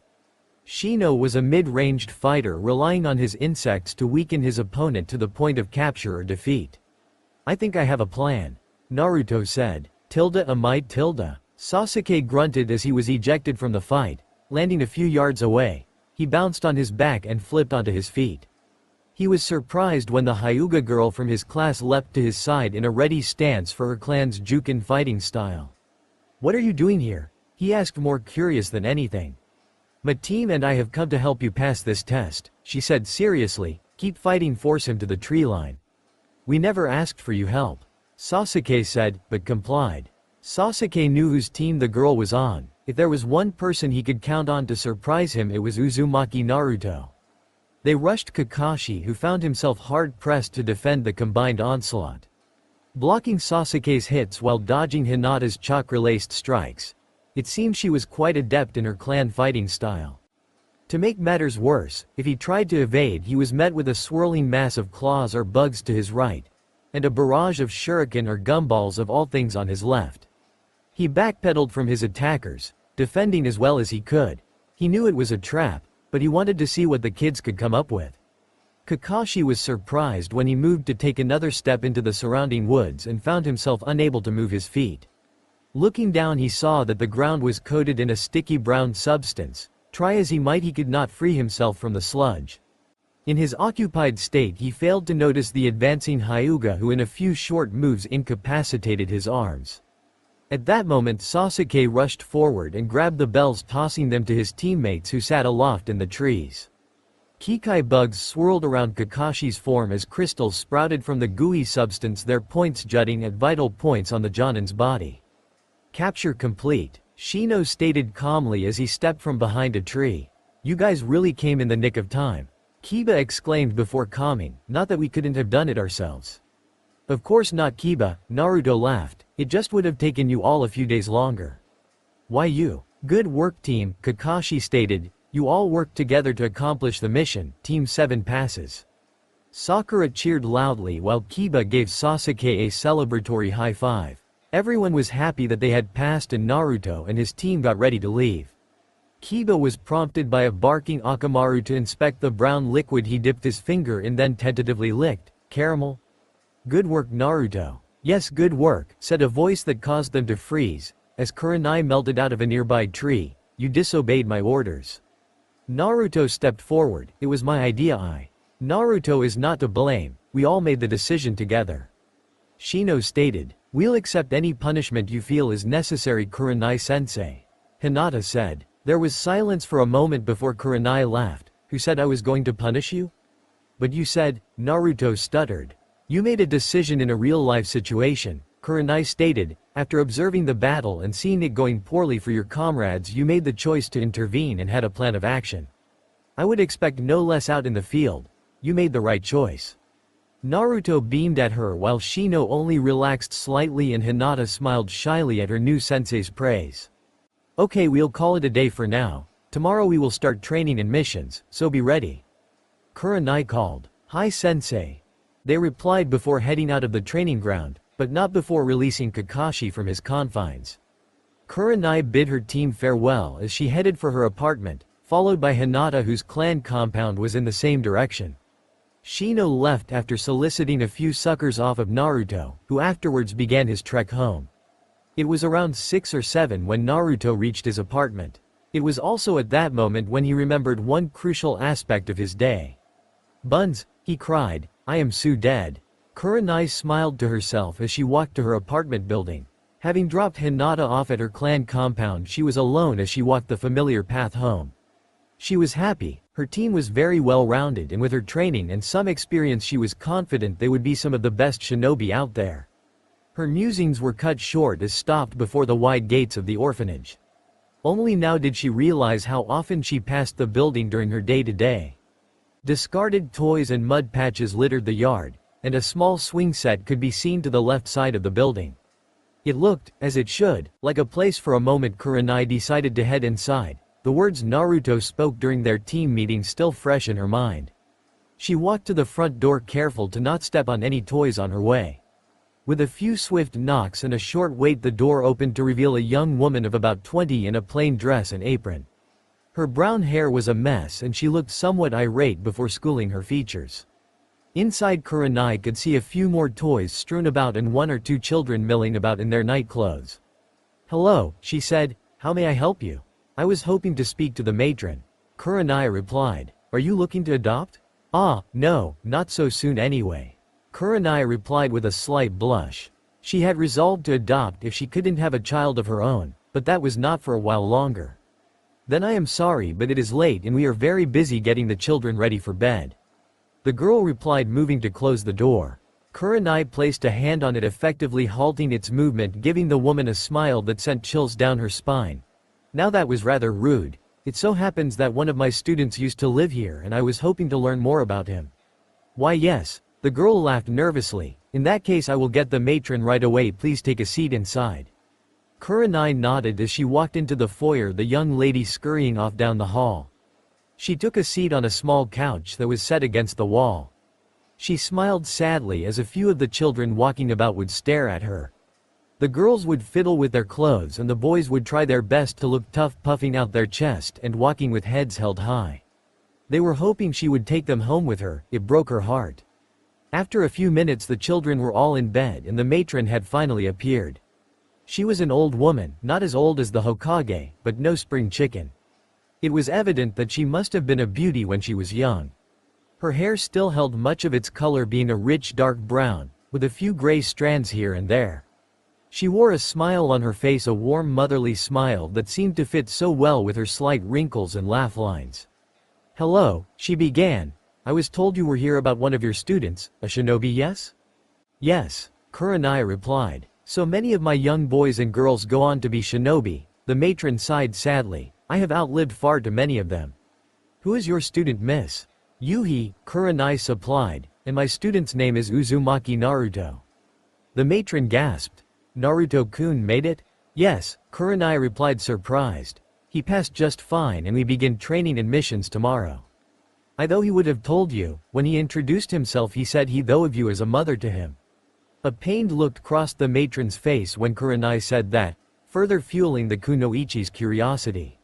Shino was a mid-ranged fighter relying on his insects to weaken his opponent to the point of capture or defeat. I think I have a plan, Naruto said. Sasuke grunted as he was ejected from the fight, landing a few yards away. He bounced on his back and flipped onto his feet. He was surprised when the Hyuga girl from his class leapt to his side in a ready stance for her clan's Jukin fighting style. What are you doing here? He asked, more curious than anything. My team and I have come to help you pass this test, she said seriously. Keep fighting, force him to the tree line. We never asked for your help, Sasuke said, but complied. Sasuke knew whose team the girl was on. If there was one person he could count on to surprise him, it was Uzumaki Naruto. They rushed Kakashi, who found himself hard-pressed to defend the combined onslaught. Blocking Sasuke's hits while dodging Hinata's chakra-laced strikes. It seemed she was quite adept in her clan fighting style. To make matters worse, if he tried to evade, he was met with a swirling mass of claws or bugs to his right, and a barrage of shuriken or gumballs of all things on his left. He backpedaled from his attackers, defending as well as he could. He knew it was a trap, but he wanted to see what the kids could come up with. Kakashi was surprised when he moved to take another step into the surrounding woods and found himself unable to move his feet. Looking down, he saw that the ground was coated in a sticky brown substance. Try as he might, he could not free himself from the sludge. In his occupied state, he failed to notice the advancing Hyuga, who in a few short moves incapacitated his arms. At that moment, Sasuke rushed forward and grabbed the bells, tossing them to his teammates who sat aloft in the trees. Kikai bugs swirled around Kakashi's form as crystals sprouted from the gooey substance, their points jutting at vital points on the Jonin's body. Capture complete, Shino stated calmly as he stepped from behind a tree. You guys really came in the nick of time. Kiba exclaimed before calming, not that we couldn't have done it ourselves. Of course not, Kiba, Naruto laughed, it just would have taken you all a few days longer. Why you? Good work team, Kakashi stated, you all worked together to accomplish the mission, Team 7 passes. Sakura cheered loudly while Kiba gave Sasuke a celebratory high five. Everyone was happy that they had passed and Naruto and his team got ready to leave. Kiba was prompted by a barking Akamaru to inspect the brown liquid he dipped his finger in, then tentatively licked. Caramel? Good work, Naruto. Yes, good work, said a voice that caused them to freeze, as Kurenai melted out of a nearby tree. You disobeyed my orders. Naruto stepped forward. It was my idea. Naruto is not to blame, we all made the decision together. Shino stated. We'll accept any punishment you feel is necessary, Kurenai-sensei. Hinata said. There was silence for a moment before Kurenai laughed. Who said I was going to punish you? But you said, Naruto stuttered. You made a decision in a real-life situation, Kurenai stated. After observing the battle and seeing it going poorly for your comrades, you made the choice to intervene and had a plan of action. I would expect no less out in the field. You made the right choice. Naruto beamed at her while Shino only relaxed slightly and Hinata smiled shyly at her new sensei's praise. Okay, we'll call it a day for now. Tomorrow we will start training and missions, so be ready. Kurenai called. Hi sensei. They replied before heading out of the training ground, but not before releasing Kakashi from his confines. Kurenai bid her team farewell as she headed for her apartment, followed by Hinata, whose clan compound was in the same direction. Shino left after soliciting a few suckers off of Naruto, who afterwards began his trek home. It was around 6 or 7 when Naruto reached his apartment. It was also at that moment when he remembered one crucial aspect of his day. Buns, he cried, I am so dead. Kurenai smiled to herself as she walked to her apartment building. Having dropped Hinata off at her clan compound, she was alone as she walked the familiar path home. She was happy, her team was very well-rounded, and with her training and some experience she was confident they would be some of the best shinobi out there. Her musings were cut short as stopped before the wide gates of the orphanage. Only now did she realize how often she passed the building during her day-to-day. Discarded toys and mud patches littered the yard, and a small swing set could be seen to the left side of the building. It looked, as it should, like a place. For a moment Kurenai decided to head inside, the words Naruto spoke during their team meeting still fresh in her mind. She walked to the front door, careful to not step on any toys on her way. With a few swift knocks and a short wait, the door opened to reveal a young woman of about 20 in a plain dress and apron. Her brown hair was a mess and she looked somewhat irate before schooling her features. Inside, Kurenai could see a few more toys strewn about and 1 or 2 children milling about in their night clothes. Hello, she said, how may I help you? I was hoping to speak to the matron. Kurenai replied. Are you looking to adopt? Ah, no, not so soon anyway. Kurenai replied with a slight blush. She had resolved to adopt if she couldn't have a child of her own, but that was not for a while longer. Then I am sorry, but it is late and we are very busy getting the children ready for bed. The girl replied, moving to close the door. Kurenai placed a hand on it, effectively halting its movement, giving the woman a smile that sent chills down her spine. Now that was rather rude. It so happens that one of my students used to live here and I was hoping to learn more about him. Why yes, the girl laughed nervously. In that case I will get the matron right away, please take a seat inside. Kurenai nodded as she walked into the foyer, the young lady scurrying off down the hall. She took a seat on a small couch that was set against the wall. She smiled sadly as a few of the children walking about would stare at her. The girls would fiddle with their clothes and the boys would try their best to look tough, puffing out their chest and walking with heads held high. They were hoping she would take them home with her. It broke her heart. After a few minutes the children were all in bed and the matron had finally appeared. She was an old woman, not as old as the Hokage, but no spring chicken. It was evident that she must have been a beauty when she was young. Her hair still held much of its color, being a rich dark brown, with a few gray strands here and there. She wore a smile on her face, a warm motherly smile that seemed to fit so well with her slight wrinkles and laugh lines. "Hello," she began. "I was told you were here about one of your students, a shinobi, yes?" "Yes," Kurenai replied. "So many of my young boys and girls go on to be shinobi," the matron sighed sadly. "I have outlived far too many of them." "Who is your student, miss?" "Yuhi," Kurenai supplied, "and my student's name is Uzumaki Naruto." The matron gasped. "Naruto-kun made it?" "Yes," Kurenai replied, surprised. "He passed just fine and we begin training and missions tomorrow." "I though he would have told you, when he introduced himself he said he though of you as a mother to him." A pained look crossed the matron's face when Kurenai said that, further fueling the kunoichi's curiosity.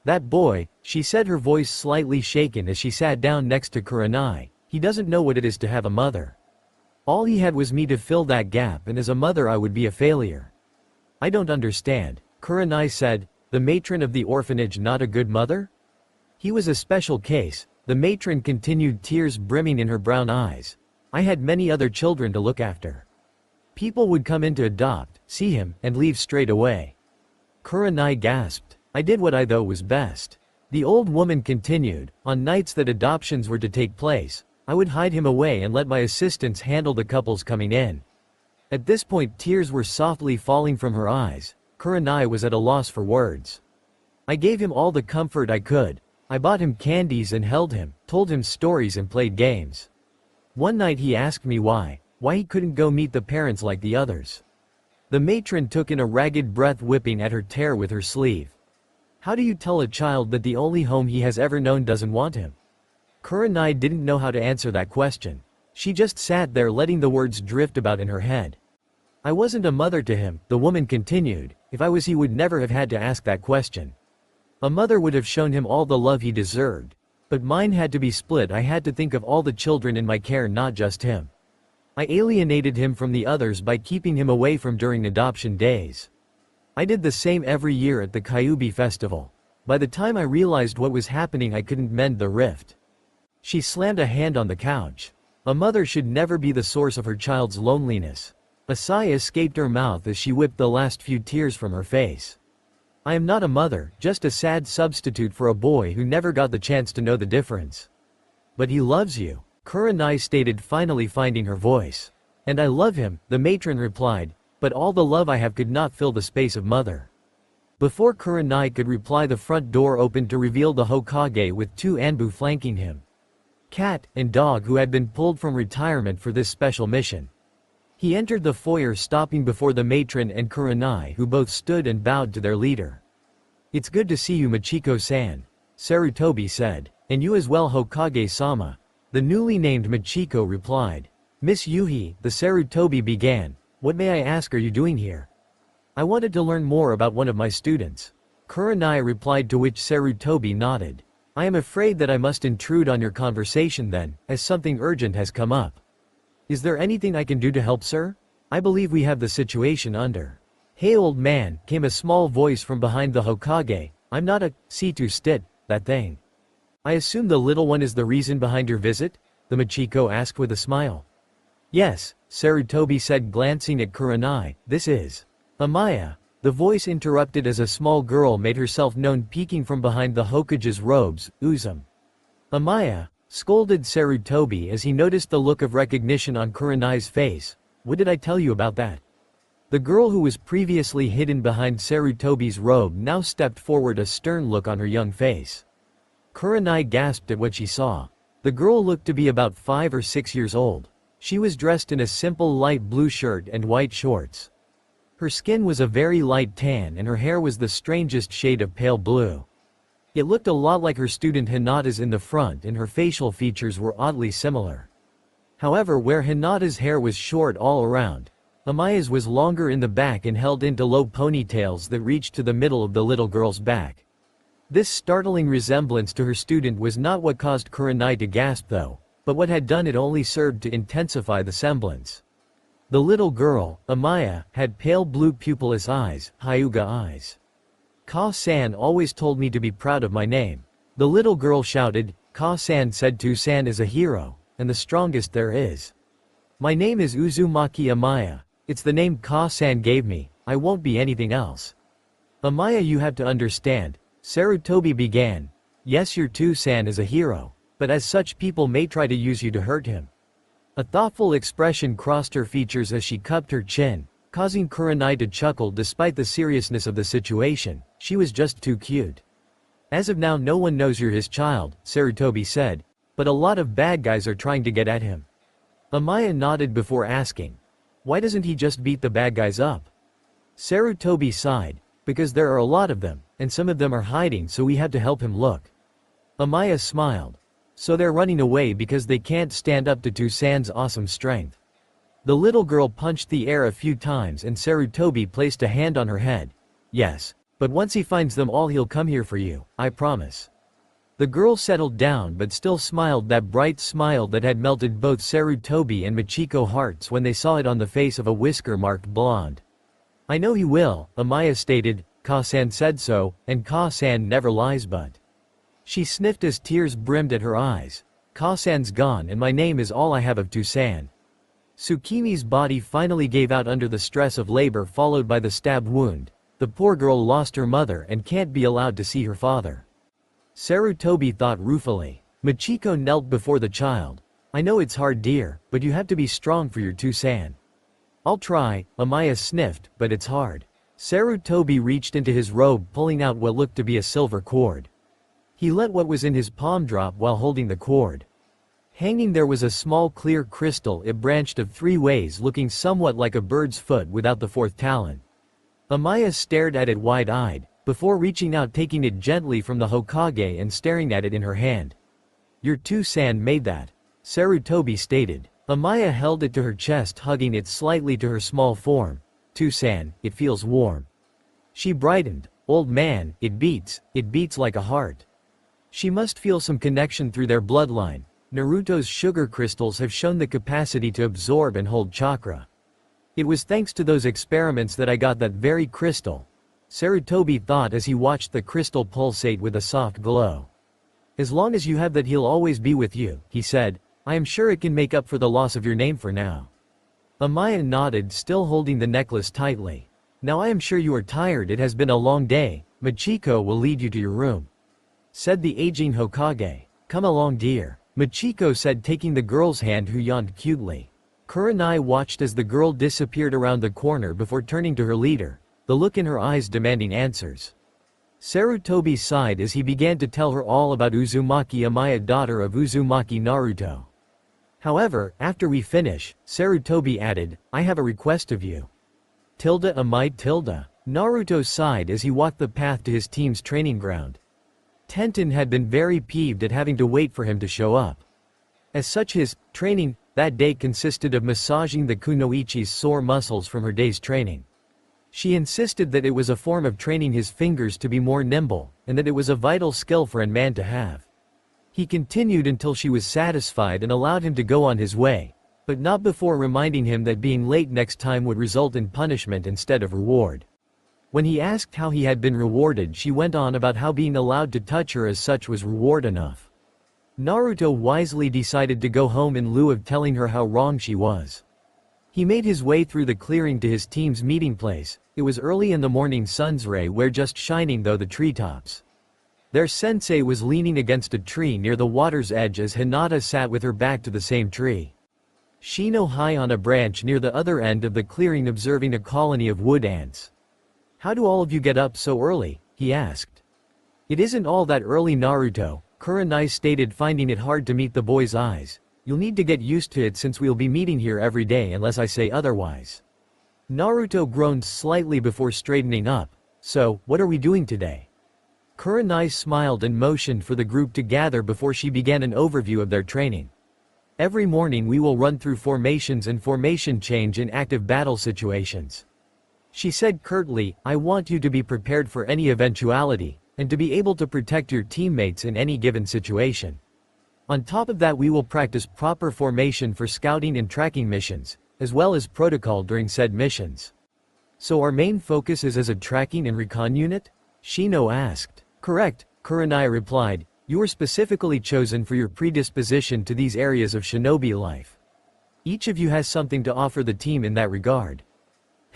"That boy," she said, her voice slightly shaken as she sat down next to Kurenai, "he doesn't know what it is to have a mother. All he had was me to fill that gap, and as a mother I would be a failure." "I don't understand," Kurenai said. "The matron of the orphanage not a good mother?" "He was a special case," the matron continued, tears brimming in her brown eyes. "I had many other children to look after. People would come in to adopt, see him, and leave straight away." Kurenai gasped. "I did what I thought was best." The old woman continued. "On nights that adoptions were to take place, I would hide him away and let my assistants handle the couples coming in." At this point tears were softly falling from her eyes. Kurenai was at a loss for words. "I gave him all the comfort I could. I bought him candies and held him, told him stories and played games. One night he asked me why he couldn't go meet the parents like the others." The matron took in a ragged breath, whipping at her tear with her sleeve. "How do you tell a child that the only home he has ever known doesn't want him?" Kurenai didn't know how to answer that question. She just sat there letting the words drift about in her head. "I wasn't a mother to him," the woman continued. "If I was he would never have had to ask that question. A mother would have shown him all the love he deserved. But mine had to be split. I had to think of all the children in my care, not just him. I alienated him from the others by keeping him away from during adoption days. I did the same every year at the Kyubi festival. By the time I realized what was happening I couldn't mend the rift." She slammed a hand on the couch. A mother should never be the source of her child's loneliness. A sigh escaped her mouth as she whipped the last few tears from her face. "I am not a mother, just a sad substitute for a boy who never got the chance to know the difference." "But he loves you," Kurenai stated, finally finding her voice. "And I love him," the matron replied, "but all the love I have could not fill the space of mother." Before Kurenai could reply, the front door opened to reveal the Hokage with two Anbu flanking him. Cat and dog, who had been pulled from retirement for this special mission. He entered the foyer, stopping before the matron and Kurenai, who both stood and bowed to their leader. "It's good to see you, Machiko-san," Sarutobi said. "And you as well, Hokage-sama," the newly named Machiko replied. "Miss Yuhi," the Sarutobi began, "what may I ask are you doing here?" "I wanted to learn more about one of my students," Kurenai replied, to which Sarutobi nodded. "I am afraid that I must intrude on your conversation then, as something urgent has come up." "Is there anything I can do to help, sir? I believe we have the situation under." "Hey old man," came a small voice from behind the Hokage. "I'm not a C2 stit, that thing." "I assume the little one is the reason behind your visit?" the Machiko asked with a smile. "Yes," Sarutobi said, glancing at Kurenai. "This is Amaya." The voice interrupted as a small girl made herself known, peeking from behind the Hokage's robes. "Amaya," scolded Sarutobi as he noticed the look of recognition on Kurenai's face. "What did I tell you about that?" The girl who was previously hidden behind Sarutobi's robe now stepped forward, a stern look on her young face. Kurenai gasped at what she saw. The girl looked to be about 5 or 6 years old. She was dressed in a simple light blue shirt and white shorts. Her skin was a very light tan and her hair was the strangest shade of pale blue. It looked a lot like her student Hinata's in the front, and her facial features were oddly similar. However, where Hinata's hair was short all around, Amaya's was longer in the back and held into low ponytails that reached to the middle of the little girl's back. This startling resemblance to her student was not what caused Kurenai to gasp though, but what had done it only served to intensify the semblance. The little girl, Amaya, had pale blue pupilless eyes, Hyuga eyes. Ka-san always told me to be proud of my name. The little girl shouted. Ka-san said To-san is a hero, and the strongest there is. My name is Uzumaki Amaya. It's the name Ka-san gave me, I won't be anything else. Amaya, you have to understand, Sarutobi began. Yes, your To-san is a hero, but as such people may try to use you to hurt him. A thoughtful expression crossed her features as she cupped her chin, causing Kurenai to chuckle despite the seriousness of the situation. She was just too cute. As of now no one knows you're his child, Sarutobi said, but a lot of bad guys are trying to get at him. Amaya nodded before asking, why doesn't he just beat the bad guys up? Sarutobi sighed, because there are a lot of them, and some of them are hiding, so we have to help him look. Amaya smiled. So they're running away because they can't stand up to To-san's awesome strength. The little girl punched the air a few times and Sarutobi placed a hand on her head. Yes, but once he finds them all he'll come here for you, I promise. The girl settled down but still smiled, that bright smile that had melted both Sarutobi and Michiko hearts when they saw it on the face of a whisker-marked blonde. I know he will, Amaya stated. Ka-san said so, and Ka-san never lies. But she sniffed as tears brimmed at her eyes. Ka-san's gone and my name is all I have of To-san. Tsukimi's body finally gave out under the stress of labor followed by the stab wound. The poor girl lost her mother and can't be allowed to see her father. Sarutobi thought ruefully. Michiko knelt before the child. I know it's hard, dear, but you have to be strong for your To-san. I'll try, Amaya sniffed, but it's hard. Sarutobi reached into his robe, pulling out what looked to be a silver cord. He let what was in his palm drop while holding the cord. Hanging there was a small clear crystal. It branched of 3 ways, looking somewhat like a bird's foot without the 4th talon. Amaya stared at it wide-eyed, before reaching out, taking it gently from the Hokage and staring at it in her hand. Your To-san made that, Sarutobi stated. Amaya held it to her chest, hugging it slightly to her small form. To-san, it feels warm. She brightened. Old man, it beats like a heart. She must feel some connection through their bloodline. Naruto's sugar crystals have shown the capacity to absorb and hold chakra. It was thanks to those experiments that I got that very crystal, Sarutobi thought as he watched the crystal pulsate with a soft glow. As long as you have that, he'll always be with you, he said. I am sure it can make up for the loss of your name for now. Amaya nodded, still holding the necklace tightly. Now I am sure you are tired, it has been a long day. Michiko will lead you to your room, said the aging Hokage. Come along, dear, Michiko said, taking the girl's hand, who yawned cutely. Kurenai watched as the girl disappeared around the corner before turning to her leader, the look in her eyes demanding answers. Sarutobi sighed as he began to tell her all about Uzumaki Amaya, daughter of Uzumaki Naruto. However, after we finish, Sarutobi added, I have a request of you. Amaya. Naruto sighed as he walked the path to his team's training ground. Tenten had been very peeved at having to wait for him to show up. As such, his training that day consisted of massaging the kunoichi's sore muscles from her day's training. She insisted that it was a form of training his fingers to be more nimble, and that it was a vital skill for a man to have. He continued until she was satisfied and allowed him to go on his way, but not before reminding him that being late next time would result in punishment instead of reward. When he asked how he had been rewarded, she went on about how being allowed to touch her as such was reward enough. Naruto wisely decided to go home in lieu of telling her how wrong she was. He made his way through the clearing to his team's meeting place. It was early in the morning, sun's ray were just shining though the treetops. Their sensei was leaning against a tree near the water's edge as Hinata sat with her back to the same tree. Shino high on a branch near the other end of the clearing observing a colony of wood ants. "How do all of you get up so early?" he asked. "It isn't all that early, Naruto," Kurenai stated, finding it hard to meet the boy's eyes. "You'll need to get used to it since we'll be meeting here every day unless I say otherwise." Naruto groaned slightly before straightening up. "So, what are we doing today?" Kurenai smiled and motioned for the group to gather before she began an overview of their training. "Every morning we will run through formations and formation change in active battle situations," she said curtly. "I want you to be prepared for any eventuality, and to be able to protect your teammates in any given situation. On top of that, we will practice proper formation for scouting and tracking missions, as well as protocol during said missions." "So our main focus is as a tracking and recon unit?" Shino asked. "Correct," Kurenai replied. "You were specifically chosen for your predisposition to these areas of shinobi life. Each of you has something to offer the team in that regard.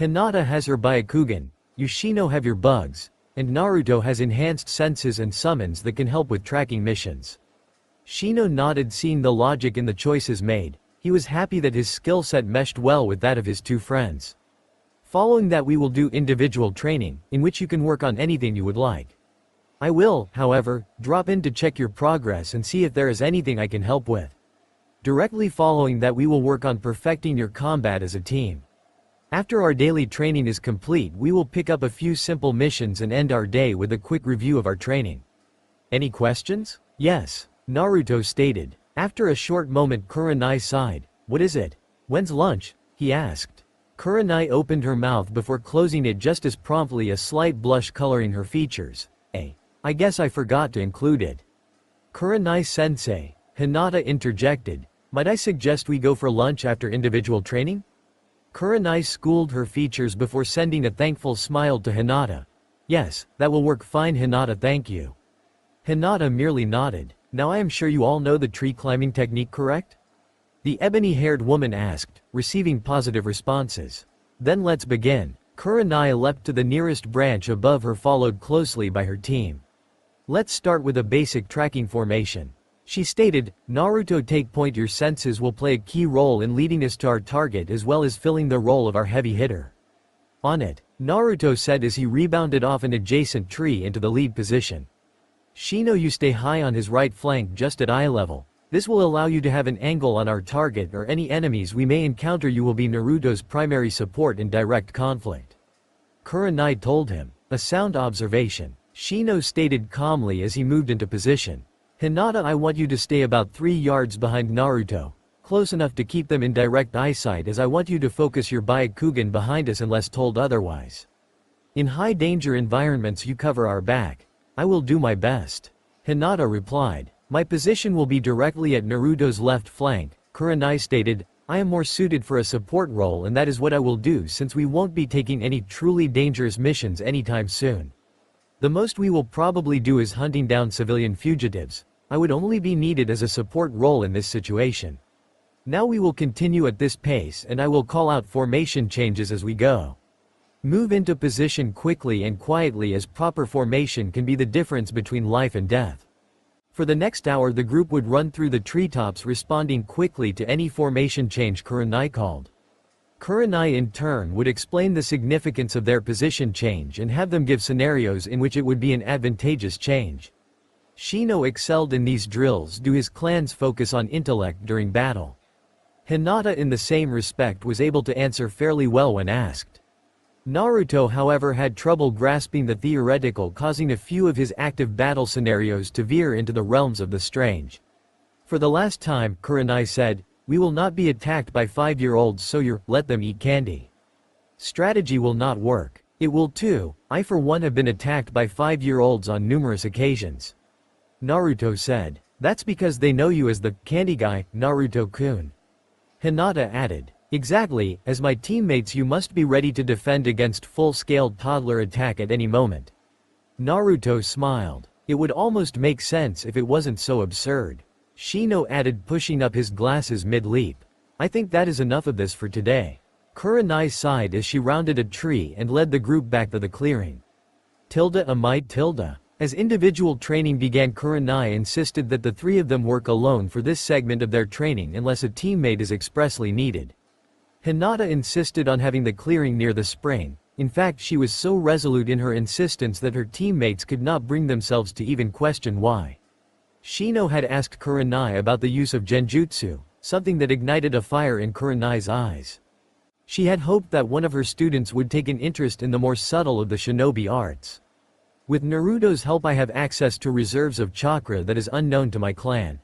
Hinata has her Byakugan, you Shino have your bugs, and Naruto has enhanced senses and summons that can help with tracking missions." Shino nodded, seeing the logic in the choices made. He was happy that his skill set meshed well with that of his two friends. "Following that, we will do individual training, in which you can work on anything you would like. I will, however, drop in to check your progress and see if there is anything I can help with. Directly following that, we will work on perfecting your combat as a team. After our daily training is complete, we will pick up a few simple missions and end our day with a quick review of our training. Any questions?" "Yes," Naruto stated. After a short moment, Kurenai sighed. "What is it? When's lunch?" he asked. Kurenai opened her mouth before closing it just as promptly, a slight blush coloring her features. I guess I forgot to include it." "Kurenai-sensei," Hinata interjected, "might I suggest we go for lunch after individual training?" Kurenai schooled her features before sending a thankful smile to Hinata. "Yes, that will work fine, Hinata, thank you." Hinata merely nodded. "Now I am sure you all know the tree climbing technique, correct?" the ebony-haired woman asked, receiving positive responses. "Then let's begin." Kurenai leapt to the nearest branch above her, followed closely by her team. "Let's start with a basic tracking formation," she stated. "Naruto, take point. Your senses will play a key role in leading us to our target as well as filling the role of our heavy hitter." "On it," Naruto said as he rebounded off an adjacent tree into the lead position. "Shino, you stay high on his right flank just at eye level. This will allow you to have an angle on our target or any enemies we may encounter. You will be Naruto's primary support in direct conflict," Kurenai told him. "A sound observation," Shino stated calmly as he moved into position. "Hinata, I want you to stay about 3 yards behind Naruto, close enough to keep them in direct eyesight, as I want you to focus your Byakugan behind us unless told otherwise. In high danger environments you cover our back." "I will do my best," Hinata replied. "My position will be directly at Naruto's left flank," Kurenai stated. "I am more suited for a support role, and that is what I will do since we won't be taking any truly dangerous missions anytime soon. The most we will probably do is hunting down civilian fugitives. I would only be needed as a support role in this situation. Now we will continue at this pace, and I will call out formation changes as we go. Move into position quickly and quietly, as proper formation can be the difference between life and death." For the next hour, the group would run through the treetops, responding quickly to any formation change Kurenai called. Kurenai in turn would explain the significance of their position change and have them give scenarios in which it would be an advantageous change. Shino excelled in these drills due to his clan's focus on intellect during battle. Hinata in the same respect was able to answer fairly well when asked. Naruto, however, had trouble grasping the theoretical, causing a few of his active battle scenarios to veer into the realms of the strange. "For the last time," Kurenai said, "we will not be attacked by 5-year-olds, so let them eat candy. Strategy will not work. It will too. I for one have been attacked by 5-year-olds on numerous occasions," Naruto said. "That's because they know you as the candy guy, Naruto-kun," Hinata added. "Exactly, as my teammates you must be ready to defend against full-scale toddler attack at any moment." Naruto smiled. "It would almost make sense if it wasn't so absurd," Shino added, pushing up his glasses mid-leap. "I think that is enough of this for today." Kurenai sighed as she rounded a tree and led the group back to the clearing. "Tilda, a might tilde," As individual training began, Kurenai insisted that the three of them work alone for this segment of their training unless a teammate is expressly needed. Hinata insisted on having the clearing near the spring. In fact, she was so resolute in her insistence that her teammates could not bring themselves to even question why. Shino had asked Kurenai about the use of genjutsu, something that ignited a fire in Kurenai's eyes. She had hoped that one of her students would take an interest in the more subtle of the shinobi arts. With Naruto's help, I have access to reserves of chakra that is unknown to my clan.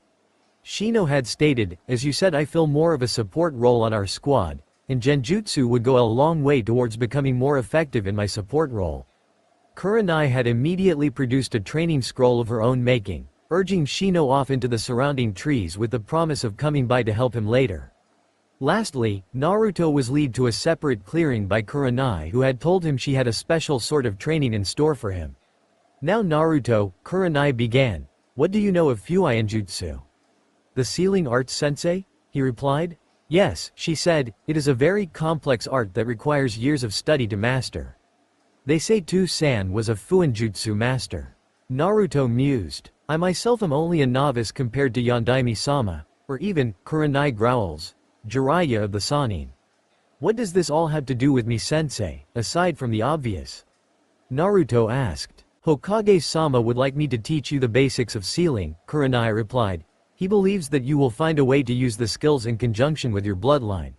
Shino had stated, as you said, I fill more of a support role on our squad, and genjutsu would go a long way towards becoming more effective in my support role. Kurenai had immediately produced a training scroll of her own making, urging Shino off into the surrounding trees with the promise of coming by to help him later. Lastly, Naruto was led to a separate clearing by Kurenai, who had told him she had a special sort of training in store for him. Now Naruto, Kurenai began. What do you know of Fuian Jutsu? The sealing arts, sensei? He replied. Yes, she said, it is a very complex art that requires years of study to master. They say Tu-san was a Fuinjutsu master. Naruto mused. I myself am only a novice compared to Yondaime-sama, or even, Kurenai growls, Jiraiya of the Sannin. What does this all have to do with me, sensei, aside from the obvious? Naruto asked. Hokage-sama would like me to teach you the basics of sealing, Kurenai replied. He believes that you will find a way to use the skills in conjunction with your bloodline.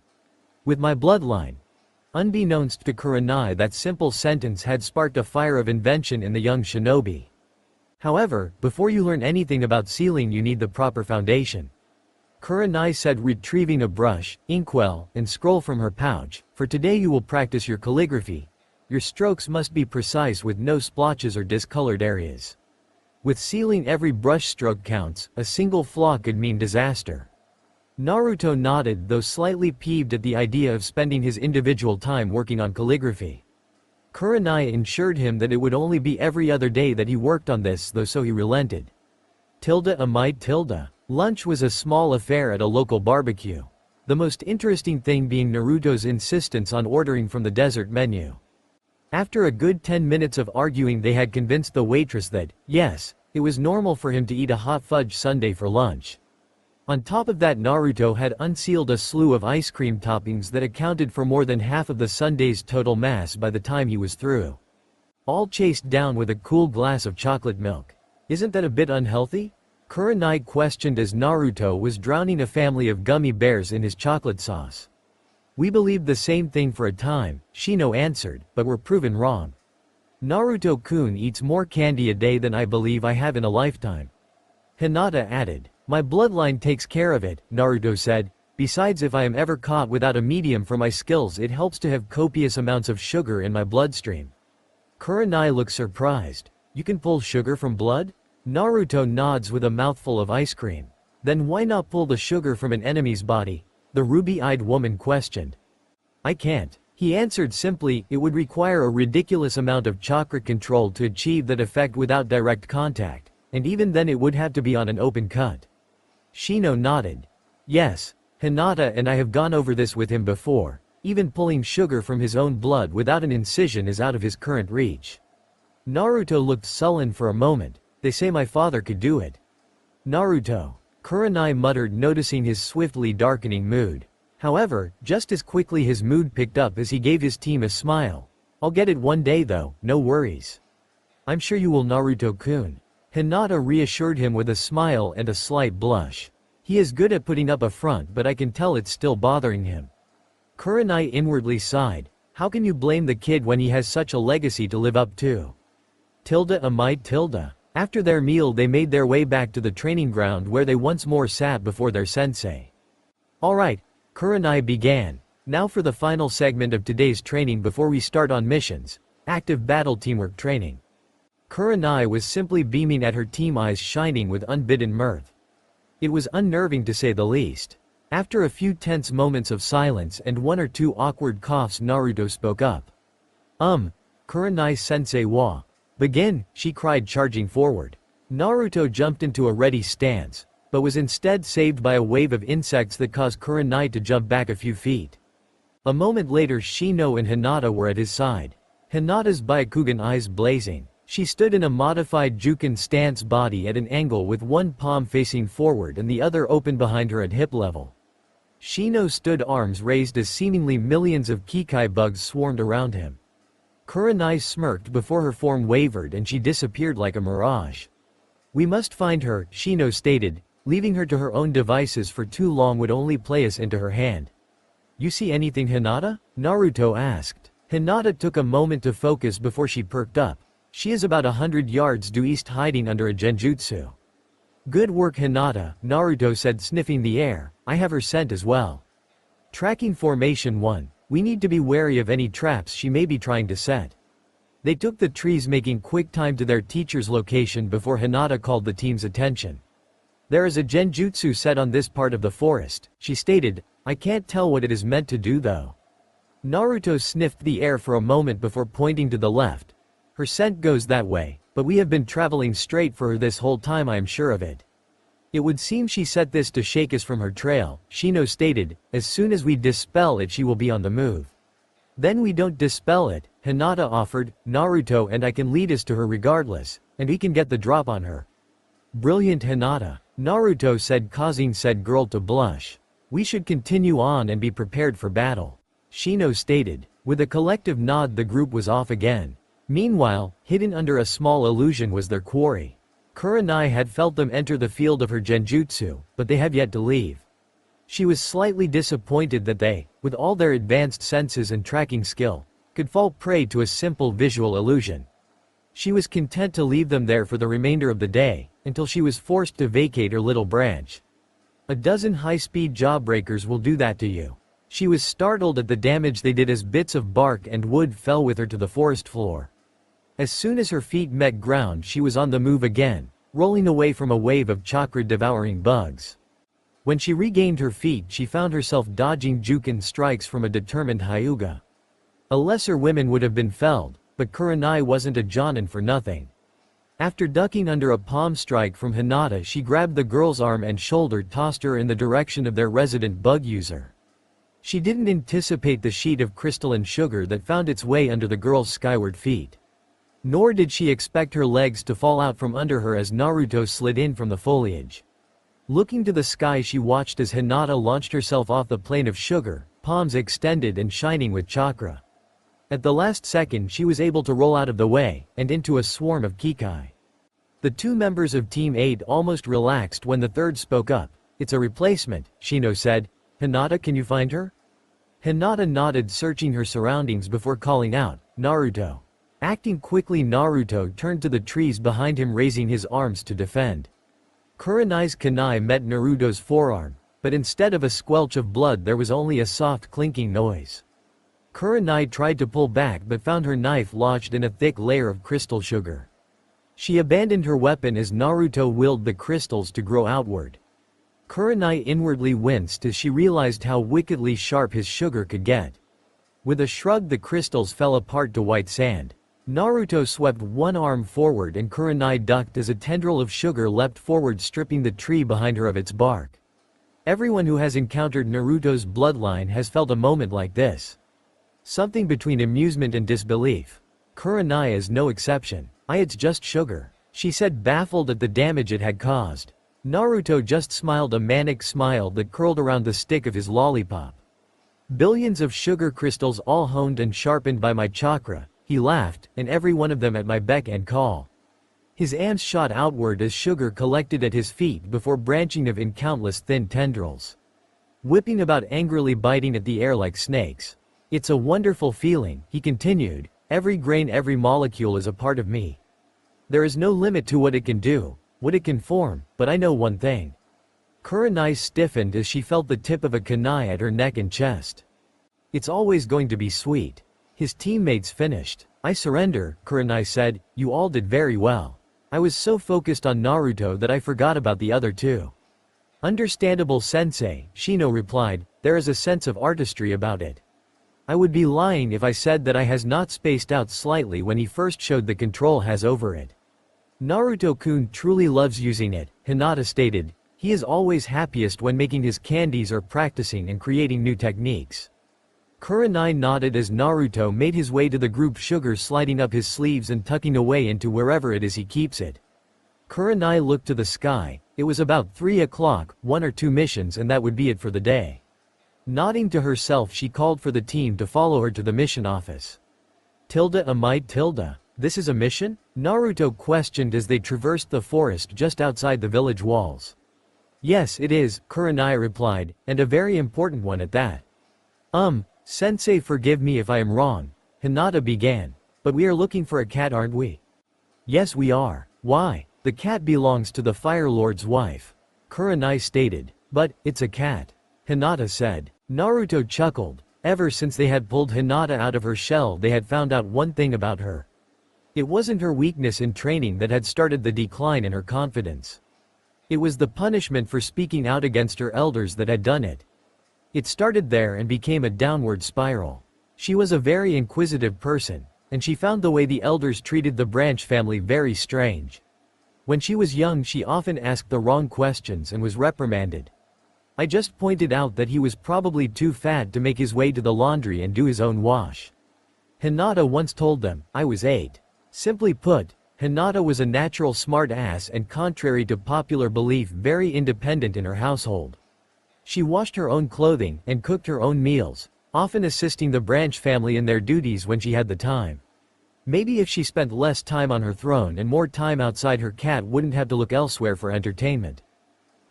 With my bloodline? Unbeknownst to Kurenai, that simple sentence had sparked a fire of invention in the young shinobi. However, before you learn anything about sealing, you need the proper foundation. Kurenai said, retrieving a brush, inkwell, and scroll from her pouch. For today you will practice your calligraphy. Your strokes must be precise with no splotches or discolored areas. With sealing, every brush stroke counts. A single flaw could mean disaster. Naruto nodded, though slightly peeved at the idea of spending his individual time working on calligraphy. Kurenai assured him that it would only be every other day that he worked on this, though, so he relented. Lunch was a small affair at a local barbecue. The most interesting thing being Naruto's insistence on ordering from the dessert menu. After a good 10 minutes of arguing, they had convinced the waitress that, yes, it was normal for him to eat a hot fudge sundae for lunch. On top of that, Naruto had unsealed a slew of ice cream toppings that accounted for more than half of the sundae's total mass by the time he was through. All chased down with a cool glass of chocolate milk. Isn't that a bit unhealthy? Kurenai questioned as Naruto was drowning a family of gummy bears in his chocolate sauce. We believed the same thing for a time, Shino answered, but were proven wrong. Naruto-kun eats more candy a day than I believe I have in a lifetime. Hinata added. My bloodline takes care of it, Naruto said. Besides, if I am ever caught without a medium for my skills, it helps to have copious amounts of sugar in my bloodstream. Kurenai looks surprised. You can pull sugar from blood? Naruto nods with a mouthful of ice cream. Then why not pull the sugar from an enemy's body? The ruby-eyed woman questioned. I can't. He answered simply, it would require a ridiculous amount of chakra control to achieve that effect without direct contact, and even then it would have to be on an open cut. Shino nodded. Yes, Hinata and I have gone over this with him before. Even pulling sugar from his own blood without an incision is out of his current reach. Naruto looked sullen for a moment. They say my father could do it. Naruto. Kurenai muttered, noticing his swiftly darkening mood. However, just as quickly his mood picked up as he gave his team a smile. I'll get it one day though, no worries. I'm sure you will, Naruto-kun. Hinata reassured him with a smile and a slight blush. He is good at putting up a front, but I can tell it's still bothering him. Kurenai inwardly sighed. How can you blame the kid when he has such a legacy to live up to? After their meal, they made their way back to the training ground where they once more sat before their sensei. Alright, Kurenai began. Now for the final segment of today's training before we start on missions. Active battle teamwork training. Kurenai was simply beaming at her team, eyes shining with unbidden mirth. It was unnerving to say the least. After a few tense moments of silence and one or two awkward coughs, Naruto spoke up. Kurenai-sensei wa. Begin, she cried, charging forward. Naruto jumped into a ready stance, but was instead saved by a wave of insects that caused Kurenai to jump back a few feet. A moment later, Shino and Hinata were at his side. Hinata's Byakugan eyes blazing. She stood in a modified Jukin stance, body at an angle with one palm facing forward and the other open behind her at hip level. Shino stood arms raised as seemingly millions of Kikai bugs swarmed around him. Kurenai smirked before her form wavered and she disappeared like a mirage. "We must find her," Shino stated. "Leaving her to her own devices for too long would only play us into her hand." "You see anything, Hinata?" Naruto asked. Hinata took a moment to focus before she perked up. "She is about 100 yards due east, hiding under a genjutsu." "Good work, Hinata," Naruto said, sniffing the air. "I have her scent as well." Tracking formation 1. We need to be wary of any traps she may be trying to set. They took the trees, making quick time to their teacher's location before Hinata called the team's attention. "There is a genjutsu set on this part of the forest," she stated. "I can't tell what it is meant to do though." Naruto sniffed the air for a moment before pointing to the left. "Her scent goes that way, but we have been traveling straight for her this whole time, I am sure of it." "It would seem she set this to shake us from her trail," Shino stated. "As soon as we dispel it she will be on the move." "Then we don't dispel it," Hinata offered. "Naruto and I can lead us to her regardless, and we can get the drop on her." "Brilliant, Hinata," Naruto said, causing said girl to blush. "We should continue on and be prepared for battle," Shino stated. With a collective nod the group was off again. Meanwhile, hidden under a small illusion was their quarry. Kurenai had felt them enter the field of her genjutsu, but they have yet to leave. She was slightly disappointed that they, with all their advanced senses and tracking skill, could fall prey to a simple visual illusion. She was content to leave them there for the remainder of the day, until she was forced to vacate her little branch. "A dozen high-speed jawbreakers will do that to you." She was startled at the damage they did as bits of bark and wood fell with her to the forest floor. As soon as her feet met ground she was on the move again, rolling away from a wave of chakra-devouring bugs. When she regained her feet she found herself dodging Jukin strikes from a determined Hyuga. A lesser woman would have been felled, but Kurenai wasn't a Jonin for nothing. After ducking under a palm strike from Hinata she grabbed the girl's arm and shoulder, tossed her in the direction of their resident bug user. She didn't anticipate the sheet of crystalline sugar that found its way under the girl's skyward feet. Nor did she expect her legs to fall out from under her as Naruto slid in from the foliage. Looking to the sky she watched as Hinata launched herself off the plane of sugar, palms extended and shining with chakra. At the last second she was able to roll out of the way, and into a swarm of Kikai. The two members of Team 8 almost relaxed when the third spoke up. "It's a replacement," Shino said. "Hinata, can you find her?" Hinata nodded, searching her surroundings before calling out, "Naruto." Acting quickly Naruto turned to the trees behind him, raising his arms to defend. Kurenai's kunai met Naruto's forearm, but instead of a squelch of blood there was only a soft clinking noise. Kurenai tried to pull back but found her knife lodged in a thick layer of crystal sugar. She abandoned her weapon as Naruto willed the crystals to grow outward. Kurenai inwardly winced as she realized how wickedly sharp his sugar could get. With a shrug the crystals fell apart to white sand. Naruto swept one arm forward and Kurenai ducked as a tendril of sugar leapt forward, stripping the tree behind her of its bark. Everyone who has encountered Naruto's bloodline has felt a moment like this. Something between amusement and disbelief. Kurenai is no exception. It's just sugar," she said, baffled at the damage it had caused. Naruto just smiled, a manic smile that curled around the stick of his lollipop. "Billions of sugar crystals all honed and sharpened by my chakra," he laughed, "and every one of them at my beck and call." His arms shot outward as sugar collected at his feet before branching off in countless thin tendrils. Whipping about, angrily biting at the air like snakes. "It's a wonderful feeling," he continued. "Every grain, every molecule is a part of me. There is no limit to what it can do, what it can form, but I know one thing." Kurenai stiffened as she felt the tip of a kunai at her neck and chest. "It's always going to be sweet." His teammates finished. "I surrender," Kurenai said. "You all did very well. I was so focused on Naruto that I forgot about the other two." "Understandable, sensei," Shino replied. "There is a sense of artistry about it. I would be lying if I said that I has not spaced out slightly when he first showed the control has over it." "Naruto-kun truly loves using it," Hinata stated. "He is always happiest when making his candies or practicing and creating new techniques." Kurenai nodded as Naruto made his way to the group, sugar sliding up his sleeves and tucking away into wherever it is he keeps it. Kurenai looked to the sky. It was about 3 o'clock, 1 or 2 missions and that would be it for the day. Nodding to herself, she called for the team to follow her to the mission office. This is a mission? Naruto questioned as they traversed the forest just outside the village walls. Yes, it is, Kurenai replied, and a very important one at that. Sensei, forgive me if I am wrong, Hinata began, but we are looking for a cat, aren't we? Yes, we are. Why? The cat belongs to the Fire Lord's wife, Kurenai stated. But, it's a cat, Hinata said. Naruto chuckled. Ever since they had pulled Hinata out of her shell, they had found out one thing about her. It wasn't her weakness in training that had started the decline in her confidence. It was the punishment for speaking out against her elders that had done it. It started there and became a downward spiral. She was a very inquisitive person, and she found the way the elders treated the branch family very strange. When she was young, she often asked the wrong questions and was reprimanded. I just pointed out that he was probably too fat to make his way to the laundry and do his own wash. Hinata once told them, I was 8. Simply put, Hinata was a natural smart ass and, contrary to popular belief, very independent in her household. She washed her own clothing and cooked her own meals, often assisting the branch family in their duties when she had the time. Maybe if she spent less time on her throne and more time outside, her cat wouldn't have to look elsewhere for entertainment.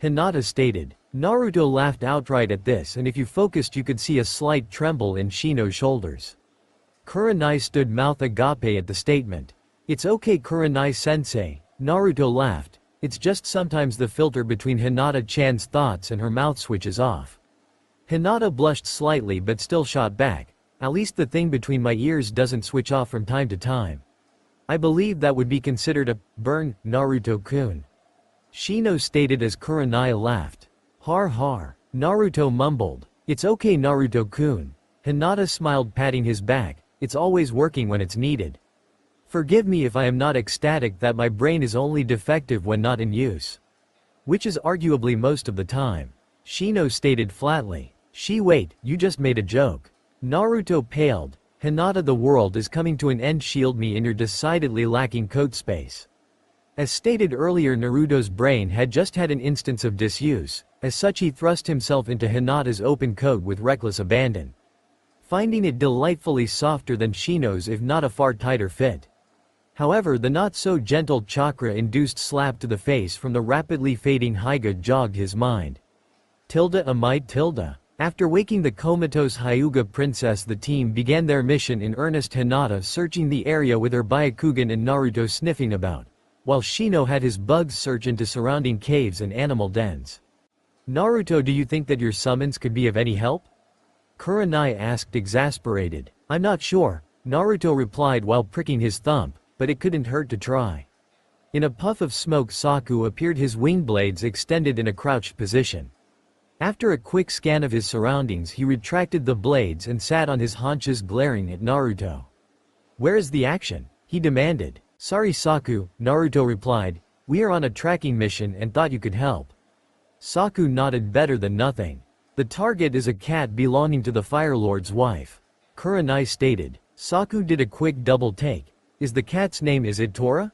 Hinata stated. Naruto laughed outright at this, and if you focused you could see a slight tremble in Shino's shoulders. Kurenai stood mouth agape at the statement. It's okay, Kurenai-sensei, Naruto laughed. It's just sometimes the filter between Hinata-chan's thoughts and her mouth switches off. Hinata blushed slightly but still shot back. At least the thing between my ears doesn't switch off from time to time. I believe that would be considered a burn, Naruto-kun. Shino stated as Kurenai laughed. Har har, Naruto mumbled. It's okay, Naruto-kun. Hinata smiled, patting his back. It's always working when it's needed. Forgive me if I am not ecstatic that my brain is only defective when not in use. Which is arguably most of the time. Shino stated flatly. Wait, you just made a joke. Naruto paled. Hinata, the world is coming to an end, shield me in your decidedly lacking code space. As stated earlier, Naruto's brain had just had an instance of disuse, as such he thrust himself into Hinata's open code with reckless abandon. Finding it delightfully softer than Shino's if not a far tighter fit. However, the not-so-gentle chakra-induced slap to the face from the rapidly fading Hyuga jogged his mind. After waking the comatose Hyuga princess, the team began their mission in earnest, Hinata searching the area with her Byakugan and Naruto sniffing about, while Shino had his bugs search into surrounding caves and animal dens. Naruto, do you think that your summons could be of any help? Kurenai asked, exasperated. I'm not sure, Naruto replied while pricking his thumb, but it couldn't hurt to try. In a puff of smoke, Saku appeared, his wing blades extended in a crouched position. After a quick scan of his surroundings, he retracted the blades and sat on his haunches, glaring at Naruto. Where is the action? He demanded. Sorry, Saku, Naruto replied. We are on a tracking mission and thought you could help. Saku nodded. Better than nothing. The target is a cat belonging to the Fire Lord's wife, Kurenai stated. Saku did a quick double take. Is the cat's name, is it Tora?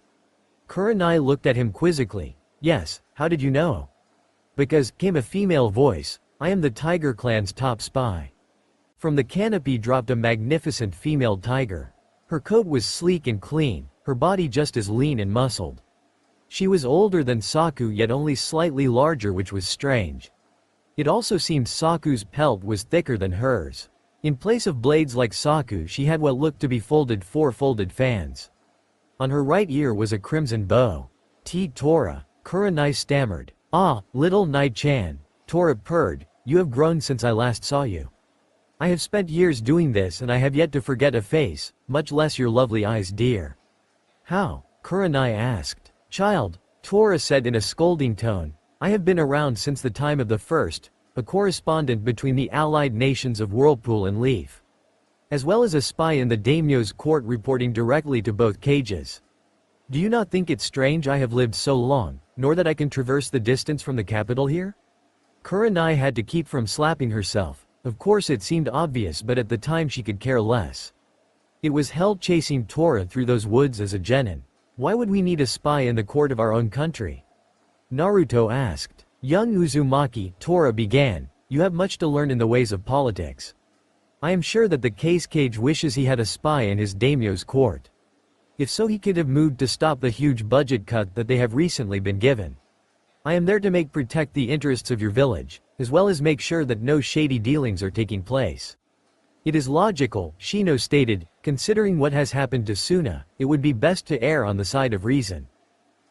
Kurenai looked at him quizzically. Yes, how did you know? Because, came a female voice, I am the Tiger Clan's top spy. From the canopy dropped a magnificent female tiger. Her coat was sleek and clean, her body just as lean and muscled. She was older than Saku, yet only slightly larger, which was strange. It also seemed Saku's pelt was thicker than hers. In place of blades like Saku, she had what looked to be four folded fans. On her right ear was a crimson bow. Tora, Kurenai stammered. Ah, little Nai-chan, Tora purred, you have grown since I last saw you. I have spent years doing this and I have yet to forget a face, much less your lovely eyes, dear. How? Kurenai asked. Child, Tora said in a scolding tone. I have been around since the time of the first, a correspondent between the allied nations of Whirlpool and Leaf, as well as a spy in the daimyo's court reporting directly to both cages. Do you not think it strange I have lived so long, nor that I can traverse the distance from the capital here? Kurenai had to keep from slapping herself. Of course it seemed obvious, but at the time she could care less. It was hell chasing Tora through those woods as a genin. Why would we need a spy in the court of our own country? Naruto asked. Young Uzumaki, Tora began, you have much to learn in the ways of politics. I am sure that the case Cage wishes he had a spy in his daimyo's court. If so, he could have moved to stop the huge budget cut that they have recently been given. I am there to protect the interests of your village, as well as make sure that no shady dealings are taking place. It is logical, Shino stated, considering what has happened to Suna, it would be best to err on the side of reason.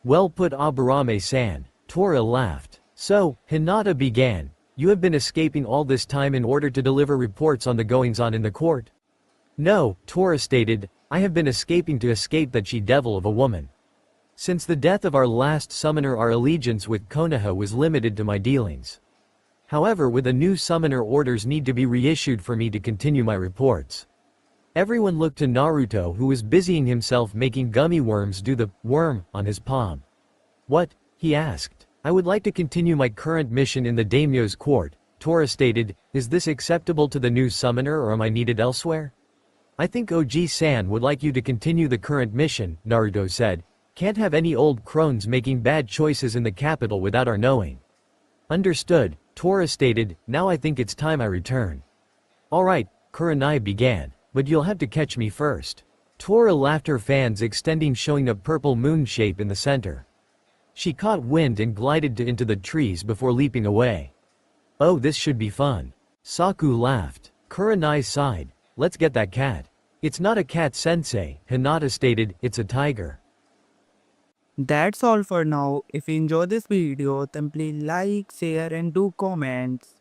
Well put, Aburame-san, Tora laughed. So, Hinata began, you have been escaping all this time in order to deliver reports on the goings-on in the court? No, Tora stated, I have been escaping to escape that she-devil of a woman. Since the death of our last summoner, our allegiance with Konoha was limited to my dealings. However, with a new summoner, orders need to be reissued for me to continue my reports. Everyone looked to Naruto, who was busying himself making gummy worms do the worm on his palm. What? He asked. I would like to continue my current mission in the daimyo's court, Tora stated. Is this acceptable to the new summoner, or am I needed elsewhere? I think Oji-san would like you to continue the current mission, Naruto said. Can't have any old crones making bad choices in the capital without our knowing. Understood, Tora stated. Now I think it's time I return. Alright, Kurenai began, but you'll have to catch me first. Tora laughed, her fans extending, showing a purple moon shape in the center. She caught wind and glided into the trees before leaping away. Oh, this should be fun. Saku laughed. Kurenai sighed. Let's get that cat. It's not a cat, sensei, Hinata stated, it's a tiger. That's all for now. If you enjoy this video, then please like, share and do comments.